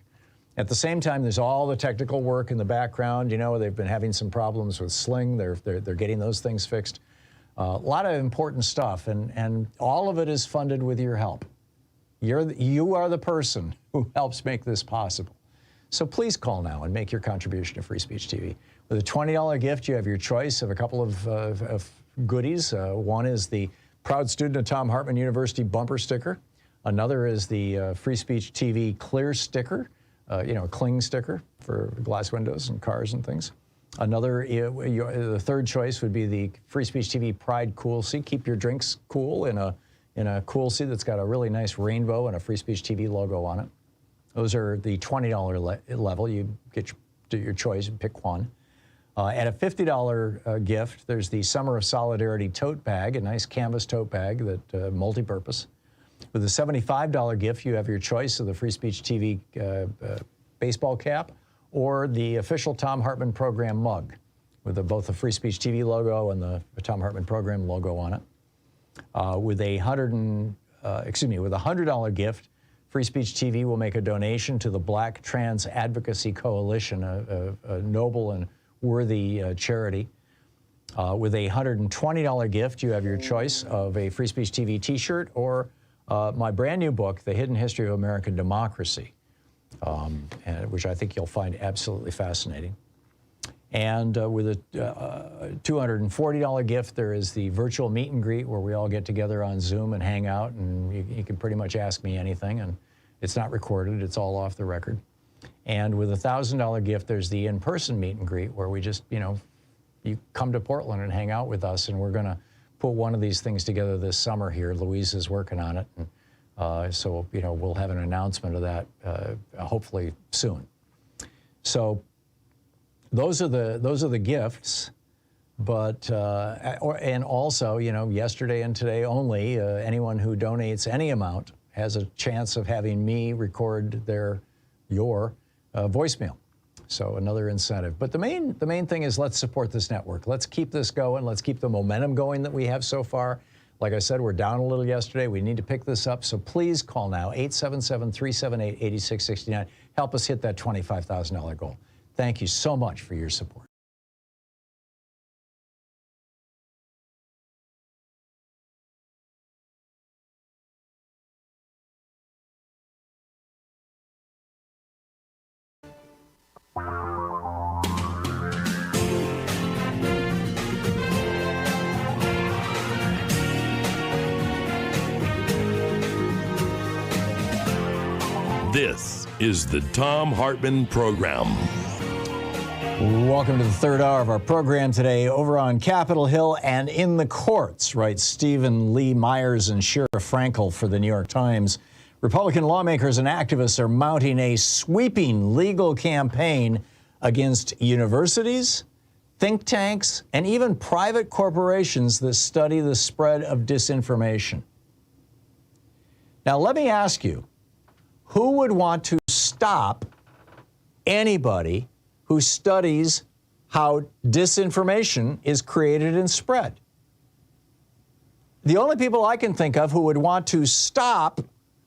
S1: At the same time, there's all the technical work in the background. You know, they've been having some problems with Sling. They're getting those things fixed. A lot of important stuff, and all of it is funded with your help. You are the person who helps make this possible. So please call now and make your contribution to Free Speech TV. With a $20 gift, you have your choice of a couple of goodies. One is the Proud Student of Thom Hartmann University bumper sticker. Another is the Free Speech TV clear sticker, you know, a cling sticker for glass windows and cars and things. Another, the third choice would be the Free Speech TV Pride Cool Seat. Keep your drinks cool in a cool seat that's got a really nice rainbow and a Free Speech TV logo on it. Those are the $20 level. You get your choice and pick one. At a $50 gift, there's the Summer of Solidarity tote bag, a nice canvas tote bag that multi-purpose. With a $75 gift, you have your choice of the Free Speech TV baseball cap or the official Thom Hartmann program mug with both the Free Speech TV logo and the Thom Hartmann program logo on it. With a $100 gift, Free Speech TV will make a donation to the Black Trans Advocacy Coalition, a noble and worthy charity. With a $120 gift, you have your choice of a Free Speech TV t-shirt or my brand new book, The Hidden History of American Democracy, which I think you'll find absolutely fascinating. And with a $240 gift, there is the virtual meet and greet where we all get together on Zoom and hang out, and you can pretty much ask me anything, and it's not recorded, it's all off the record. And with a $1,000 gift, there's the in-person meet and greet where we just, you come to Portland and hang out with us, and we're gonna put one of these things together this summer here. Louise is working on it, and so, we'll have an announcement of that hopefully soon. So those are the gifts, but and also, yesterday and today only, anyone who donates any amount has a chance of having me record your voicemail. So another incentive. But the main thing is, let's support this network. Let's keep this going. Let's keep the momentum going that we have so far. Like I said, we're down a little yesterday. We need to pick this up. So please call now, 877-378-8669. Help us hit that $25,000 goal. Thank you so much for your support.
S3: This is the Thom Hartmann Program.
S1: Welcome to the third hour of our program today. Over on Capitol Hill and in the courts, writes Stephen Lee Myers and Sheriff Frankel for the New York Times. Republican lawmakers and activists are mounting a sweeping legal campaign against universities, think tanks, and even private corporations that study the spread of disinformation. Now, let me ask you, who would want to stop anybody who studies how disinformation is created and spread? The only people I can think of who would want to stop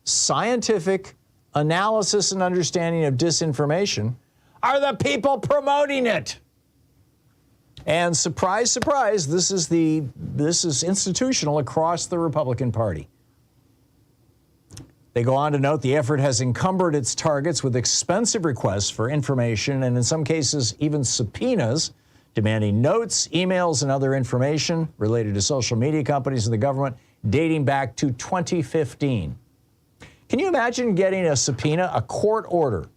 S1: scientific analysis and understanding of disinformation are the people promoting it. And surprise, surprise, this is institutional across the Republican Party. They go on to note the effort has encumbered its targets with expensive requests for information and in some cases even subpoenas demanding notes, emails, and other information related to social media companies and the government dating back to 2015. Can you imagine getting a subpoena, a court order,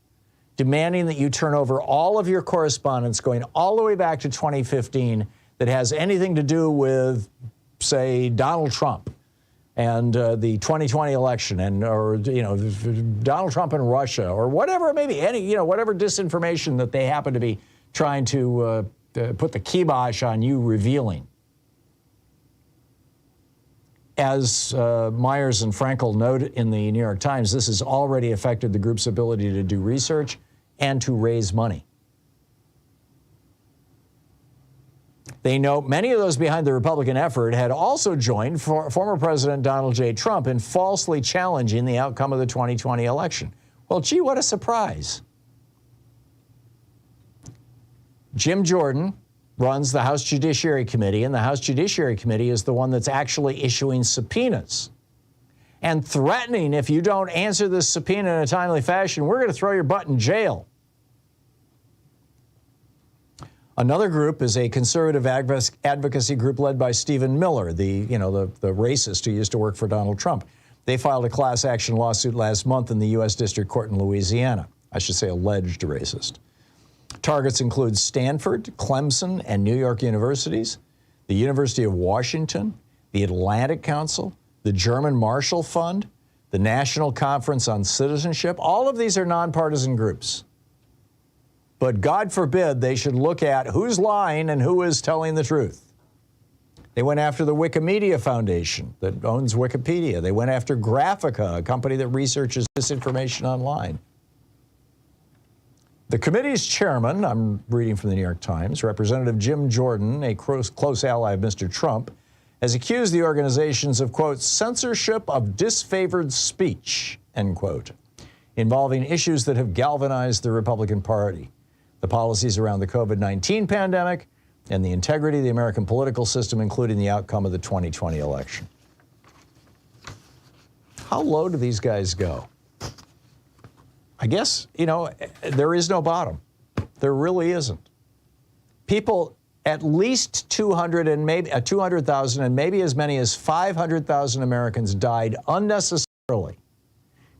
S1: demanding that you turn over all of your correspondence going all the way back to 2015 that has anything to do with, say, Donald Trump and the 2020 election, or Donald Trump and Russia, or whatever it may be, whatever disinformation that they happen to be trying to put the kibosh on you revealing. As Myers and Frankel note in the New York Times, this has already affected the group's ability to do research and to raise money. They note many of those behind the Republican effort had also joined former President Donald J. Trump in falsely challenging the outcome of the 2020 election. Well, gee, what a surprise. Jim Jordan runs the House Judiciary Committee, and the House Judiciary Committee is the one that's actually issuing subpoenas and threatening, if you don't answer this subpoena in a timely fashion, we're going to throw your butt in jail. Another group is a conservative advocacy group led by Stephen Miller, the racist who used to work for Donald Trump. They filed a class action lawsuit last month in the U.S. District Court in Louisiana. I should say alleged racist. Targets include Stanford, Clemson, and New York universities, the University of Washington, the Atlantic Council, the German Marshall Fund, the National Conference on Citizenship. All of these are nonpartisan groups. But God forbid they should look at who's lying and who is telling the truth. They went after the Wikimedia Foundation that owns Wikipedia. They went after Graphica, a company that researches disinformation online. The committee's chairman, I'm reading from the New York Times, Representative Jim Jordan, a close ally of Mr. Trump, has accused the organizations of, quote, censorship of disfavored speech, end quote, involving issues that have galvanized the Republican Party. The policies around the COVID-19 pandemic, and the integrity of the American political system, including the outcome of the 2020 election. How low do these guys go? I guess, there is no bottom. There really isn't. people, at least 200 and maybe 200,000 and maybe as many as 500,000 Americans died unnecessarily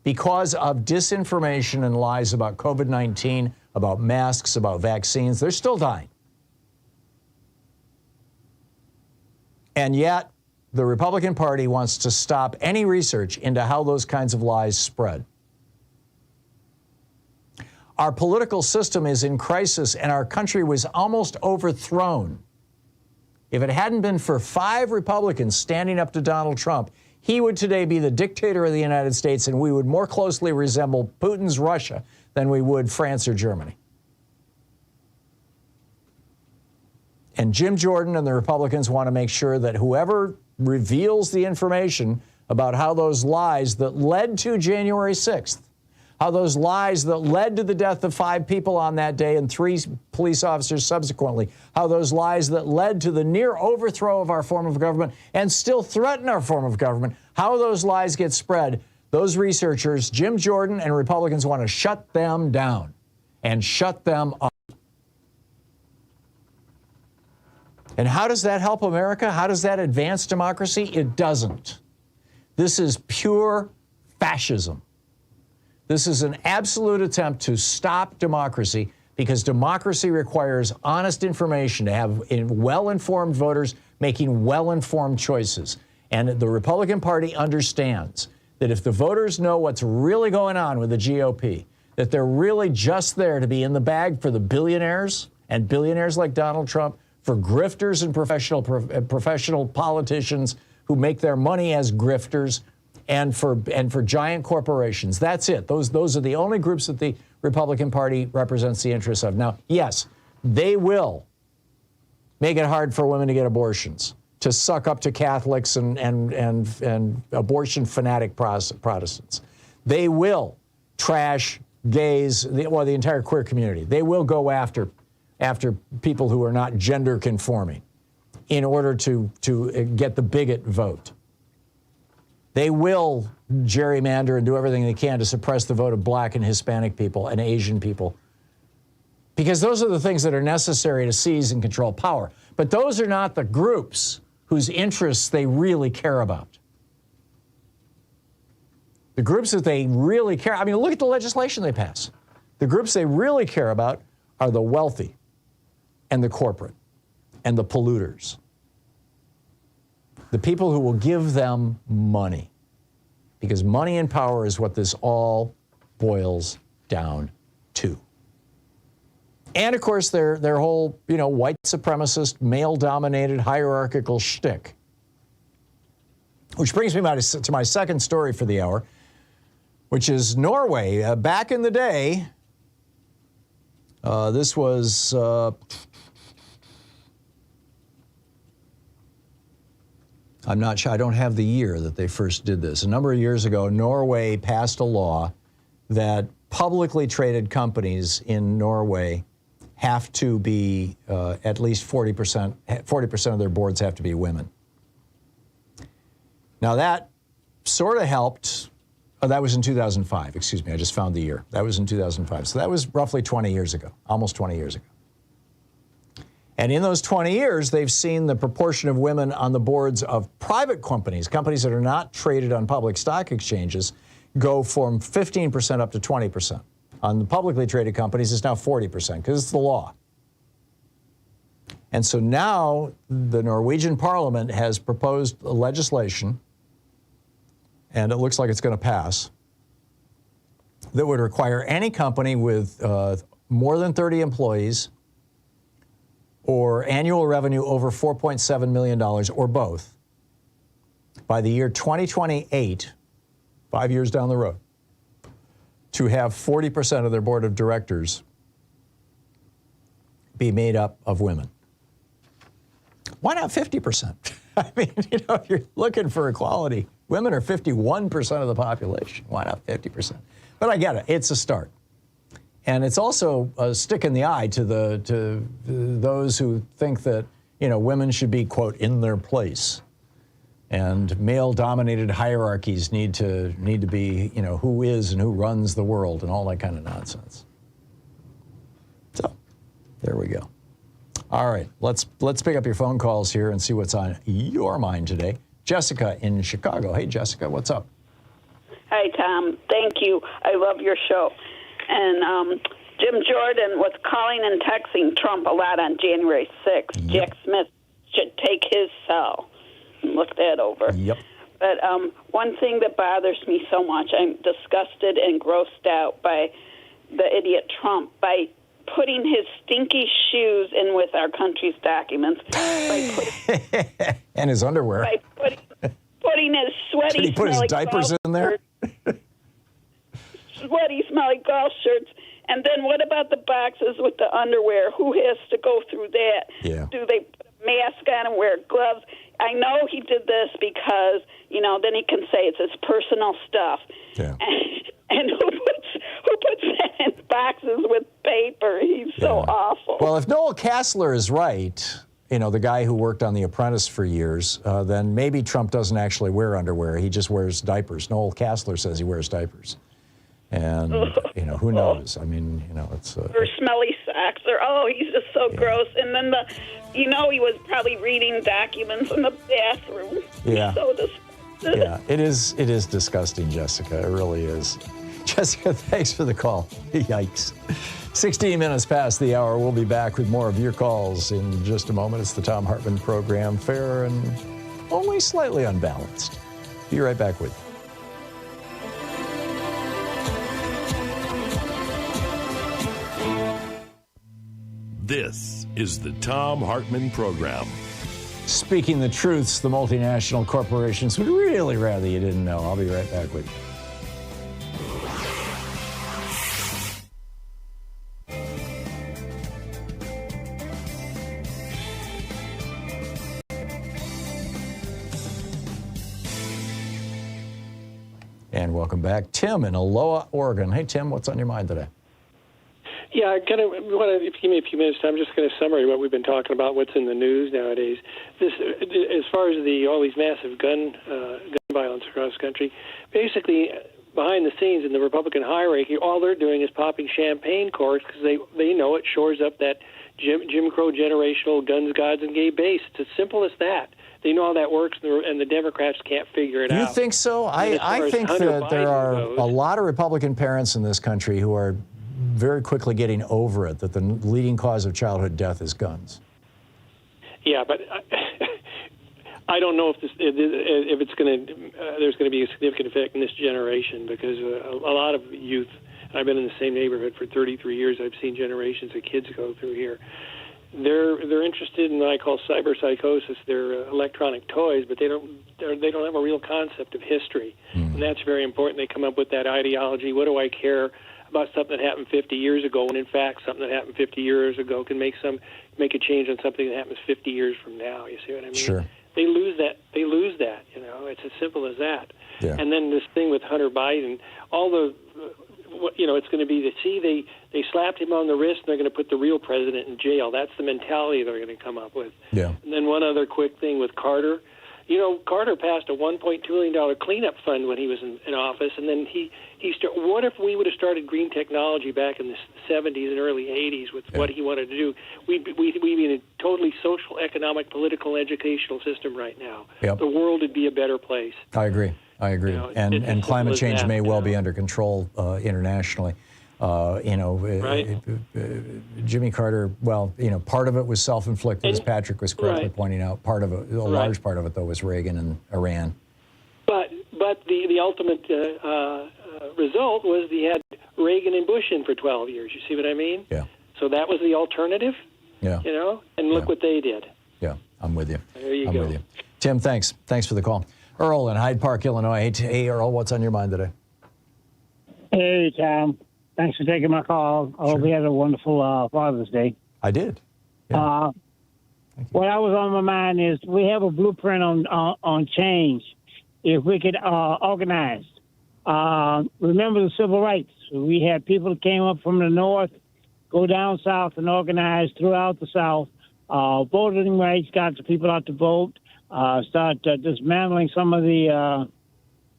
S1: because of disinformation and lies about COVID-19, about masks, about vaccines. They're still dying. And yet, the Republican Party wants to stop any research into how those kinds of lies spread. Our political system is in crisis, and our country was almost overthrown. If it hadn't been for 5 Republicans standing up to Donald Trump, he would today be the dictator of the United States, and we would more closely resemble Putin's Russia than we would France or Germany. And Jim Jordan and the Republicans want to make sure that whoever reveals the information about how those lies that led to January 6th, how those lies that led to the death of 5 people on that day and 3 police officers subsequently, how those lies that led to the near overthrow of our form of government and still threaten our form of government, how those lies get spread, those researchers, Jim Jordan and Republicans, want to shut them down and shut them up. And how does that help America? How does that advance democracy? It doesn't. This is pure fascism. This is an absolute attempt to stop democracy because democracy requires honest information to have well-informed voters making well-informed choices. And the Republican Party understands that if the voters know what's really going on with the GOP, that they're really just there to be in the bag for the billionaires and billionaires like Donald Trump, for grifters and professional politicians who make their money as grifters, and for giant corporations. That's it. Those are the only groups that the Republican Party represents the interests of. Now, yes, they will make it hard for women to get abortions, to suck up to Catholics and abortion fanatic Protestants. They will trash gays, the entire queer community. They will go after people who are not gender conforming in order to get the bigot vote. They will gerrymander and do everything they can to suppress the vote of black and Hispanic people and Asian people, because those are the things that are necessary to seize and control power. But those are not the groups whose interests they really care about. The groups that they really care, I mean, look at the legislation they pass. The groups they really care about are the wealthy and the corporate and the polluters. The people who will give them money. Because money and power is what this all boils down to. And of course, their whole, white supremacist, male-dominated, hierarchical shtick. Which brings me to my second story for the hour, which is Norway. Back in the day, this was... I'm not sure, I don't have the year that they first did this. A number of years ago, Norway passed a law that publicly traded companies in Norway have to be at least 40% of their boards have to be women. Now that sort of helped, that was in 2005, excuse me, I just found the year. That was in 2005. So that was roughly 20 years ago, almost 20 years ago. And in those 20 years, they've seen the proportion of women on the boards of private companies, companies that are not traded on public stock exchanges, go from 15% up to 20%. On the publicly traded companies, it's now 40% because it's the law. And so now the Norwegian parliament has proposed legislation, and it looks like it's going to pass, that would require any company with more than 30 employees or annual revenue over $4.7 million, or both, by the year 2028, 5 years down the road, to have 40% of their board of directors be made up of women. Why not 50%? I mean, if you're looking for equality, women are 51% of the population. Why not 50%? But I get it. It's a start. And it's also a stick in the eye to those who think that, women should be, quote, in their place. And male-dominated hierarchies need to be, who is and who runs the world and all that kind of nonsense. So, there we go. All right, let's pick up your phone calls here and see what's on your mind today. Jessica in Chicago. Hey, Jessica, what's up?
S21: Hi, Tom. Thank you. I love your show. And Jim Jordan was calling and texting Trump a lot on January 6th. Yep. Jack Smith should take his cell and look that over.
S1: Yep.
S21: But one thing that bothers me so much, I'm disgusted and grossed out by the idiot Trump, by putting his stinky shoes in with our country's documents.
S1: And his underwear.
S21: By putting his sweaty,
S1: Did he put his diapers in there?
S21: Sweaty, smelly golf shirts. And then what about the boxes with the underwear? Who has to go through that?
S1: Yeah.
S21: Do they put a mask on and wear gloves? I know he did this because, then he can say it's his personal stuff.
S1: Yeah.
S21: And who puts that in boxes with paper? He's so awful.
S1: Well, if Noel Kassler is right, the guy who worked on The Apprentice for years, then maybe Trump doesn't actually wear underwear. He just wears diapers. Noel Kassler says he wears diapers. And, who knows? I mean, it's...
S21: or smelly socks, or, he's just so gross. And then he was probably reading documents in the bathroom.
S1: Yeah.
S21: So disgusting.
S1: Yeah, it is disgusting, Jessica. It really is. Jessica, thanks for the call. Yikes. 16 minutes past the hour. We'll be back with more of your calls in just a moment. It's the Thom Hartmann program, fair and only slightly unbalanced. Be right back with you.
S3: This is the Thom Hartmann program.
S1: Speaking the truths the multinational corporations would really rather you didn't know. I'll be right back with you. And welcome back. Tim in Aloha, Oregon. Hey, Tim, what's on your mind today?
S9: Yeah, I kind of want to, if you give me a few minutes, I'm just going to summarize what we've been talking about, what's in the news nowadays. This, as far as all these massive gun violence across the country, basically behind the scenes in the Republican hierarchy, all they're doing is popping champagne corks because they know it shores up that Jim Crow generational guns, gods, and gay base. It's as simple as that. They know how that works, and the Democrats can't figure it out.
S1: You think so? I think that there are a lot of Republican parents in this country who are very quickly getting over it, that the leading cause of childhood death is guns.
S9: Yeah, but I don't know if it's going to there's going to be a significant effect in this generation, because a lot of youth, I've been in the same neighborhood for 33 years, I've seen generations of kids go through here. They're interested in what I call cyber psychosis. They're electronic toys, but they don't have a real concept of history, and that's very important. They come up with that ideology. What do I care about something that happened 50 years ago, when in fact something that happened 50 years ago can make a change on something that happens 50 years from now. You see what I mean?
S1: Sure.
S9: They lose that. It's as simple as that.
S1: Yeah.
S9: And then this thing with Hunter Biden, it's going to be they slapped him on the wrist and they're going to put the real president in jail. That's the mentality they're going to come up with.
S1: Yeah.
S9: And then one other quick thing with Carter. Carter passed a $1.2 million cleanup fund when he was in office, and then what if we would have started green technology back in the 70s and early 80s with what he wanted to do? We'd be in a totally social, economic, political, educational system right now.
S1: Yep.
S9: The world would be a better place.
S1: I agree. And climate change may well be under control internationally.
S9: Right.
S1: Jimmy Carter, part of it was self-inflicted, as Patrick was correctly pointing out. Part of it, a large part of it, though, was Reagan and Iran.
S9: But the ultimate result was he had Reagan and Bush in for 12 years. You see what I mean?
S1: Yeah.
S9: So that was the alternative.
S1: Yeah.
S9: And look what they did.
S1: Yeah, I'm with you.
S9: There you
S1: I'm
S9: go.
S1: with you. Tim, thanks. Thanks for the call. Earl in Hyde Park, Illinois. Hey, Earl, what's on your mind today?
S22: Hey, Tom. Thanks for taking my call. I hope you had a wonderful Father's Day.
S1: I did. Yeah.
S22: What I was on my mind is we have a blueprint on change. If we could organize. Remember the civil rights. We had people that came up from the north, go down south and organize throughout the South. Voting rights got the people out to vote. Start dismantling some of the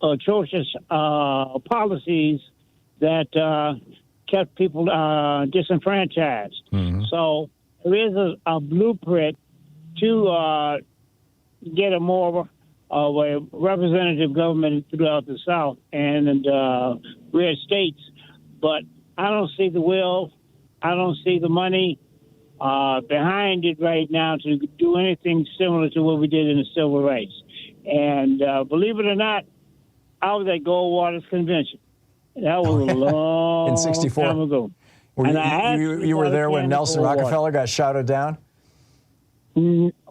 S22: atrocious policies that kept people disenfranchised.
S1: Mm-hmm.
S22: So there is a blueprint to get a more of a representative government throughout the South and red states. But I don't see the will. I don't see the money behind it right now to do anything similar to what we did in the civil rights. And believe it or not, I was at Goldwater's convention. That was a long
S1: in '64
S22: time ago.
S1: You were there when Nelson Rockefeller got shouted down?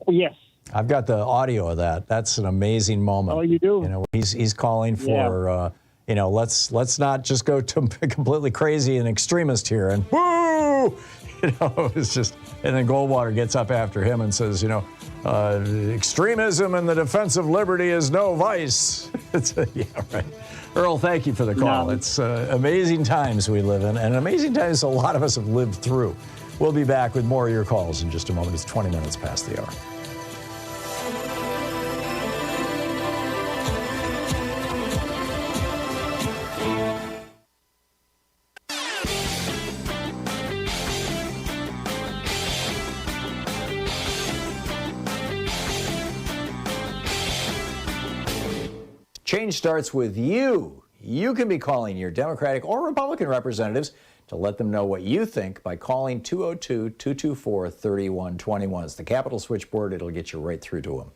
S22: Yes.
S1: I've got the audio of that. That's an amazing moment.
S22: Oh, you do?
S1: You know, he's calling for, you know, let's not just go to completely crazy and extremist here and boo! You know, it's just, and then Goldwater gets up after him and says, you know, extremism in the defense of liberty is no vice. Yeah, right. Earl, thank you for the call.
S22: No.
S1: It's amazing times we live in, and amazing times a lot of us have lived through. We'll be back with more of your calls in just a moment. It's 20 minutes past the hour. Change starts with you. You can be calling your Democratic or Republican representatives to let them know what you think by calling 202-224-3121. It's the Capitol switchboard. It'll get you right through to them.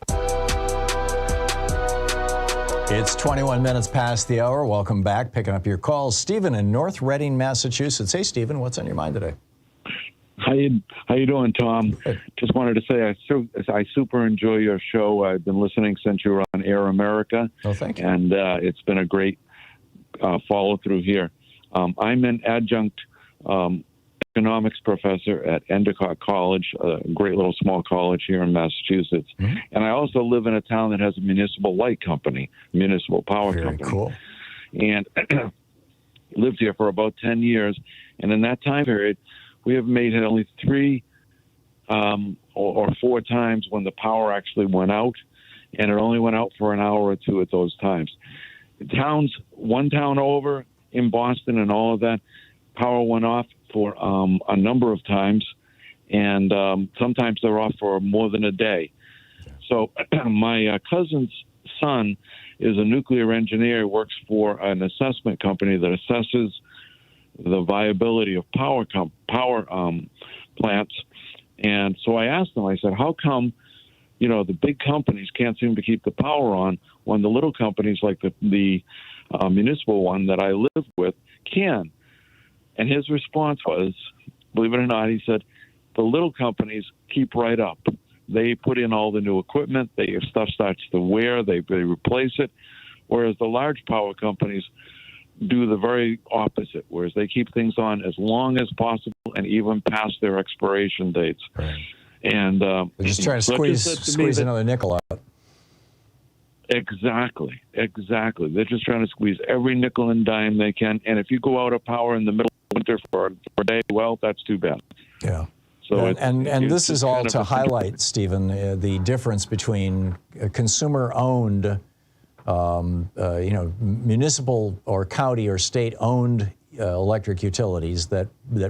S1: It's 21 minutes past the hour. Welcome back. Picking up your calls. Stephen in North Reading, Massachusetts. Hey, Stephen, what's on your mind today?
S4: How you doing, Tom? Just wanted to say I super enjoy your show. I've been listening since you were on Air America.
S1: Oh, thank you.
S4: And it's been a great follow through here. I'm an adjunct economics professor at Endicott College, a great little small college here in Massachusetts. Mm-hmm. And I also live in a town that has a municipal light company, municipal power company.
S1: Very cool.
S4: And lived here for about 10 years. And in that time period, we have made it only 3 or 4 times when the power actually went out, and it only went out for an hour or 2 at those times. One town over in Boston and all of that, power went off for a number of times, and sometimes they're off for more than a day. So my cousin's son is a nuclear engineer. He works for an assessment company that assesses the viability of power plants. And so I asked him, I said, how come, you know, the big companies can't seem to keep the power on when the little companies like the municipal one that I live with can? And his response was, believe it or not, he said, the little companies keep right up. They put in all the new equipment, stuff starts to wear, they replace it, whereas the large power companies do the very opposite, whereas they keep things on as long as possible and even past their expiration dates.
S1: Right.
S4: And
S1: they're just trying to squeeze another nickel out.
S4: Exactly. They're just trying to squeeze every nickel and dime they can. And if you go out of power in the middle of winter for a day, well, that's too bad.
S1: Yeah.
S4: So
S1: and this is all to highlight, Stephen, the difference between consumer-owned, municipal or county or state-owned electric utilities that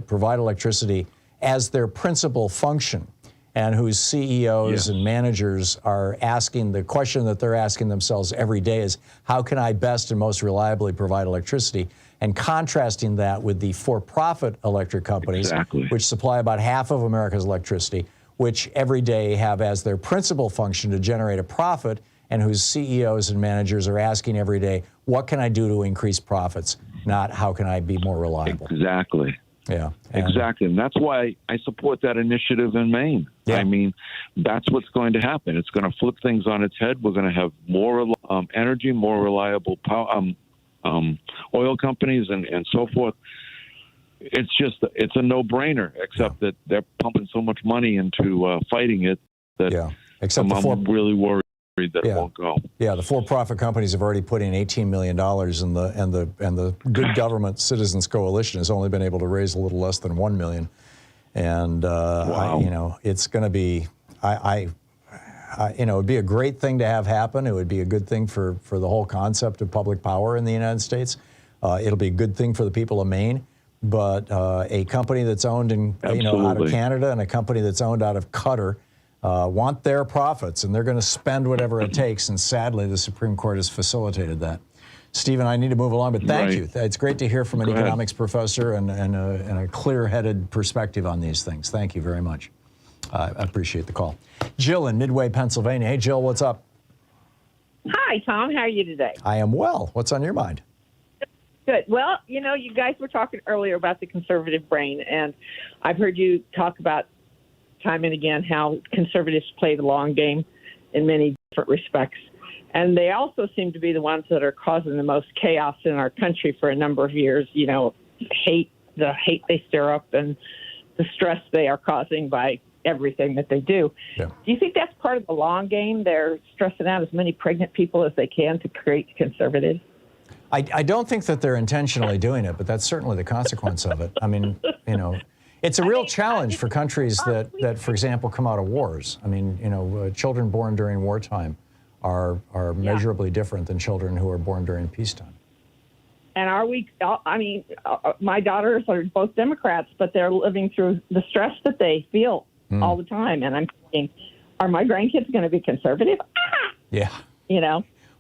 S1: provide electricity as their principal function, and whose CEOs and managers are asking, the question that they're asking themselves every day is, how can I best and most reliably provide electricity? And contrasting that with the for-profit electric companies, which supply about half of America's electricity, which every day have as their principal function to generate a profit, and whose CEOs and managers are asking every day, what can I do to increase profits, not how can I be more reliable?
S4: Exactly.
S1: Yeah.
S4: Exactly. And that's why I support that initiative in Maine. Yeah. I mean, that's what's going to happen. It's going to flip things on its head. We're going to have more energy, more reliable power, oil companies and so forth. It's a no-brainer, except that they're pumping so much money into fighting it that I'm really worried that it won't go.
S1: Yeah, the for-profit companies have already put in $18 million, and the Good Government Citizens Coalition has only been able to raise a little less than $1 million. And it's going to be, it would be a great thing to have happen. It would be a good thing for the whole concept of public power in the United States. It'll be a good thing for the people of Maine. but a company that's owned in out of Canada and a company that's owned out of Qatar want their profits, and they're going to spend whatever it takes. And sadly, the Supreme Court has facilitated that. Stephen, I need to move along, but thank you. It's great to hear from an economics professor and a clear-headed perspective on these things. Thank you very much. I appreciate the call. Jill in Midway, Pennsylvania. Hey, Jill, what's up?
S5: Hi, Tom. How are you today?
S1: I am well. What's on your mind?
S5: Good. Well, you guys were talking earlier about the conservative brain, and I've heard you talk about time and again how conservatives play the long game in many different respects. And they also seem to be the ones that are causing the most chaos in our country for a number of years. The hate they stir up and the stress they are causing by everything that they do. Yeah. Do you think that's part of the long game? They're stressing out as many pregnant people as they can to create conservatives?
S1: I don't think that they're intentionally doing it, but that's certainly the consequence of it. I mean, it's a real challenge for countries that, for example, come out of wars. I mean, children born during wartime are measurably different than children who are born during peacetime.
S5: And are we, my daughters are both Democrats, but they're living through the stress that they feel all the time. And I'm thinking, are my grandkids going to be conservative?
S1: Yeah.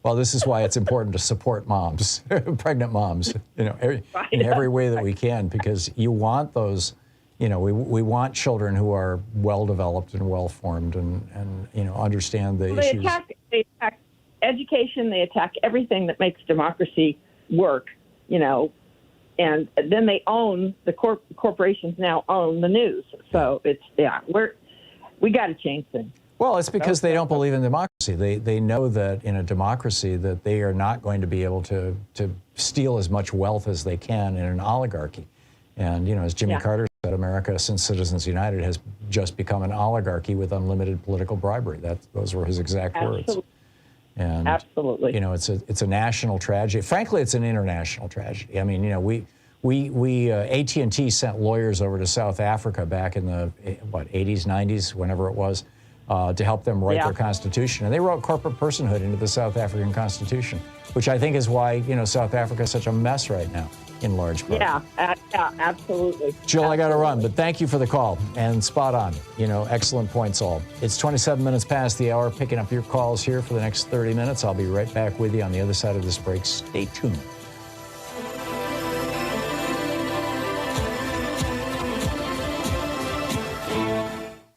S1: Well, this is why it's important to support moms, pregnant moms, in every way that we can, because you want those, we want children who are well-developed and well-formed and understand the issues.
S5: They attack education, they attack everything that makes democracy work, and then they own, the corporations now own the news. So we got to change things.
S1: Well, it's because they don't believe in democracy. They know that in a democracy that they are not going to be able to steal as much wealth as they can in an oligarchy. And, as Jimmy Carter said, America, since Citizens United, has just become an oligarchy with unlimited political bribery. Those were his exact words. And,
S5: absolutely.
S1: It's a national tragedy. Frankly, it's an international tragedy. I mean, AT&T sent lawyers over to South Africa back in the, 80s, 90s, whenever it was, to help them write their constitution. And they wrote corporate personhood into the South African Constitution, which I think is why, South Africa is such a mess right now, in large part.
S5: Yeah, absolutely.
S1: Jill, I got to run, but thank you for the call, and spot on. Excellent points all. It's 27 minutes past the hour, picking up your calls here for the next 30 minutes. I'll be right back with you on the other side of this break. Stay tuned.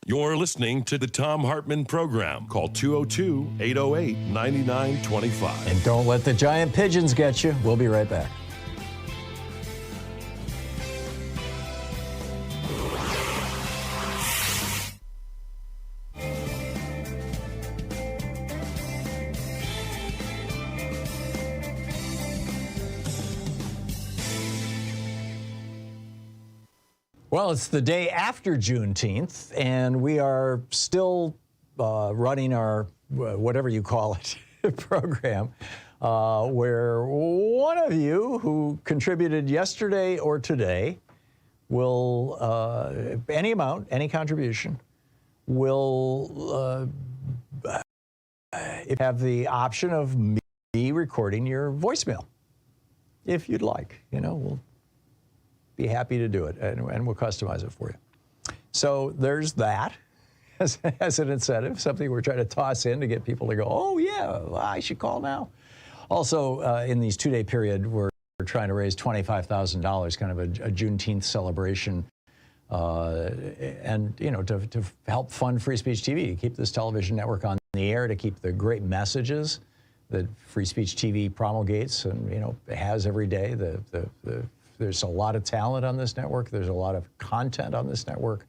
S3: You're listening to the Thom Hartmann Program. Call 202-808-9925.
S1: And don't let the giant pigeons get you. We'll be right back. Well, it's the day after Juneteenth, and we are still running our, whatever you call it, program, where one of you who contributed yesterday or today will, any amount, any contribution, will have the option of me recording your voicemail, if you'd like. We'll be happy to do it, and we'll customize it for you. So there's that as an incentive, something we're trying to toss in to get people to go, oh, yeah, I should call now. Also, in these two-day period, we're trying to raise $25,000, kind of a Juneteenth celebration, and, to help fund Free Speech TV, to keep this television network on the air, to keep the great messages that Free Speech TV promulgates and, has every day. There's a lot of talent on this network. There's a lot of content on this network.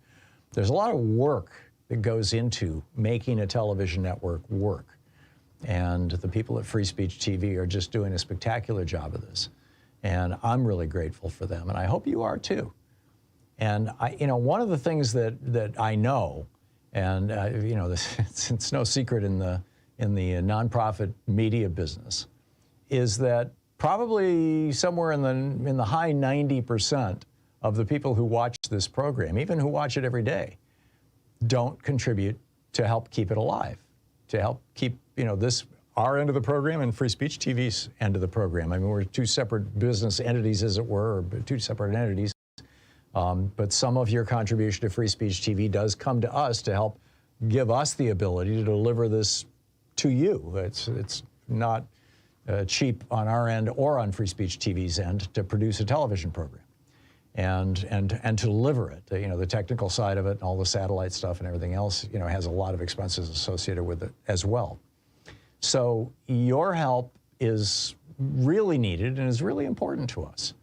S1: There's a lot of work that goes into making a television network work. And the people at Free Speech TV are just doing a spectacular job of this. And I'm really grateful for them. And I hope you are too. And one of the things that I know, and it's no secret in the nonprofit media business, is that probably somewhere in the high 90% of the people who watch this program, even who watch it every day, don't contribute to help keep it alive, to help keep our end of the program and Free Speech TV's end of the program. I mean, we're two separate business entities, as it were, or two separate entities. But some of your contribution to Free Speech TV does come to us to help give us the ability to deliver this to you. It's not cheap on our end or on Free Speech TV's end to produce a television program and to deliver it. You know, the technical side of it and all the satellite stuff and everything else, you know, has a lot of expenses associated with it as well. So your help is really needed and is really important to us.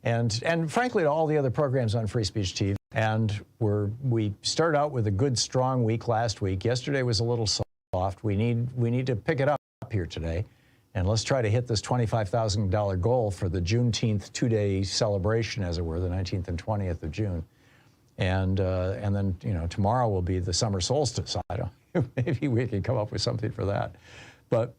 S1: And frankly, to all the other programs on Free Speech TV. And we started out with a good, strong week last week. Yesterday was a little soft. We need to pick it up here today. And let's try to hit this $25,000 goal for the Juneteenth two-day celebration, as it were, the 19th and 20th of June. And then, you know, tomorrow will be the summer solstice. I don't know, maybe we can come up with something for that. But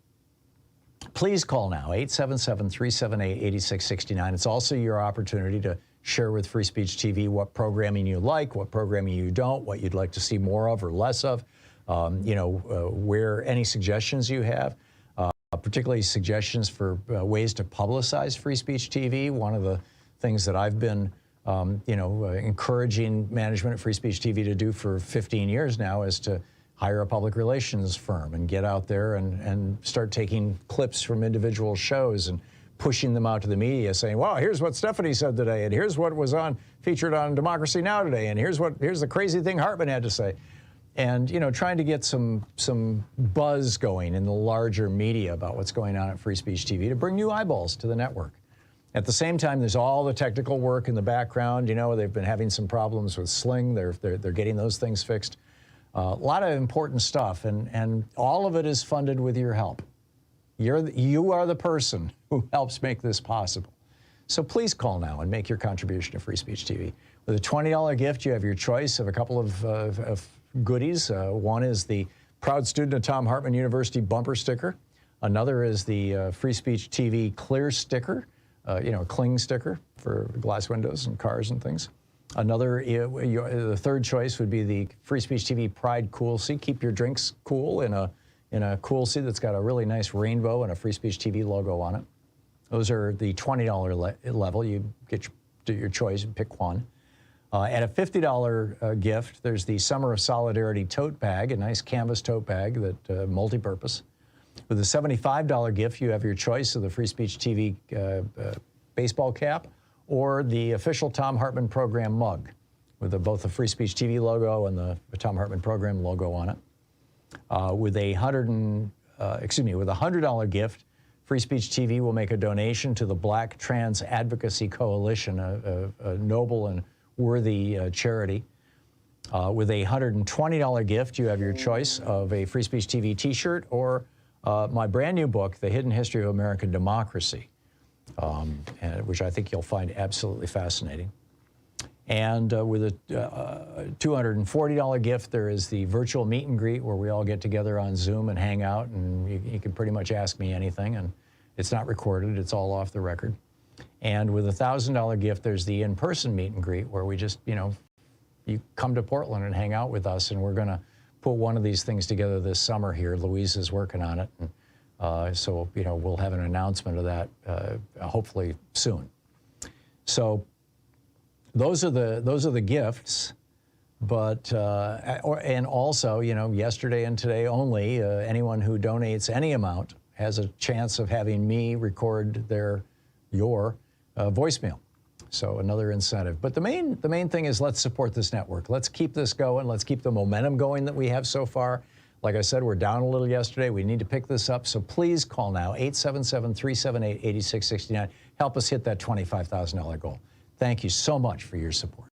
S1: please call now, 877-378-8669. It's also your opportunity to share with Free Speech TV what programming you like, what programming you don't, what you'd like to see more of or less of, where any suggestions you have, particularly suggestions for ways to publicize Free Speech TV. One of the things that I've been encouraging management at Free Speech TV to do for 15 years now is to hire a public relations firm and get out there and start taking clips from individual shows and pushing them out to the media, saying, "Wow, here's what Stephanie said today, and here's what was featured on Democracy Now! Today, and here's the crazy thing Hartmann had to say," and trying to get some buzz going in the larger media about what's going on at Free Speech TV to bring new eyeballs to the network. At the same time, there's all the technical work in the background. They've been having some problems with Sling. They're getting those things fixed. A lot of important stuff, and all of it is funded with your help. You are the person who helps make this possible. So please call now and make your contribution to Free Speech TV. With a $20 gift, you have your choice of a couple of goodies. One is the Proud Student of Thom Hartmann University bumper sticker. Another is the Free Speech TV clear sticker, cling sticker for glass windows and cars and things. The third choice would be the Free Speech TV Pride Cool Seat. Keep your drinks cool in a cool seat that's got a really nice rainbow and a Free Speech TV logo on it. Those are the $20 level. You do your choice and pick one. At a $50 gift, there's the Summer of Solidarity tote bag, a nice canvas tote bag that multi-purpose. With a $75 gift, you have your choice of the Free Speech TV baseball cap or the official Thom Hartmann program mug with both the Free Speech TV logo and the Thom Hartmann program logo on it. With a $100 gift, Free Speech TV will make a donation to the Black Trans Advocacy Coalition, a noble and worthy charity. With a $120 gift, you have your choice of a Free Speech TV t-shirt or my brand new book, The Hidden History of American Democracy, which I think you'll find absolutely fascinating. And with a $240 gift, there is the virtual meet and greet where we all get together on Zoom and hang out, and you can pretty much ask me anything, and it's not recorded, it's all off the record. And with a $1,000 gift, there's the in-person meet and greet where we just, you come to Portland and hang out with us, and we're gonna put one of these things together this summer here. Louise is working on it, and so we'll have an announcement of that hopefully soon. So those are the gifts, but and also yesterday and today only, anyone who donates any amount has a chance of having me record your voicemail. So another incentive. But the main thing is, let's support this network. Let's keep this going. Let's keep the momentum going that we have so far. Like I said, we're down a little yesterday. We need to pick this up. So please call now, 877-378-8669. Help us hit that $25,000 goal. Thank you so much for your support.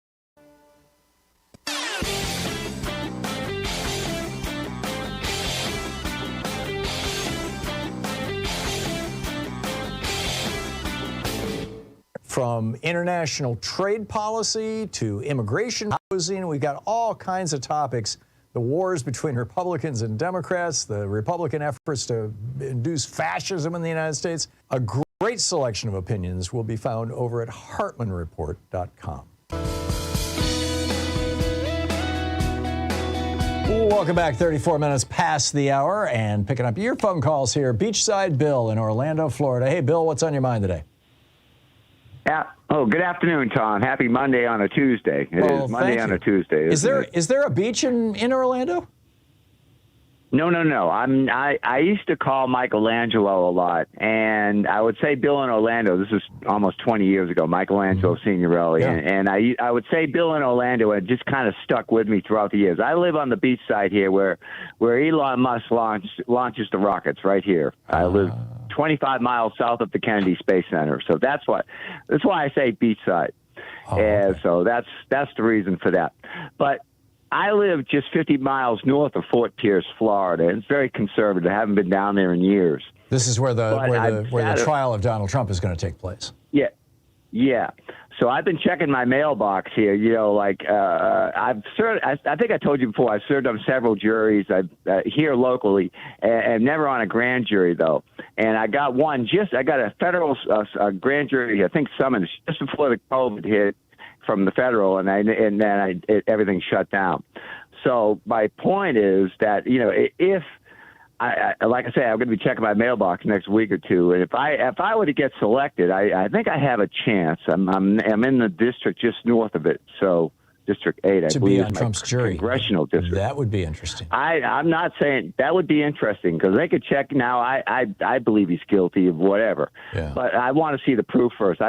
S1: From international trade policy to immigration, housing, we've got all kinds of topics. The wars between Republicans and Democrats, the Republican efforts to induce fascism in the United States. A great selection of opinions will be found over at HartmannReport.com. Welcome back, 34 minutes past the hour, and picking up your phone calls here. Beachside Bill in Orlando, Florida. Hey, Bill, what's on your mind today?
S6: Yeah, Oh, good afternoon, Tom. Happy Monday on a Tuesday. It is Monday on a Tuesday.
S1: Is there a beach in Orlando?
S6: No. I used to call Michelangelo a lot, and I would say Bill in Orlando. This is almost 20 years ago, Michelangelo Signorelli.
S1: Yeah.
S6: And I would say Bill in Orlando, and it just kind of stuck with me throughout the years. I live on the beach side here where Elon Musk launches the rockets right here. I live 25 miles south of the Kennedy Space Center. So that's why I say beachside. And so that's the reason for that. But I live just 50 miles north of Fort Pierce, Florida. And it's very conservative. I haven't been down there in years.
S1: This is where the trial of Donald Trump is going to take place.
S6: Yeah. So I've been checking my mailbox here. I've served. I think I told you before. I've served on several juries here locally, and never on a grand jury though. And I got one. I got a federal grand jury. I think summons just before the COVID hit from the federal, and then everything shut down. So my point is that if like I say, I'm going to be checking my mailbox next week or two, and if I were to get selected, I think I have a chance. I'm in the district just north of it, so District 8, I
S1: to
S6: believe,
S1: be on Trump's jury.
S6: Congressional district.
S1: That would be interesting.
S6: I'm not saying that would be interesting because they could check now. I believe he's guilty of whatever, but I want to see the proof first. I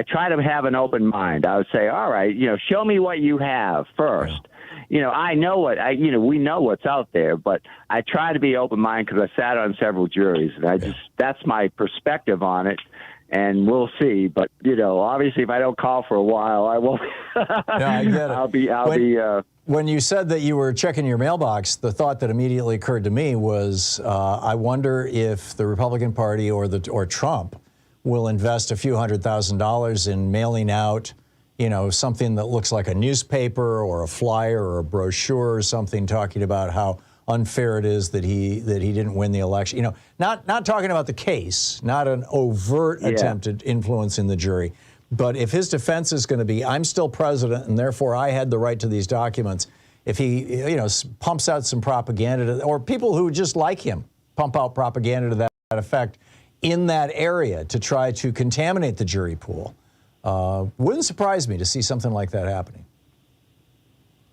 S6: try to have an open mind. I would say, all right, show me what you have first. I know we know what's out there, but I try to be open-minded because I sat on several juries, and that's my perspective on it, and we'll see. But, obviously if I don't call for a while, I won't.
S1: I get it. When you said that you were checking your mailbox, the thought that immediately occurred to me was, I wonder if the Republican Party or Trump will invest a few $100,000 in mailing out something that looks like a newspaper or a flyer or a brochure or something talking about how unfair it is that he didn't win the election. Not talking about the case, not an overt attempt at influencing the jury, but if his defense is going to be, I'm still president and therefore I had the right to these documents, if he pumps out some propaganda, or people who just like him pump out propaganda to that effect in that area to try to contaminate the jury pool. Wouldn't surprise me to see something like that happening.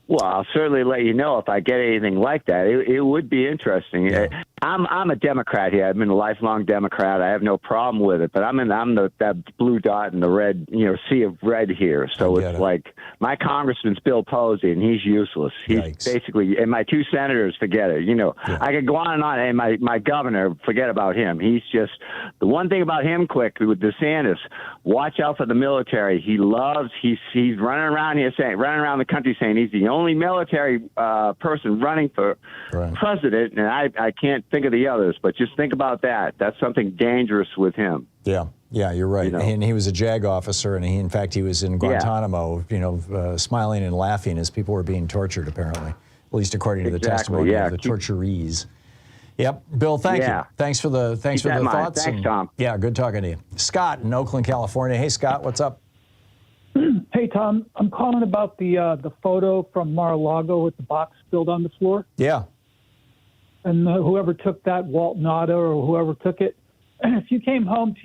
S6: Well, I'll certainly let you know if I get anything like that. It would be interesting. Yeah. I'm a Democrat here. I've been a lifelong Democrat. I have no problem with it. But I'm that blue dot in the red, sea of red here. So it's like my congressman's Bill Posey, and he's useless. He's basically, and my two senators, forget it. I could go on and on. And my governor, forget about him. He's just the one thing about him. Quick with DeSantis, watch out for the military. He's running around the country saying he's the only military person running for president, and I can't think of the others, but just think about that. That's something dangerous with him.
S1: Yeah, you're right. And he was a JAG officer, and in fact, he was in Guantanamo, smiling and laughing as people were being tortured, apparently, at least according to the testimony of the torturees. Yep, Bill, thank you. Thanks for the thoughts.
S6: Thanks, Tom.
S1: Yeah, good talking to you. Scott in Oakland, California. Hey, Scott, what's up?
S7: Hey, Tom, I'm calling about the photo from Mar-a-Lago with the box spilled on the floor.
S1: Yeah.
S7: And whoever took that, Walt Nada or whoever took it, if you came home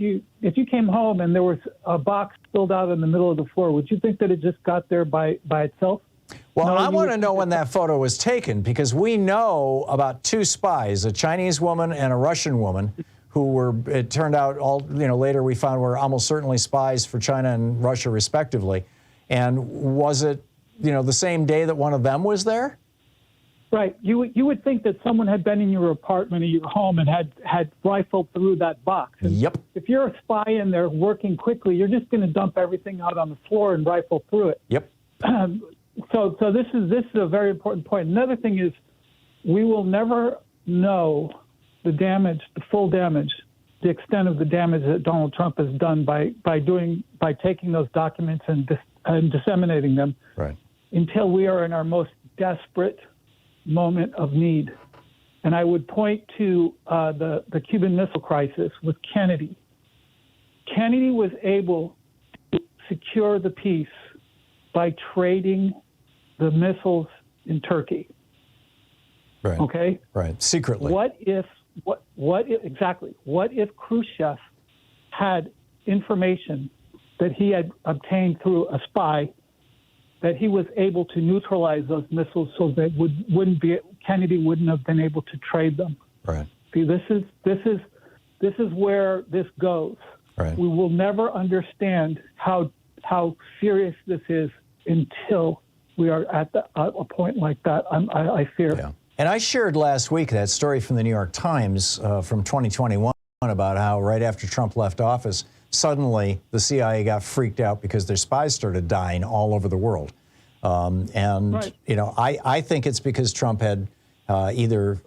S7: and there was a box spilled out in the middle of the floor, would you think that it just got there by itself?
S1: Well, I want to know when that photo was taken, because we know about two spies, a Chinese woman and a Russian woman, who were, it turned out, later we found were almost certainly spies for China and Russia, respectively. And was it, the same day that one of them was there?
S7: Right. You would think that someone had been in your apartment or your home and had rifled through that box. And
S1: yep.
S7: If you're a spy in there working quickly, you're just going to dump everything out on the floor and rifle through it.
S1: Yep.
S7: So this is a very important point. Another thing is, we will never know the damage, the full damage, the extent of the damage that Donald Trump has done by taking those documents and disseminating them,
S1: right,
S7: until we are in our most desperate moment of need. And I would point to the Cuban Missile Crisis with Kennedy. Kennedy was able to secure the peace by trading the missiles in Turkey.
S1: Right.
S7: Okay.
S1: Right. Secretly.
S7: What if Khrushchev had information that he had obtained through a spy, that he was able to neutralize those missiles so that Kennedy wouldn't have been able to trade them.
S1: Right.
S7: See, this is where this goes.
S1: Right.
S7: We will never understand how serious this is until we are at a point like that. I fear.
S1: Yeah. And I shared last week that story from the New York Times from 2021 about how right after Trump left office, suddenly the CIA got freaked out because their spies started dying all over the world.
S7: Right.
S1: You know, I think it's because Trump had either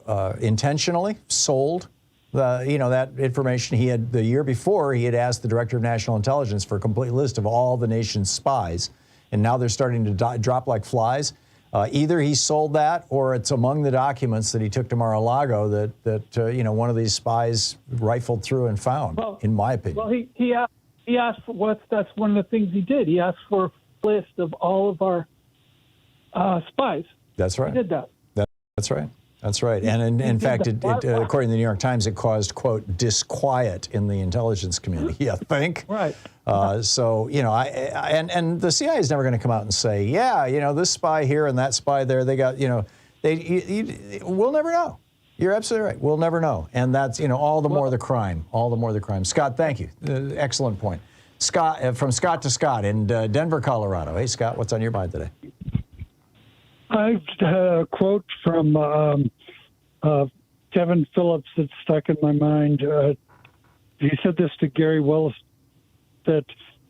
S1: intentionally sold that information. He had, the year before, he had asked the Director of National Intelligence for a complete list of all the nation's spies, and now they're starting to drop like flies. Either he sold that, or it's among the documents that he took to Mar-a-Lago that one of these spies rifled through and found, in my opinion.
S7: Well, he asked for that's one of the things he did. He asked for a list of all of our spies.
S1: That's right.
S7: He did that.
S1: That's right. That's right. And in fact, according to the New York Times, it caused, quote, disquiet in the intelligence community, I think.
S7: Right.
S1: So, and the CIA is never going to come out and say, yeah, this spy here and that spy there, they got, we'll never know. You're absolutely right. We'll never know. And that's, all the more the crime. All the more the crime. Scott, thank you. Excellent point. Scott, from Scott to Scott in Denver, Colorado. Hey, Scott, what's on your mind today?
S14: I had a quote from Kevin Phillips that stuck in my mind. He said this to Gary Willis, that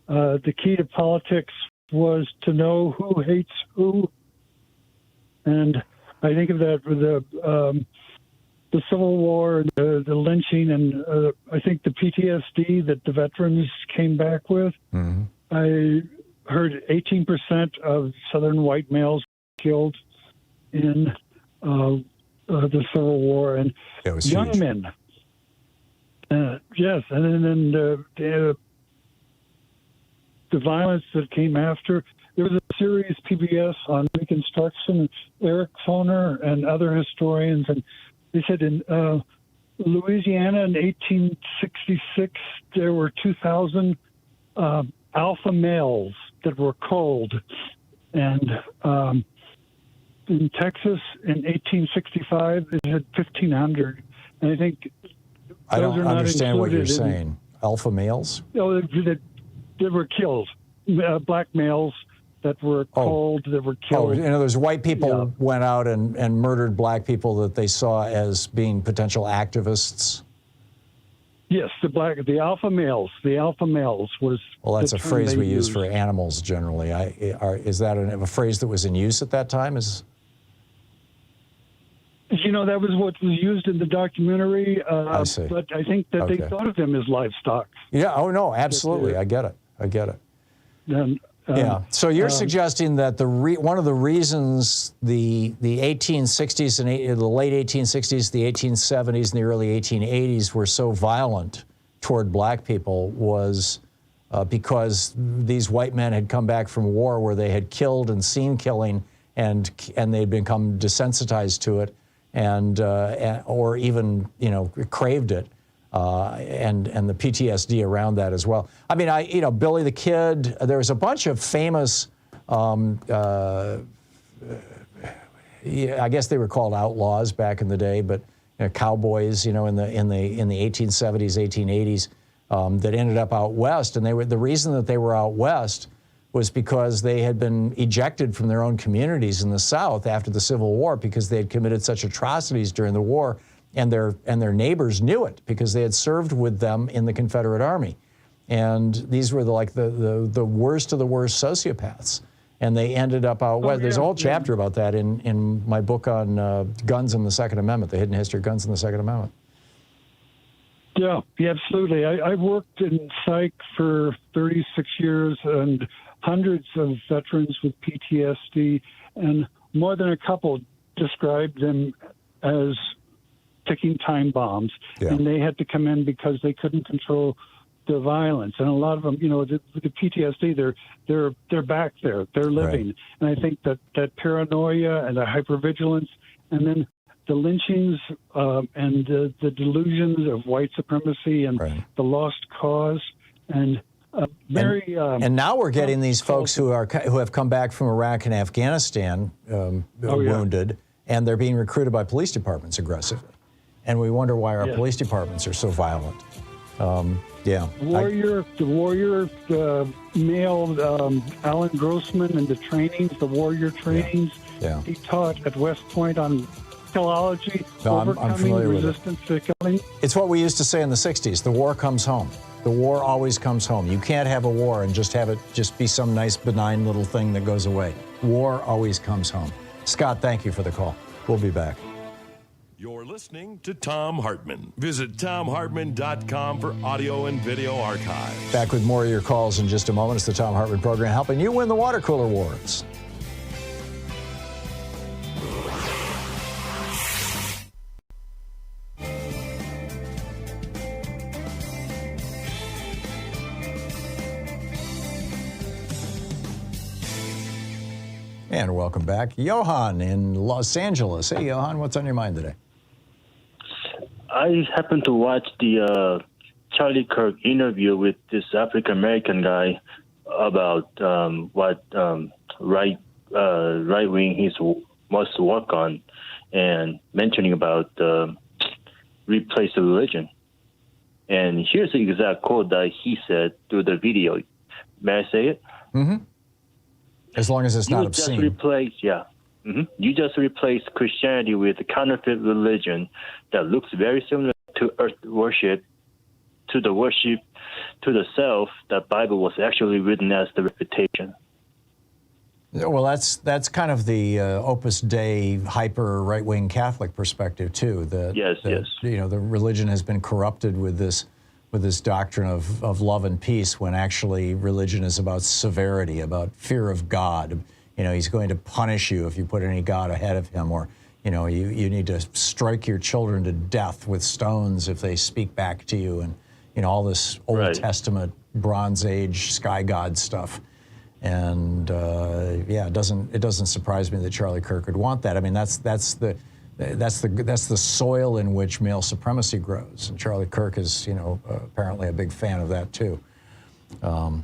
S14: the key to politics was to know who hates who. And I think of that with the Civil War, the lynching, and I think the PTSD that the veterans came back with.
S1: Mm-hmm.
S14: I heard 18% of Southern white males killed in the Civil War, and young
S1: huge.
S14: men. Yes, and then the violence that came after. There was a series PBS on Reconstruction. Eric Foner and other historians, and they said in Louisiana in 1866 there were 2,000 alpha males that were culled, and in Texas in 1865 it had 1,500, and I think
S1: I don't understand what you're
S14: included
S1: saying. Alpha males?
S14: That were killed, black males that were culled, that were killed.
S1: In other words, white people went out and murdered black people that they saw as being potential activists.
S14: Yes, the alpha males. The alpha males was.
S1: Well, that's a phrase we use for animals generally. Is that a phrase that was in use at that time?
S14: That was what was used in the documentary.
S1: I see.
S14: But I think that they thought of them as livestock.
S1: Yeah. Oh no, absolutely. I get it.
S14: And,
S1: yeah. So you're suggesting that one of the reasons the 1860s and the late 1860s, the 1870s, and the early 1880s were so violent toward black people was because these white men had come back from war where they had killed and seen killing, and they'd become desensitized to it, and or even craved it. And the PTSD around that as well. I mean, Billy the Kid. There was a bunch of famous. I guess they were called outlaws back in the day, but cowboys. In the 1870s, 1880s, that ended up out west. And the reason that they were out west was because they had been ejected from their own communities in the South after the Civil War because they had committed such atrocities during the war. And their neighbors knew it because they had served with them in the Confederate Army, and these were the worst of the worst sociopaths, and they ended up out west. There's a whole chapter about that in my book on guns and the Second Amendment, the hidden history of guns and the Second Amendment.
S14: Yeah, absolutely. I worked in psych for 36 years, and hundreds of veterans with PTSD, and more than a couple described them as ticking time bombs, and they had to come in because they couldn't control the violence. And a lot of them, the PTSD, they're back there, they're living. Right. And I think that paranoia and the hypervigilance, and then the lynchings and the delusions of white supremacy and the lost cause, and
S7: very.
S1: And now we're getting these folks who have come back from Iraq and Afghanistan wounded, and they're being recruited by police departments aggressively. And we wonder why our police departments are so violent. The warrior male Alan Grossman and the trainings, the warrior trainings he taught at West Point on philology, overcoming resistance to killing. It's what we used to say in the 60s, the war comes home. The war always comes home. You can't have a war and just have it just be some nice benign little thing that goes away. War always comes home. Scott, thank you for the call. We'll be back.
S3: You're listening to Thom Hartmann. Visit thomhartmann.com for audio and video archives.
S1: Back with more of your calls in just a moment. It's the Thom Hartmann Program, helping you win the water cooler wars. And welcome back. Johan in Los Angeles. Hey, Johan, what's on your mind today?
S10: I happened to watch the Charlie Kirk interview with this African-American guy about what right wing he must work on, and mentioning about replace the religion. And here's the exact quote that he said through the video. May I say it?
S1: Mm-hmm. As long as it's not obscene.
S10: You just replace Christianity with a counterfeit religion that looks very similar to earth worship, to the worship to the self that Bible was actually written as the reputation.
S1: Well, that's kind of the Opus Dei hyper right-wing Catholic perspective too.
S10: Yes.
S1: You know, the religion has been corrupted with this doctrine of love and peace, when actually religion is about severity, about fear of God. You know, he's going to punish you if you put any God ahead of him, or, you know, you need to strike your children to death with stones if they speak back to you, and, you know, all this Old Testament, Bronze Age, sky god stuff. And it doesn't surprise me that Charlie Kirk would want that. I mean, that's the soil in which male supremacy grows, and Charlie Kirk is, you know, apparently a big fan of that too.
S10: And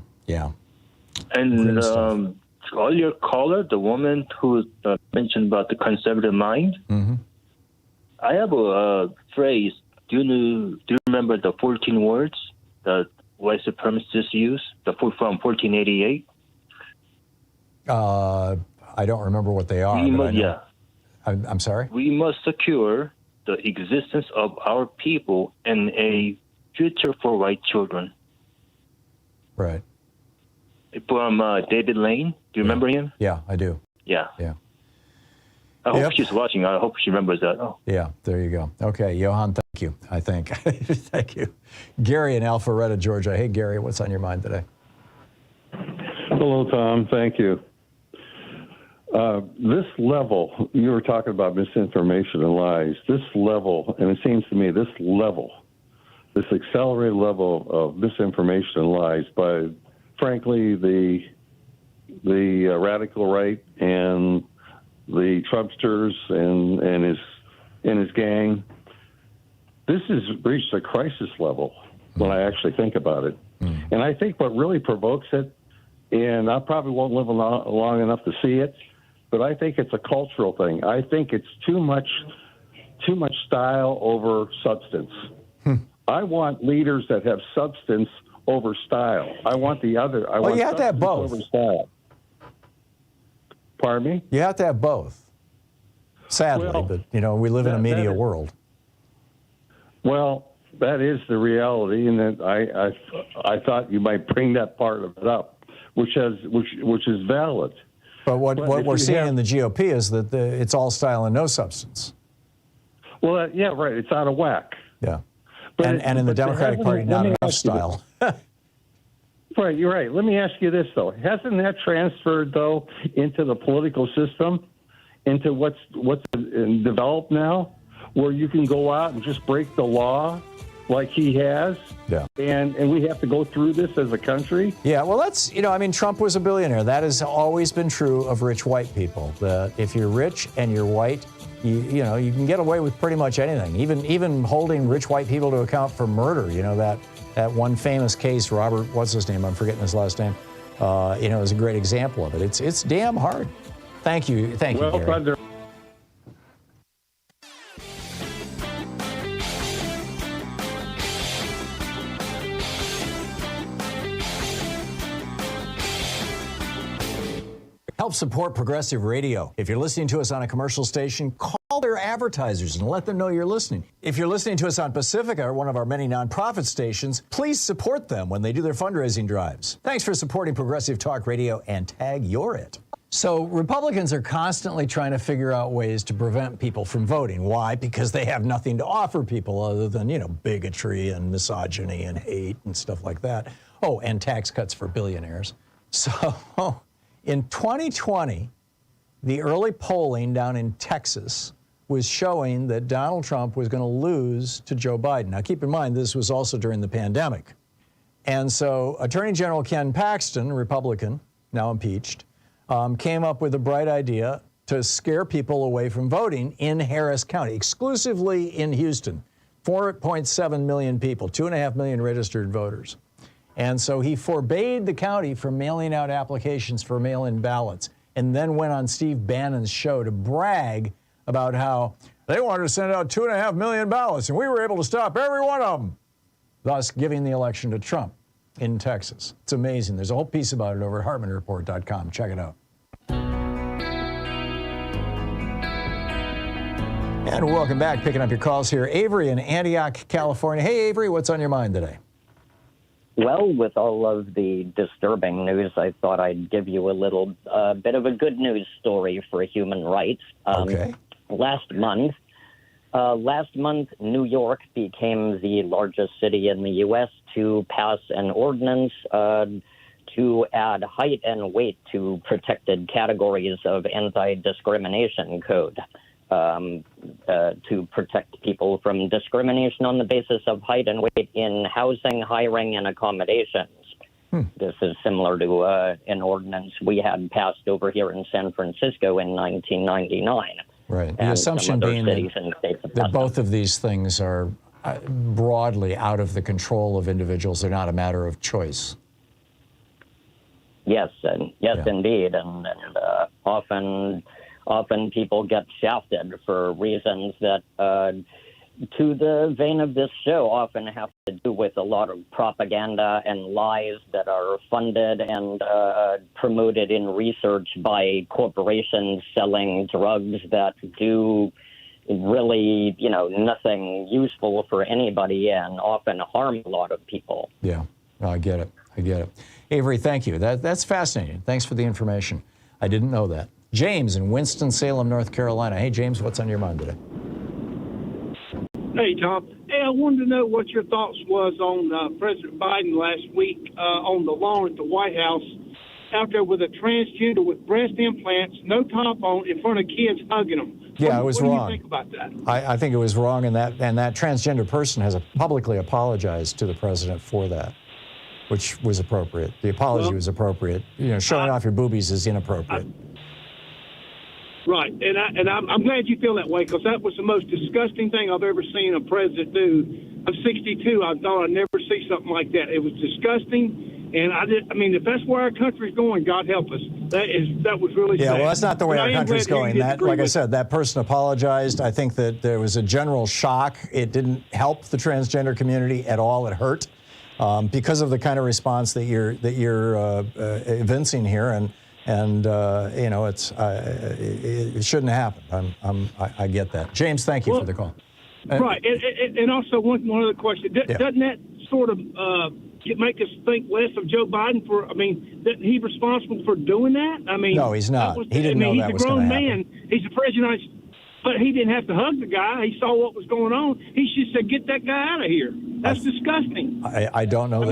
S10: earlier caller, the woman who mentioned about the conservative mind, I have a phrase. Do you remember the 14 words that white supremacists use? From 1488.
S1: I don't remember what they are. I'm sorry?
S10: We must secure the existence of our people and a future for white children.
S1: Right.
S10: From David Lane. Do you remember him?
S1: Yeah, I do.
S10: Yeah. I hope she's watching. I hope she remembers that. Oh.
S1: Yeah, there you go. Okay, Johan, thank you, I think. Thank you. Gary in Alpharetta, Georgia. Hey, Gary, what's on your mind today?
S11: Hello, Tom. Thank you. This level, you were talking about misinformation and lies, this level, and it seems to me this accelerated level of misinformation and lies by, frankly, the radical right and the Trumpsters and his gang, this has reached a crisis level when I actually think about it. And I think what really provokes it, and I probably won't live long enough to see it, but I think it's a cultural thing. I think it's too much style over substance. I want leaders that have substance over style. I want the other.
S1: Well, you have to have both.
S11: Over style. Pardon me?
S1: You have to have both. Sadly, but you know, we live in a media world.
S11: Well, that is the reality, and that I thought you might bring that part of it up, which is valid.
S1: But what we're seeing in the GOP is that it's all style and no substance.
S11: Well, yeah, right. It's out of whack.
S1: Yeah. And in the Democratic Party, not enough style.
S11: Right, you're right. Let me ask you this, though. Hasn't that transferred, though, into the political system, into what's developed now, where you can go out and just break the law like he has.
S1: Yeah.
S11: And we have to go through this as a country.
S1: Yeah, well, that's, I mean, Trump was a billionaire. That has always been true of rich white people. That if you're rich and you're white, you can get away with pretty much anything. Even holding rich white people to account for murder. That one famous case, Robert, what's his name? I'm forgetting his last name. Is a great example of it. It's damn hard. Thank you, Gary. Help support progressive radio. If you're listening to us on a commercial station, call their advertisers and let them know you're listening. If you're listening to us on Pacifica, one of our many nonprofit stations, please support them when they do their fundraising drives. Thanks for supporting Progressive Talk Radio and tag you're it. So Republicans are constantly trying to figure out ways to prevent people from voting. Why? Because they have nothing to offer people other than, bigotry and misogyny and hate and stuff like that. Oh, and tax cuts for billionaires. So in 2020, the early polling down in Texas was showing that Donald Trump was going to lose to Joe Biden. Now, keep in mind, this was also during the pandemic. And so Attorney General Ken Paxton, Republican, now impeached, came up with a bright idea to scare people away from voting in Harris County, exclusively in Houston. 4.7 million people, 2.5 million registered voters. And so he forbade the county from mailing out applications for mail-in ballots, and then went on Steve Bannon's show to brag about how they wanted to send out 2.5 million ballots, and we were able to stop every one of them, thus giving the election to Trump in Texas. It's amazing. There's a whole piece about it over at HartmannReport.com. Check it out. And welcome back. Picking up your calls here. Avery in Antioch, California. Hey, Avery, what's on your mind today?
S8: Well, with all of the disturbing news, I thought I'd give you a little bit of a good news story for human rights.
S1: Okay.
S8: Last month, New York became the largest city in the U.S. to pass an ordinance to add height and weight to protected categories of anti-discrimination code. To protect people from discrimination on the basis of height and weight in housing, hiring, and accommodations. This is similar to an ordinance we had passed over here in San Francisco in 1999.
S1: Right. The assumption being that both of these things are broadly out of the control of individuals. They're not a matter of choice.
S8: Yes, indeed, and often people get shafted for reasons that, to the vein of this show, often have to do with a lot of propaganda and lies that are funded and promoted in research by corporations selling drugs that do really, nothing useful for anybody and often harm a lot of people.
S1: Yeah, I get it. Avery, thank you. That's fascinating. Thanks for the information. I didn't know that. James in Winston-Salem, North Carolina. Hey, James, what's on your mind today?
S12: Hey, Tom. Hey, I wanted to know what your thoughts was on President Biden last week on the lawn at the White House out there with a transgender with breast implants, no top on, in front of kids hugging them.
S1: Yeah, it was wrong.
S12: What do you think about that?
S1: I think it was wrong, and that transgender person has publicly apologized to the president for that, which was appropriate. The apology was appropriate. Showing off your boobies is inappropriate.
S12: Right, and I'm glad you feel that way, because that was the most disgusting thing I've ever seen a president do. I'm 62. I thought I'd never see something like that. It was disgusting, and I mean, if that's where our country's going, God help us. That was really sad.
S1: Yeah, well, that's not the way our country's going. Like I said, that person apologized. I think that there was a general shock. It didn't help the transgender community at all. It hurt because of the kind of response that you're evincing here, and it shouldn't happen. I get that. James, thank you for the call.
S12: Right, and also one other question. Doesn't that sort of make us think less of Joe Biden isn't he responsible for doing that? I mean,
S1: no, he's not. He didn't know that was going to happen.
S12: He's a grown man. He's the president, but he didn't have to hug the guy. He saw what was going on. He should say, "Get that guy out of here." That's disgusting.
S1: I don't know.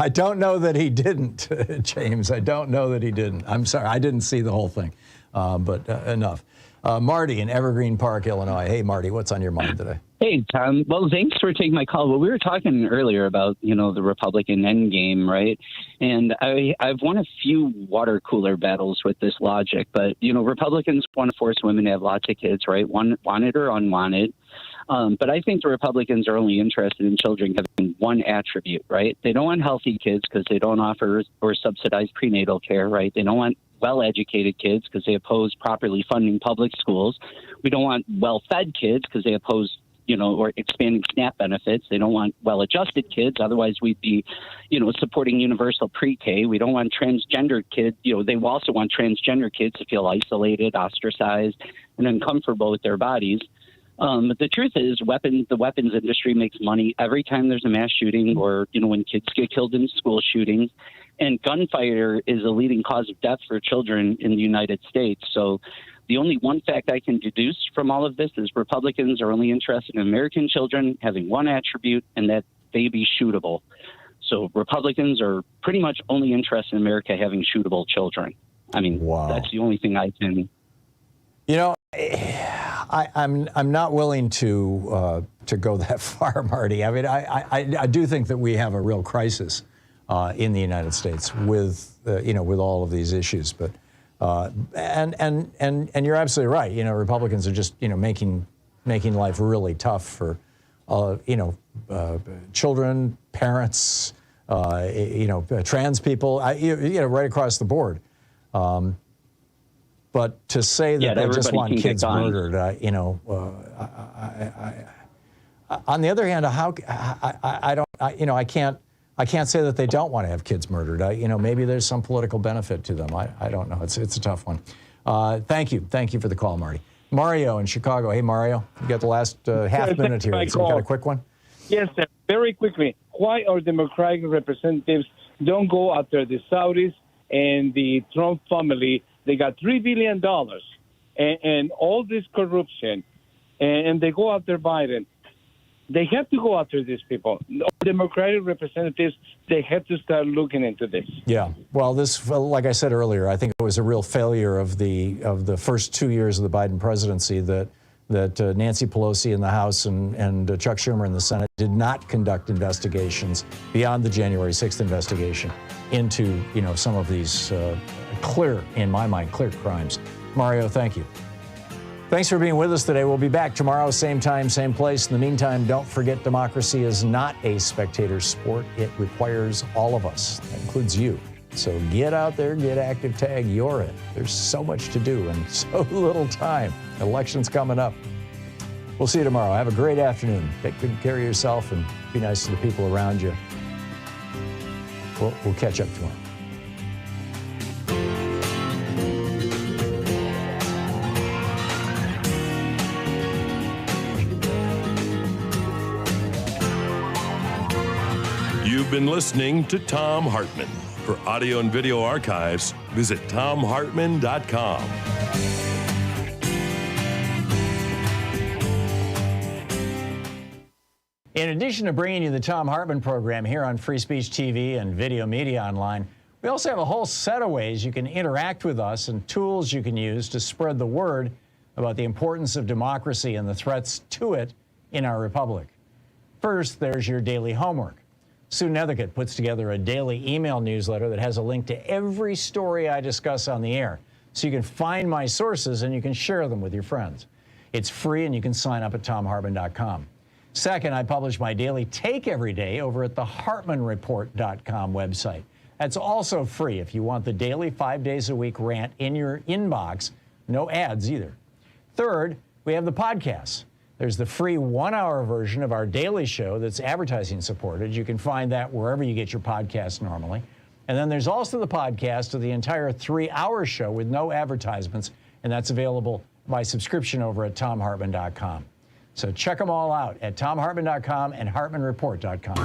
S1: I don't know that he didn't, James. I don't know that he didn't. I'm sorry. I didn't see the whole thing, but enough. Marty in Evergreen Park, Illinois. Hey, Marty, what's on your mind today?
S13: Hey, Tom. Well, thanks for taking my call. Well, we were talking earlier about, the Republican endgame, right? And I've won a few water cooler battles with this logic. But, Republicans want to force women to have lots of kids, right? Wanted or unwanted. But I think the Republicans are only interested in children having one attribute, right? They don't want healthy kids because they don't offer or subsidize prenatal care, right? They don't want well-educated kids because they oppose properly funding public schools. We don't want well-fed kids because they oppose or expanding SNAP benefits. They don't want well-adjusted kids. Otherwise, we'd be, supporting universal pre-K. We don't want transgender kids. They also want transgender kids to feel isolated, ostracized, and uncomfortable with their bodies. But the truth is, the weapons industry makes money every time there's a mass shooting or, when kids get killed in school shootings. And gunfire is a leading cause of death for children in the United States. So the only one fact I can deduce from all of this is Republicans are only interested in American children having one attribute, and that they be shootable. So Republicans are pretty much only interested in America having shootable children. I mean, That's the only thing I can.
S1: I'm not willing to go that far, Marty. I mean, I do think that we have a real crisis in the United States with with all of these issues, but and you're absolutely right. Republicans are just making life really tough for children, parents, trans people, right across the board. But to say that they just want kids murdered, on the other hand, I can't say that they don't want to have kids murdered. Maybe there's some political benefit to them. I don't know. It's a tough one. Thank you for the call, Marty. Mario in Chicago. Hey, Mario, you got the last half minute here. So you got a quick one?
S15: Yes, sir. Very quickly. Why our Democratic representatives don't go after the Saudis and the Trump family? They got $3 billion and all this corruption, and they go after Biden. They have to go after these people. Democratic representatives, they have to start looking into this.
S1: Yeah. Well, like I said earlier, I think it was a real failure of the first 2 years of the Biden presidency that Nancy Pelosi in the House and Chuck Schumer in the Senate did not conduct investigations beyond the January 6th investigation into some of these in my mind, clear crimes. Mario, thank you. Thanks for being with us today. We'll be back tomorrow, same time, same place. In the meantime, don't forget democracy is not a spectator sport. It requires all of us. That includes you. So get out there, get active, tag, you're it. There's so much to do and so little time. Election's coming up. We'll see you tomorrow. Have a great afternoon. Take good care of yourself and be nice to the people around you. We'll catch up tomorrow.
S3: You've been listening to Thom Hartmann. For audio and video archives, visit thomhartmann.com.
S1: In addition to bringing you the Thom Hartmann program here on Free Speech TV and Video Media Online, we also have a whole set of ways you can interact with us and tools you can use to spread the word about the importance of democracy and the threats to it in our republic. First, there's your daily homework. Sue Nethercutt puts together a daily email newsletter that has a link to every story I discuss on the air, so you can find my sources and you can share them with your friends. It's free and you can sign up at thomhartmann.com. Second, I publish my daily take every day over at the hartmannreport.com website. That's also free if you want the daily 5 days a week rant in your inbox. No ads either. Third, we have the podcasts. There's the free 1-hour version of our daily show that's advertising supported. You can find that wherever you get your podcasts normally. And then there's also the podcast of the entire 3-hour show with no advertisements, and that's available by subscription over at thomhartmann.com. So check them all out at thomhartmann.com and hartmannreport.com.